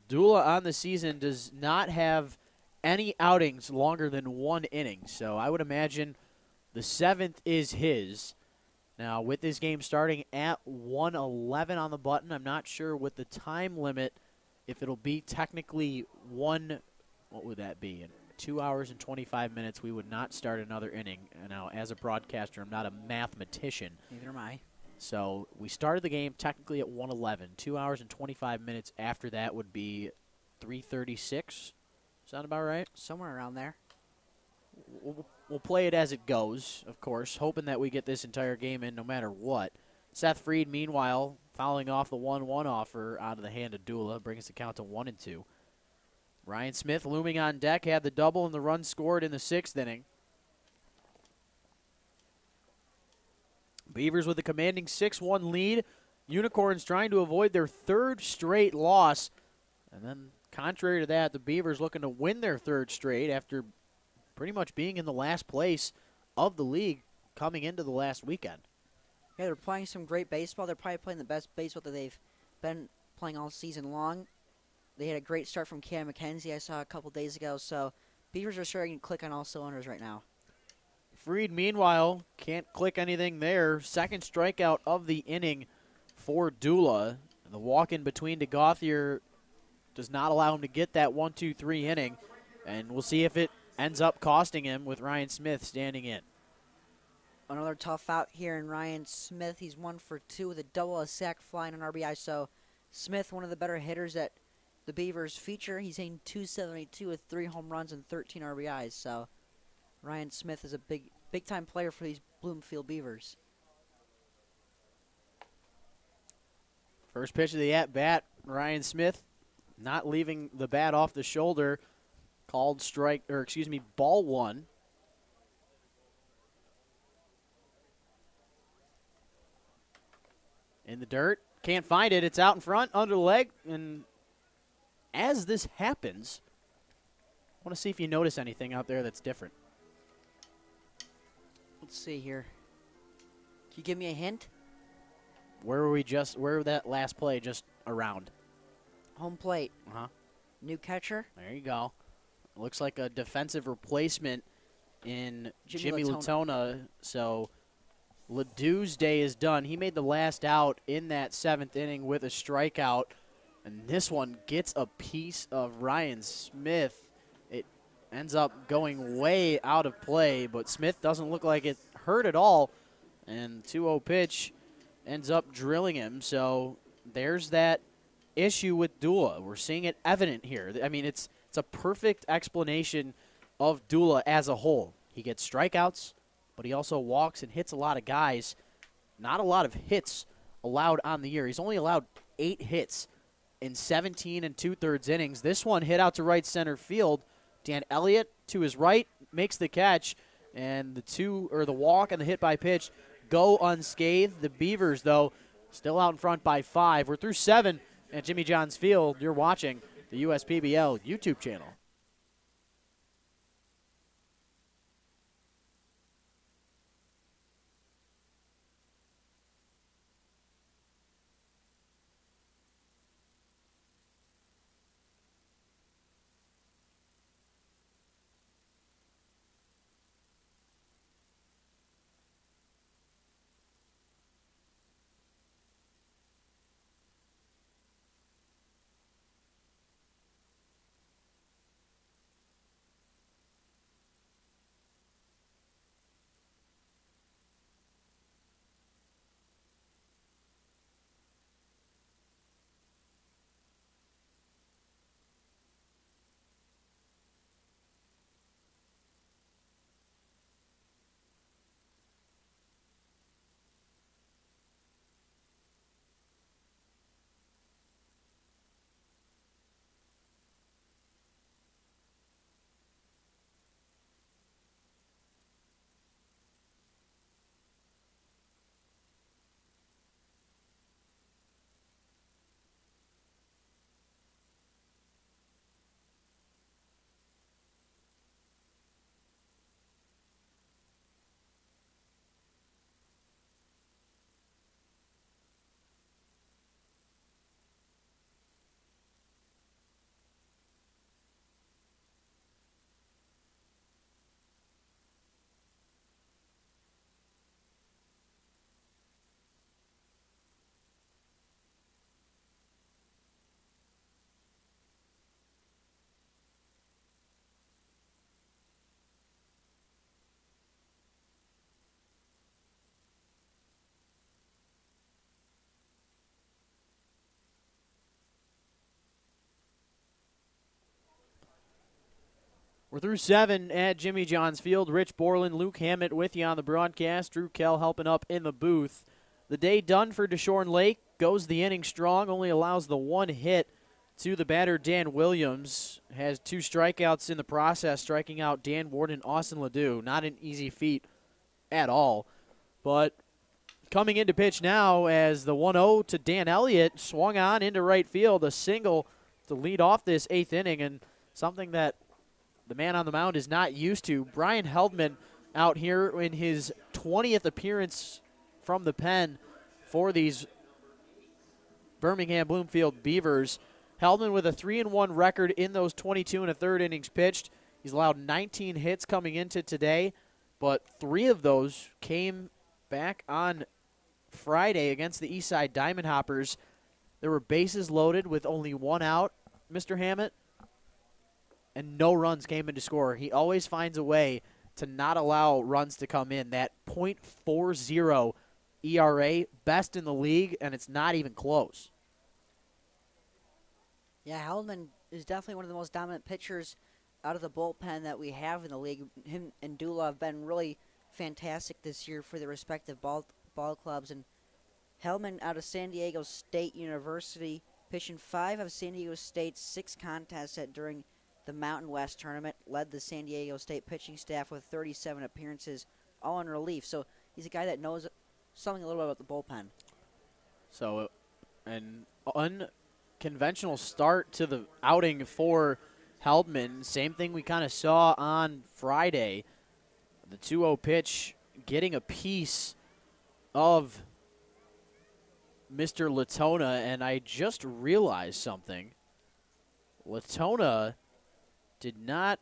Dula on the season does not have any outings longer than 1 inning, so I would imagine the 7th is his. Now, with this game starting at 1:11 on the button, I'm not sure with the time limit if it'll be technically what would that be? In 2 hours and 25 minutes, we would not start another inning. Now, as a broadcaster, I'm not a mathematician.
Neither am I.
So we started the game technically at 1:11. 2 hours and 25 minutes after that would be 3:36. Sound about right?
Somewhere around there.
We'll play it as it goes, of course, hoping that we get this entire game in no matter what. Seth Freed, meanwhile, fouling off the 1-1 offer out of the hand of Dula, brings the count to 1-2. Ryan Smith looming on deck, had the double and the run scored in the 6th inning. Beavers with a commanding 6-1 lead. Unicorns trying to avoid their 3rd straight loss. And then, contrary to that, the Beavers looking to win their 3rd straight after pretty much being in the last place of the league coming into the last weekend.
Yeah, they're playing some great baseball. They're probably playing the best baseball that they've been playing all season long. They had a great start from Cam McKenzie I saw a couple days ago, so Beavers are starting to click on all cylinders right now.
Freed, meanwhile, can't click anything there. Second strikeout of the inning for Dula. The walk in between to Gauthier does not allow him to get that 1-2-3 inning, and we'll see if it ends up costing him with Ryan Smith standing in.
Another tough out here in Ryan Smith. He's 1 for 2 with a double, a sac fly, and an RBI. So Smith, one of the better hitters that the Beavers feature. He's hitting .272 with 3 home runs and 13 RBIs. So Ryan Smith is a big-time player for these Bloomfield Beavers.
First pitch of the at-bat, Ryan Smith not leaving the bat off the shoulder. Called ball 1. In the dirt, can't find it. It's out in front, under the leg, and as this happens, I want to see if you notice anything out there that's different.
Let's see here. Can you give me a hint?
Where that last play just around?
Home plate.
Uh-huh.
New catcher.
There you go. Looks like a defensive replacement in Jimmy
Latona.
Latona. So Ledoux's day is done. He made the last out in that 7th inning with a strikeout. And this one gets a piece of Ryan Smith. It ends up going way out of play, but Smith doesn't look like it hurt at all. And 2-0 pitch ends up drilling him. So there's that issue with Dula. We're seeing it evident here. I mean, it's a perfect explanation of Dula as a whole. He gets strikeouts, but he also walks and hits a lot of guys. Not a lot of hits allowed on the year. He's only allowed 8 hits in 17 2/3 innings. This one hit out to right center field. Dan Elliott to his right makes the catch, and the walk and the hit by pitch go unscathed. The Beavers, though, still out in front by 5. We're through 7 at Jimmy John's Field. You're watching the USPBL YouTube channel. We're through 7 at Jimmy John's Field. Rich Borland, Luke Hammett with you on the broadcast. Drew Kell helping up in the booth. The day done for Deshorn Lake. Goes the inning strong. Only allows the 1 hit to the batter, Dan Williams. Has 2 strikeouts in the process, striking out Dan Ward and Austin Ledoux. Not an easy feat at all. But coming into pitch now as the 1-0 to Dan Elliott swung on into right field. A single to lead off this 8th inning, and something that the man on the mound is not used to. Brian Heldman out here in his 20th appearance from the pen for these Birmingham Bloomfield Beavers. Heldman with a 3-1 record in those 22 1/3 innings pitched. He's allowed 19 hits coming into today, but 3 of those came back on Friday against the Eastside Diamond Hoppers. There were bases loaded with only 1 out, Mr. Hammett, and no runs came in to score. He always finds a way to not allow runs to come in. That .40 ERA, best in the league, and it's not even close.
Yeah, Heldman is definitely one of the most dominant pitchers out of the bullpen that we have in the league. Him and Dula have been really fantastic this year for their respective ball clubs. And Heldman out of San Diego State University, pitching 5 of San Diego State's 6 contests during the Mountain West tournament, led the San Diego State pitching staff with 37 appearances, all in relief. So he's a guy that knows something a little bit about the bullpen.
So an unconventional start to the outing for Heldman. Same thing we kind of saw on Friday. The 2-0 pitch getting a piece of Mr. Latona, and I just realized something. Latona did not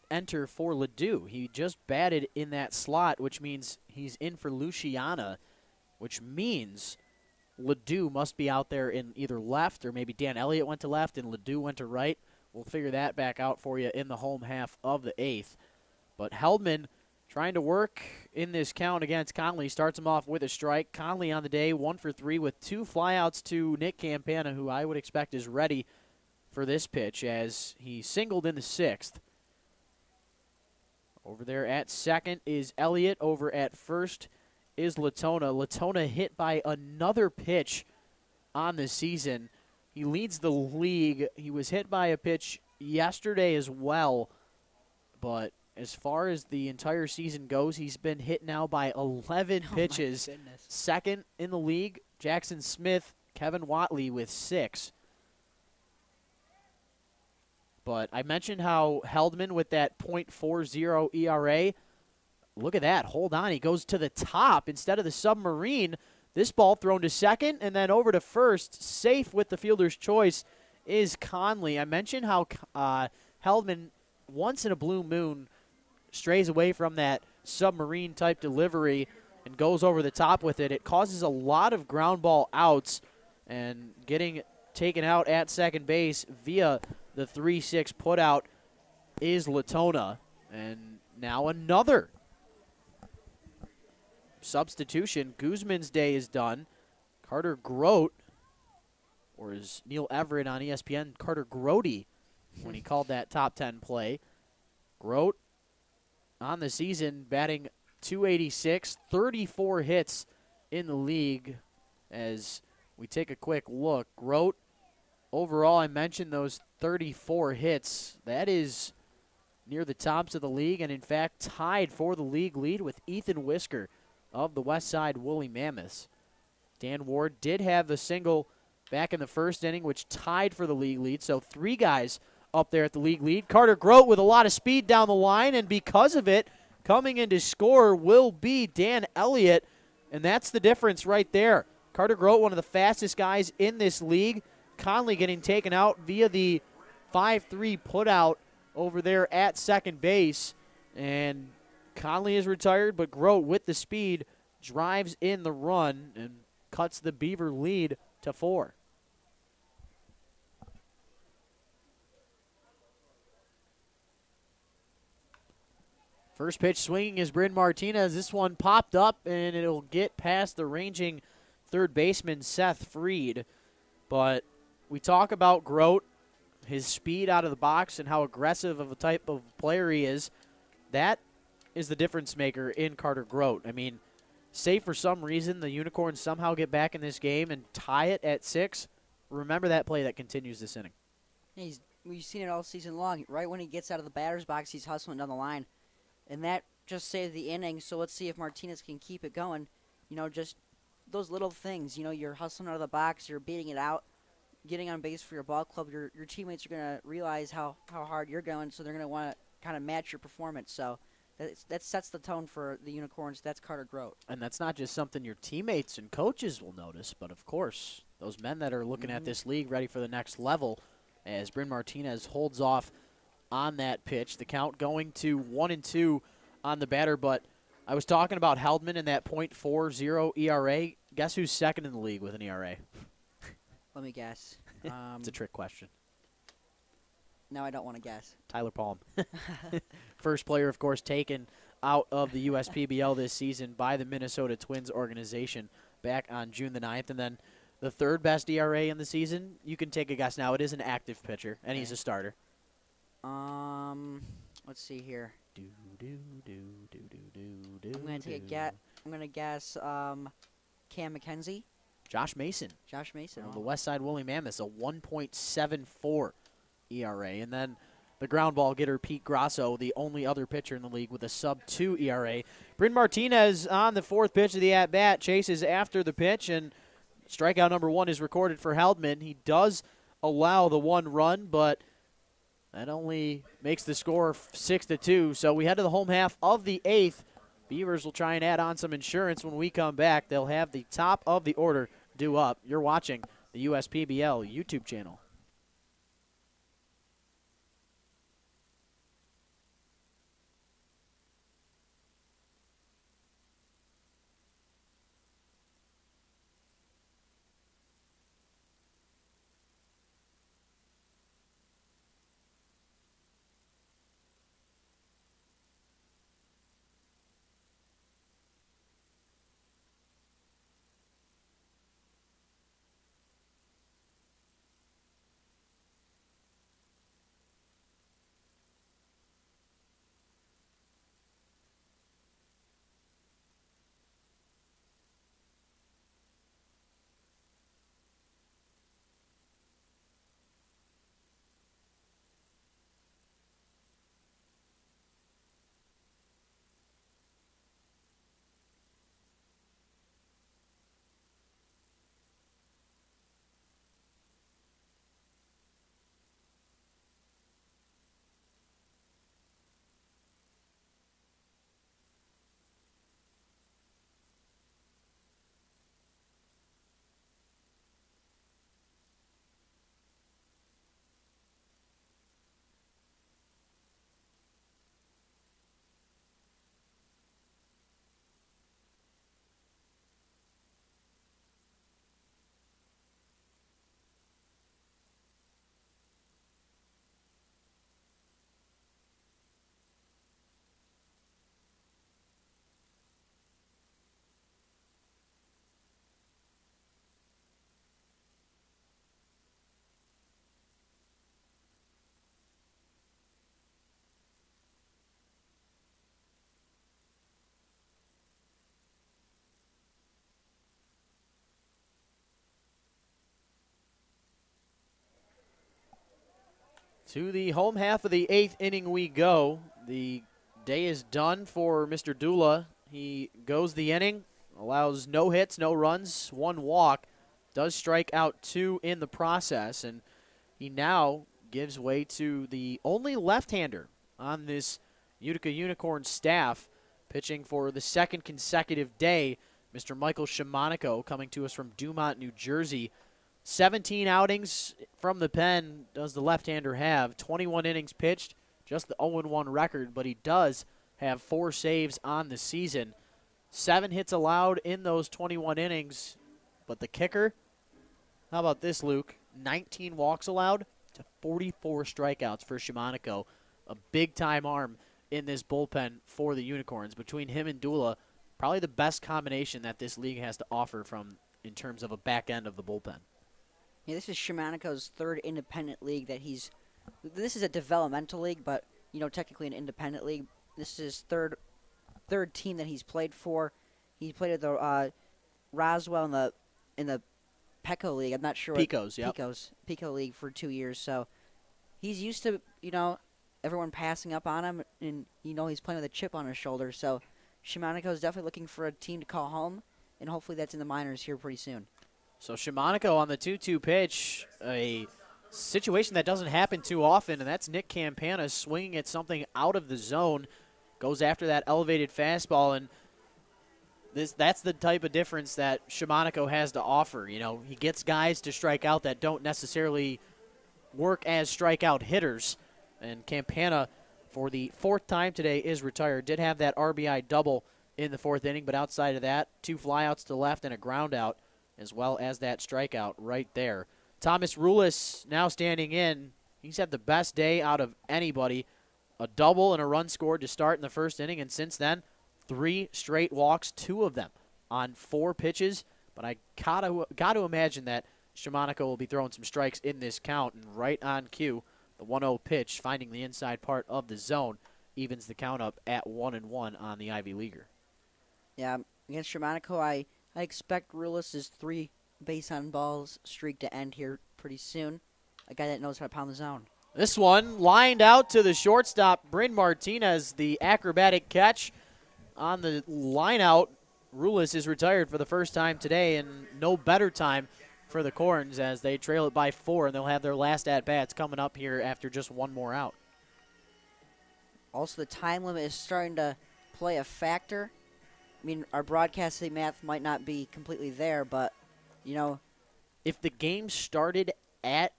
enter for Ladue. He just batted in that slot, which means he's in for Luciana, which means Ladue must be out there in either left, or maybe Dan Elliott went to left and Ladue went to right. We'll figure that back out for you in the home half of the 8th. But Heldman trying to work in this count against Conley. Starts him off with a strike. Conley on the day, 1 for 3 with 2 flyouts to Nick Campana, who I would expect is ready for this pitch as he singled in the 6th. Over there at second is Elliott. Over at first is Latona. Latona hit by another pitch on the season. He leads the league. He was hit by a pitch yesterday as well, but as far as the entire season goes, he's been hit now by 11 pitches. Second in the league, Jackson Smith, Kevin Watley with 6. But I mentioned how Heldman with that .40 ERA, look at that. Hold on. He goes to the top instead of the submarine. This ball thrown to second and then over to first. Safe with the fielder's choice is Conley. I mentioned how Heldman, once in a blue moon, strays away from that submarine-type delivery and goes over the top with it. It causes a lot of ground ball outs, and getting taken out at second base via the 3-6 putout is Latona. And now another substitution. Guzman's day is done. Carter Grote, or as Neil Everett on ESPN, Carter Grody, when he called that top 10 play. Grote on the season batting .286, 34 hits in the league. As we take a quick look, Grote, overall, I mentioned those 34 hits. That is near the tops of the league, and in fact tied for the league lead with Ethan Whisker of the Westside Woolly Mammoths. Dan Ward did have the single back in the first inning, which tied for the league lead. So 3 guys up there at the league lead. Carter Grote with a lot of speed down the line, and because of it, coming in to score will be Dan Elliott, and that's the difference right there. Carter Grote, one of the fastest guys in this league. Conley getting taken out via the 5-3 putout over there at second base, and Conley is retired, but Grote with the speed drives in the run and cuts the Beaver lead to 4. First pitch swinging is Bryn Martinez. This one popped up, and it'll get past the ranging third baseman Seth Freed. But we talk about Grote, his speed out of the box, and how aggressive of a type of player he is. That is the difference maker in Carter Grote. I mean, say for some reason the Unicorns somehow get back in this game and tie it at 6, remember that play that continues this inning.
We've seen it all season long. Right when he gets out of the batter's box, he's hustling down the line. And that just saved the inning, so let's see if Martinez can keep it going. You know, just those little things. You know, you're hustling out of the box, you're beating it out, getting on base for your ball club. Your teammates are going to realize how hard you're going, so they're going to want to kind of match your performance. So that sets the tone for the Unicorns. That's Carter Grote.
And that's not just something your teammates and coaches will notice, but, of course, those men that are looking at this league ready for the next level, as Bryn Martinez holds off on that pitch. The count going to 1-2 on the batter, but I was talking about Heldman and that .40 ERA. Guess who's second in the league with an ERA?
Let me guess.
It's a trick question.
No, I don't want to guess.
Tyler Palm. First player, of course, taken out of the USPBL this season by the Minnesota Twins organization back on June the 9th. And then the third best ERA in the season, you can take a guess now. It is an active pitcher, and he's a starter.
Let's see here. I'm going to take a guess. I'm going to guess Cam McKenzie.
Josh Mason.
Josh Mason.
The West Side Woolly Mammoths, a 1.74 ERA. And then the ground ball getter, Pete Grasso, the only other pitcher in the league with a sub-2 ERA. Bryn Martinez on the fourth pitch of the at-bat, chases after the pitch, and strikeout number 1 is recorded for Heldman. He does allow the 1 run, but that only makes the score 6-2. So we head to the home half of the 8th. Beavers will try and add on some insurance when we come back. They'll have the top of the order due up. You're watching the USPBL YouTube channel. To the home half of the 8th inning we go. The day is done for Mr. Dula. He goes the inning, allows no hits, no runs, 1 walk, does strike out 2 in the process, and he now gives way to the only left-hander on this Utica Unicorn staff, pitching for the 2nd consecutive day, Mr. Michael Shimonico, coming to us from Dumont, New Jersey. 17 outings from the pen does the left-hander have. 21 innings pitched, just the 0-1 record, but he does have 4 saves on the season. 7 hits allowed in those 21 innings, but the kicker, how about this, Luke? 19 walks allowed to 44 strikeouts for Shimonico. A big-time arm in this bullpen for the Unicorns. Between him and Dula, probably the best combination that this league has to offer from in terms of a back end of the bullpen.
Yeah, this is Shimonico's 3rd independent league that he's. This is a developmental league, but technically an independent league. This is his third team that he's played for. He played at the Roswell in the Peco League. I'm not sure.
Pecos, yeah.
Peco League for 2 years. So he's used to everyone passing up on him, and he's playing with a chip on his shoulder. So Shimonico is definitely looking for a team to call home, and hopefully that's in the minors here pretty soon.
So Shimonico on the 2-2 pitch, a situation that doesn't happen too often, and that's Nick Campana swinging at something out of the zone, goes after that elevated fastball, and that's the type of difference that Shimonico has to offer. He gets guys to strike out that don't necessarily work as strikeout hitters, And Campana, for the 4th time today, is retired. Did have that RBI double in the 4th inning, but outside of that, 2 flyouts to left and a ground out, as well as that strikeout right there. Thomas Rulis now standing in. He's had the best day out of anybody. A double and a run scored to start in the 1st inning, and since then, 3 straight walks, 2 of them on 4 pitches. But I got to imagine that Shamanico will be throwing some strikes in this count, and right on cue, the 1-0 pitch, finding the inside part of the zone, evens the count up at 1-1 on the Ivy Leaguer.
Yeah, against Shamanico, I expect Rulis' 3 base on balls streak to end here pretty soon. A guy that knows how to pound the zone.
This one lined out to the shortstop, Bryn Martinez, the acrobatic catch on the line out. Rulis is retired for the first time today, and no better time for the Corns as they trail it by 4, and they'll have their last at-bats coming up here after just 1 more out.
Also, the time limit is starting to play a factor. I mean, our broadcasting math might not be completely there, but, you know.
If the game started at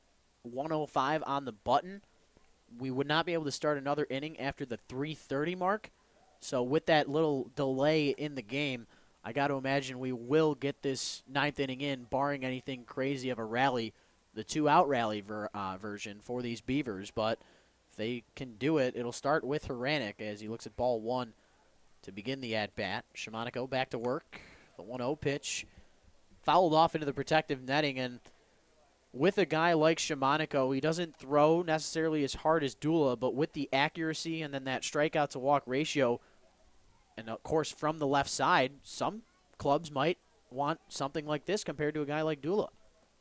1:05 on the button, we would not be able to start another inning after the 3:30 mark. So with that little delay in the game, I got to imagine we will get this 9th inning in, barring anything crazy of a rally, the 2-out rally version for these Beavers. But if they can do it, it'll start with Hranek as he looks at ball 1 to begin the at-bat. Shamanico back to work. The 1-0 pitch fouled off into the protective netting, and with a guy like Shamanico, he doesn't throw necessarily as hard as Dula, but with the accuracy and then that strikeout to walk ratio, and of course from the left side, some clubs might want something like this compared to a guy like Dula.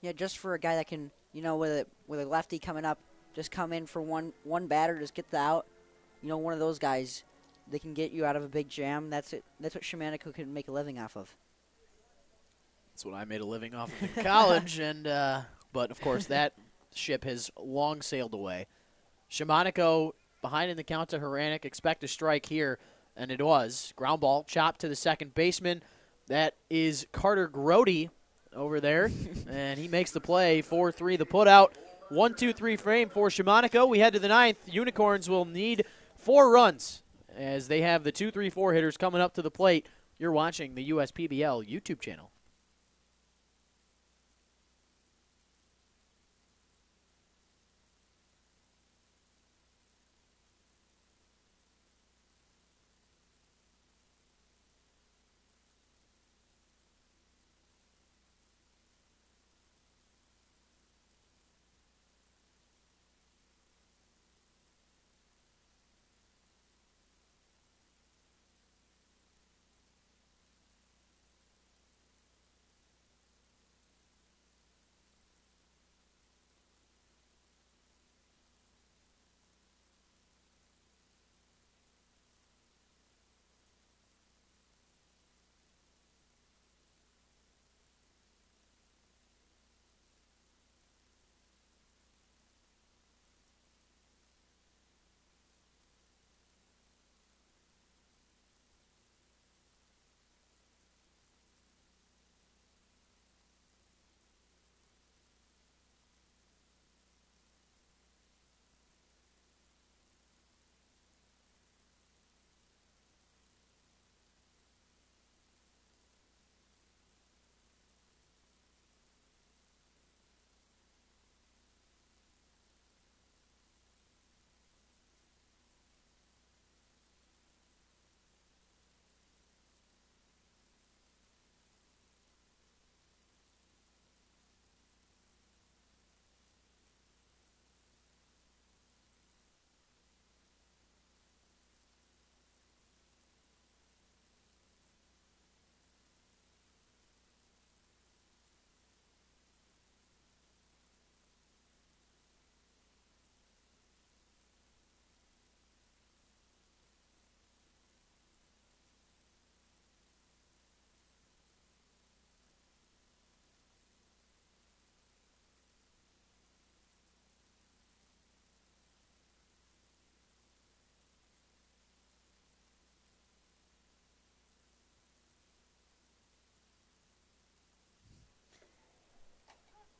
Yeah, just for a guy that can, you know, with a lefty coming up, just come in for one batter, just get the out. You know, one of those guys, they can get you out of a big jam. That's it. That's what Shamanico can make a living off of.
That's what I made a living off of in college, and but of course that ship has long sailed away. Shamanico behind in the count to Hranek. Expect a strike here, and it was. Ground ball chopped to the second baseman. That is Carter Grody over there, and he makes the play. 4-3 the putout. 1-2-3 frame for Shamanico. We head to the 9th. Unicorns will need 4 runs as they have the 2-3-4 hitters coming up to the plate. You're watching the USPBL YouTube channel.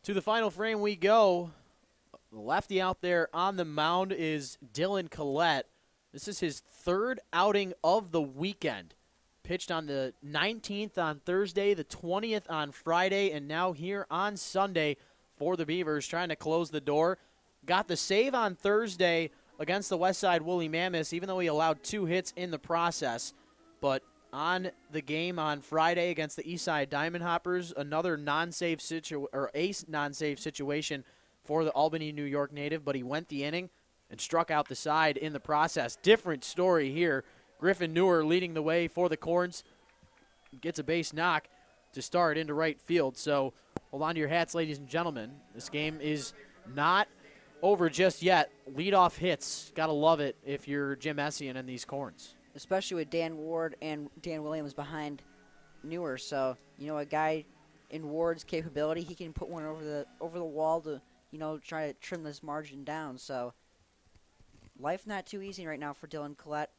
To the final frame we go. The lefty out there on the mound is Dylan Collette. This is his third outing of the weekend. Pitched on the 19th on Thursday, the 20th on Friday, and now here on Sunday for the Beavers, trying to close the door. Got the save on Thursday against the Westside Woolly Mammoths, even though he allowed 2 hits in the process. But on the game on Friday against the Eastside Diamond Hoppers, another non-save non-save situation for the Albany, New York native, but he went the inning and struck out the side in the process. Different story here. Griffin Newer leading the way for the Corns. Gets a base knock to start into right field. So hold on to your hats, ladies and gentlemen. This game is not over just yet. Leadoff hits. Got to love it if you're Jim Essian and these Corns.
Especially with Dan Ward and Dan Williams behind Newer. So, a guy in Ward's capability, he can put one over the wall to, try to trim this margin down. So, life not too easy right now for Dylan Collette,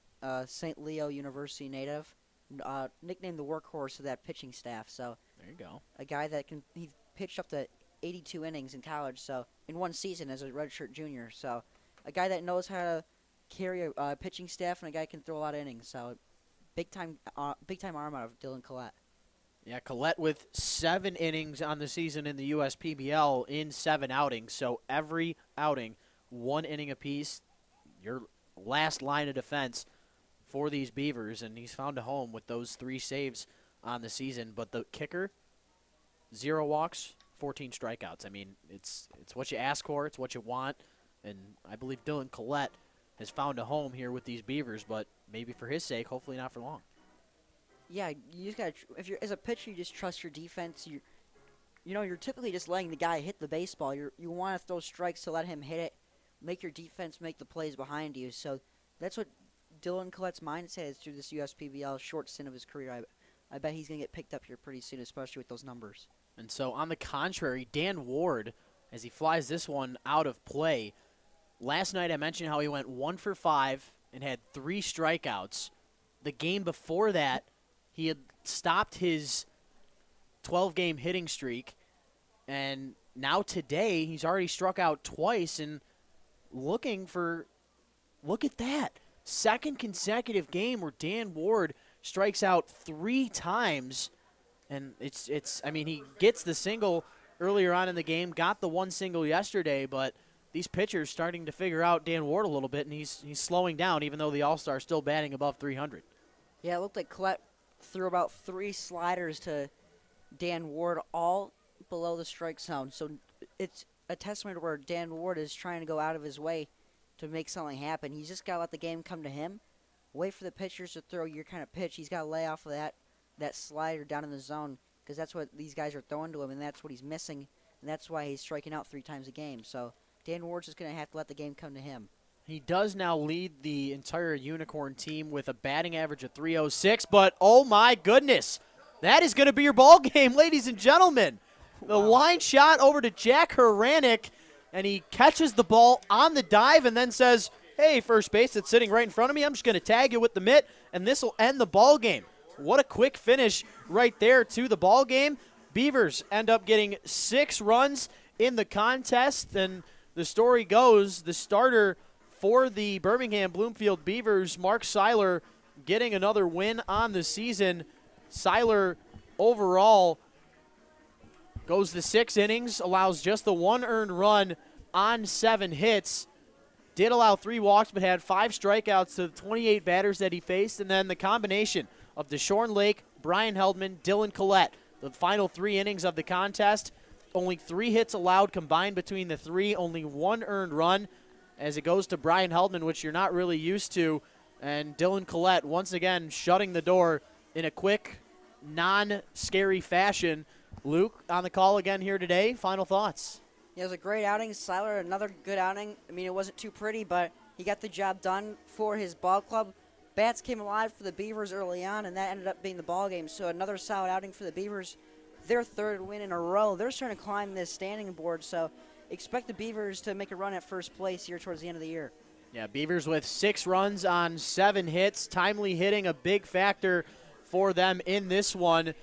St. Leo University native, nicknamed the workhorse of that pitching staff. So,
there you go.
A guy that he pitched up to 82 innings in college, so in one season as a redshirt junior. So, a guy that knows how to carry a pitching staff, and a guy can throw a lot of innings. So, big time arm out of Dylan Collette.
Yeah, Collette with 7 innings on the season in the USPBL in 7 outings. So every outing, 1 inning apiece. Your last line of defense for these Beavers, and he's found a home with those 3 saves on the season. But the kicker, 0 walks, 14 strikeouts. I mean, it's what you ask for, it's what you want, and I believe Dylan Collette has found a home here with these Beavers, but maybe for his sake, hopefully not for long.
Yeah, you just got to, if you're as a pitcher, you just trust your defense. You're typically just letting the guy hit the baseball. You want to throw strikes to let him hit it, make your defense make the plays behind you. So that's what Dylan Collette's mindset is through this USPBL short stint of his career. I bet he's going to get picked up here pretty soon, especially with those numbers.
And so on the contrary, Dan Ward, as he flies this one out of play, last night I mentioned how he went 1 for 5 and had 3 strikeouts. The game before that, he had stopped his 12-game hitting streak, and now today he's already struck out twice and look at that. Second consecutive game where Dan Ward strikes out 3 times, and I mean, he gets the single earlier on in the game, got the 1 single yesterday, but these pitchers starting to figure out Dan Ward a little bit, and he's slowing down, even though the All-Star is still batting above 300.
Yeah, it looked like Collette threw about 3 sliders to Dan Ward, all below the strike zone. So it's a testament to where Dan Ward is trying to go out of his way to make something happen. He's just got to let the game come to him. Wait for the pitchers to throw your kind of pitch. He's got to lay off of that slider down in the zone, because that's what these guys are throwing to him, and that's what he's missing, and that's why he's striking out 3 times a game. So Dan Ward's just going to have to let the game come to him.
He does now lead the entire Unicorn team with a batting average of .306, but oh my goodness, that is going to be your ball game, ladies and gentlemen. The line shot over to Jack Haranek, and he catches the ball on the dive and then says, hey, first base that's sitting right in front of me, I'm just going to tag you with the mitt, and this will end the ball game. What a quick finish right there to the ball game. Beavers end up getting 6 runs in the contest, and the story goes, the starter for the Birmingham Bloomfield Beavers, Mark Seiler, getting another win on the season. Seiler overall goes the 6 innings, allows just the 1 earned run on 7 hits. Did allow 3 walks, but had 5 strikeouts to the 28 batters that he faced. And then the combination of Deshaun Lake, Brian Heldman, Dylan Collette, the final 3 innings of the contest. Only 3 hits allowed combined between the 3, only 1 earned run, as it goes to Brian Heldman, which you're not really used to. And Dylan Collette once again shutting the door in a quick, non-scary fashion. Luke, on the call again here today. Final thoughts?
Yeah, it was a great outing. Seiler, another good outing. I mean, it wasn't too pretty, but he got the job done for his ball club. Bats came alive for the Beavers early on, and that ended up being the ball game. So another solid outing for the Beavers. Their 3rd win in a row. They're starting to climb this standing board, so expect the Beavers to make a run at first place here towards the end of the year.
Yeah, Beavers with 6 runs on 7 hits. Timely hitting, a big factor for them in this one.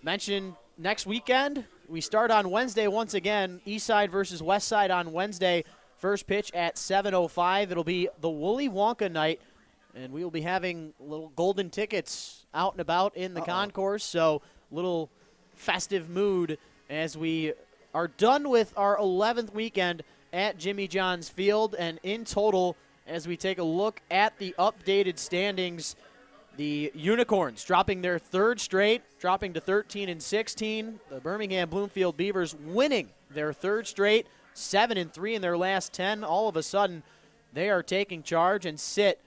Mentioned next weekend, we start on Wednesday once again. Eastside versus Westside on Wednesday First pitch at 7:05. It'll be the Wooly Wonka night, and we will be having little golden tickets out and about in the concourse, so little festive mood as we are done with our 11th weekend at Jimmy John's Field. And in total, as we take a look at the updated standings, the Unicorns dropping their third straight, dropping to 13-16. The Birmingham Bloomfield Beavers winning their third straight, 7-3 in their last 10. All of a sudden, they are taking charge and sit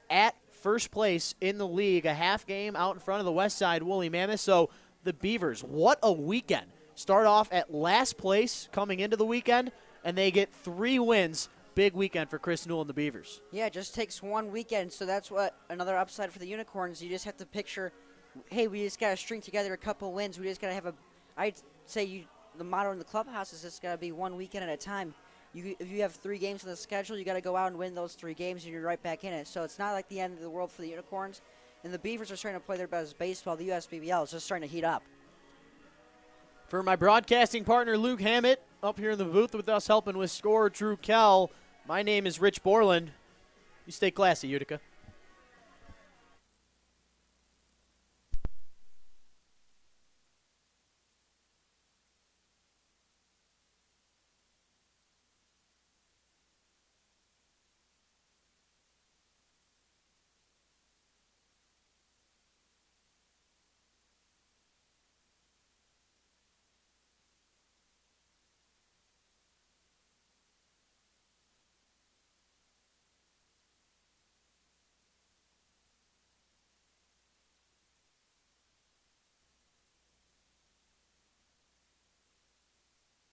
at first place in the league, a half game out in front of the Westside Woolly Mammoth. So the Beavers, what a weekend. Start off at last place coming into the weekend, and they get 3 wins. Big weekend for Chris Newell and the Beavers.
Yeah, it just takes one weekend, so that's what another upside for the Unicorns. You just have to picture, hey, we just got to string together a couple wins. We just got to have I'd say the motto in the clubhouse is just got to be one weekend at a time. If you have 3 games on the schedule, you got to go out and win those 3 games, and you're right back in it. So it's not like the end of the world for the Unicorns. And the Beavers are starting to play their best baseball. The USPBL is just starting to heat up.
For my broadcasting partner, Luke Hammett, up here in the booth with us helping with score, Drew Kell. My name is Rich Borland. You stay classy, Utica.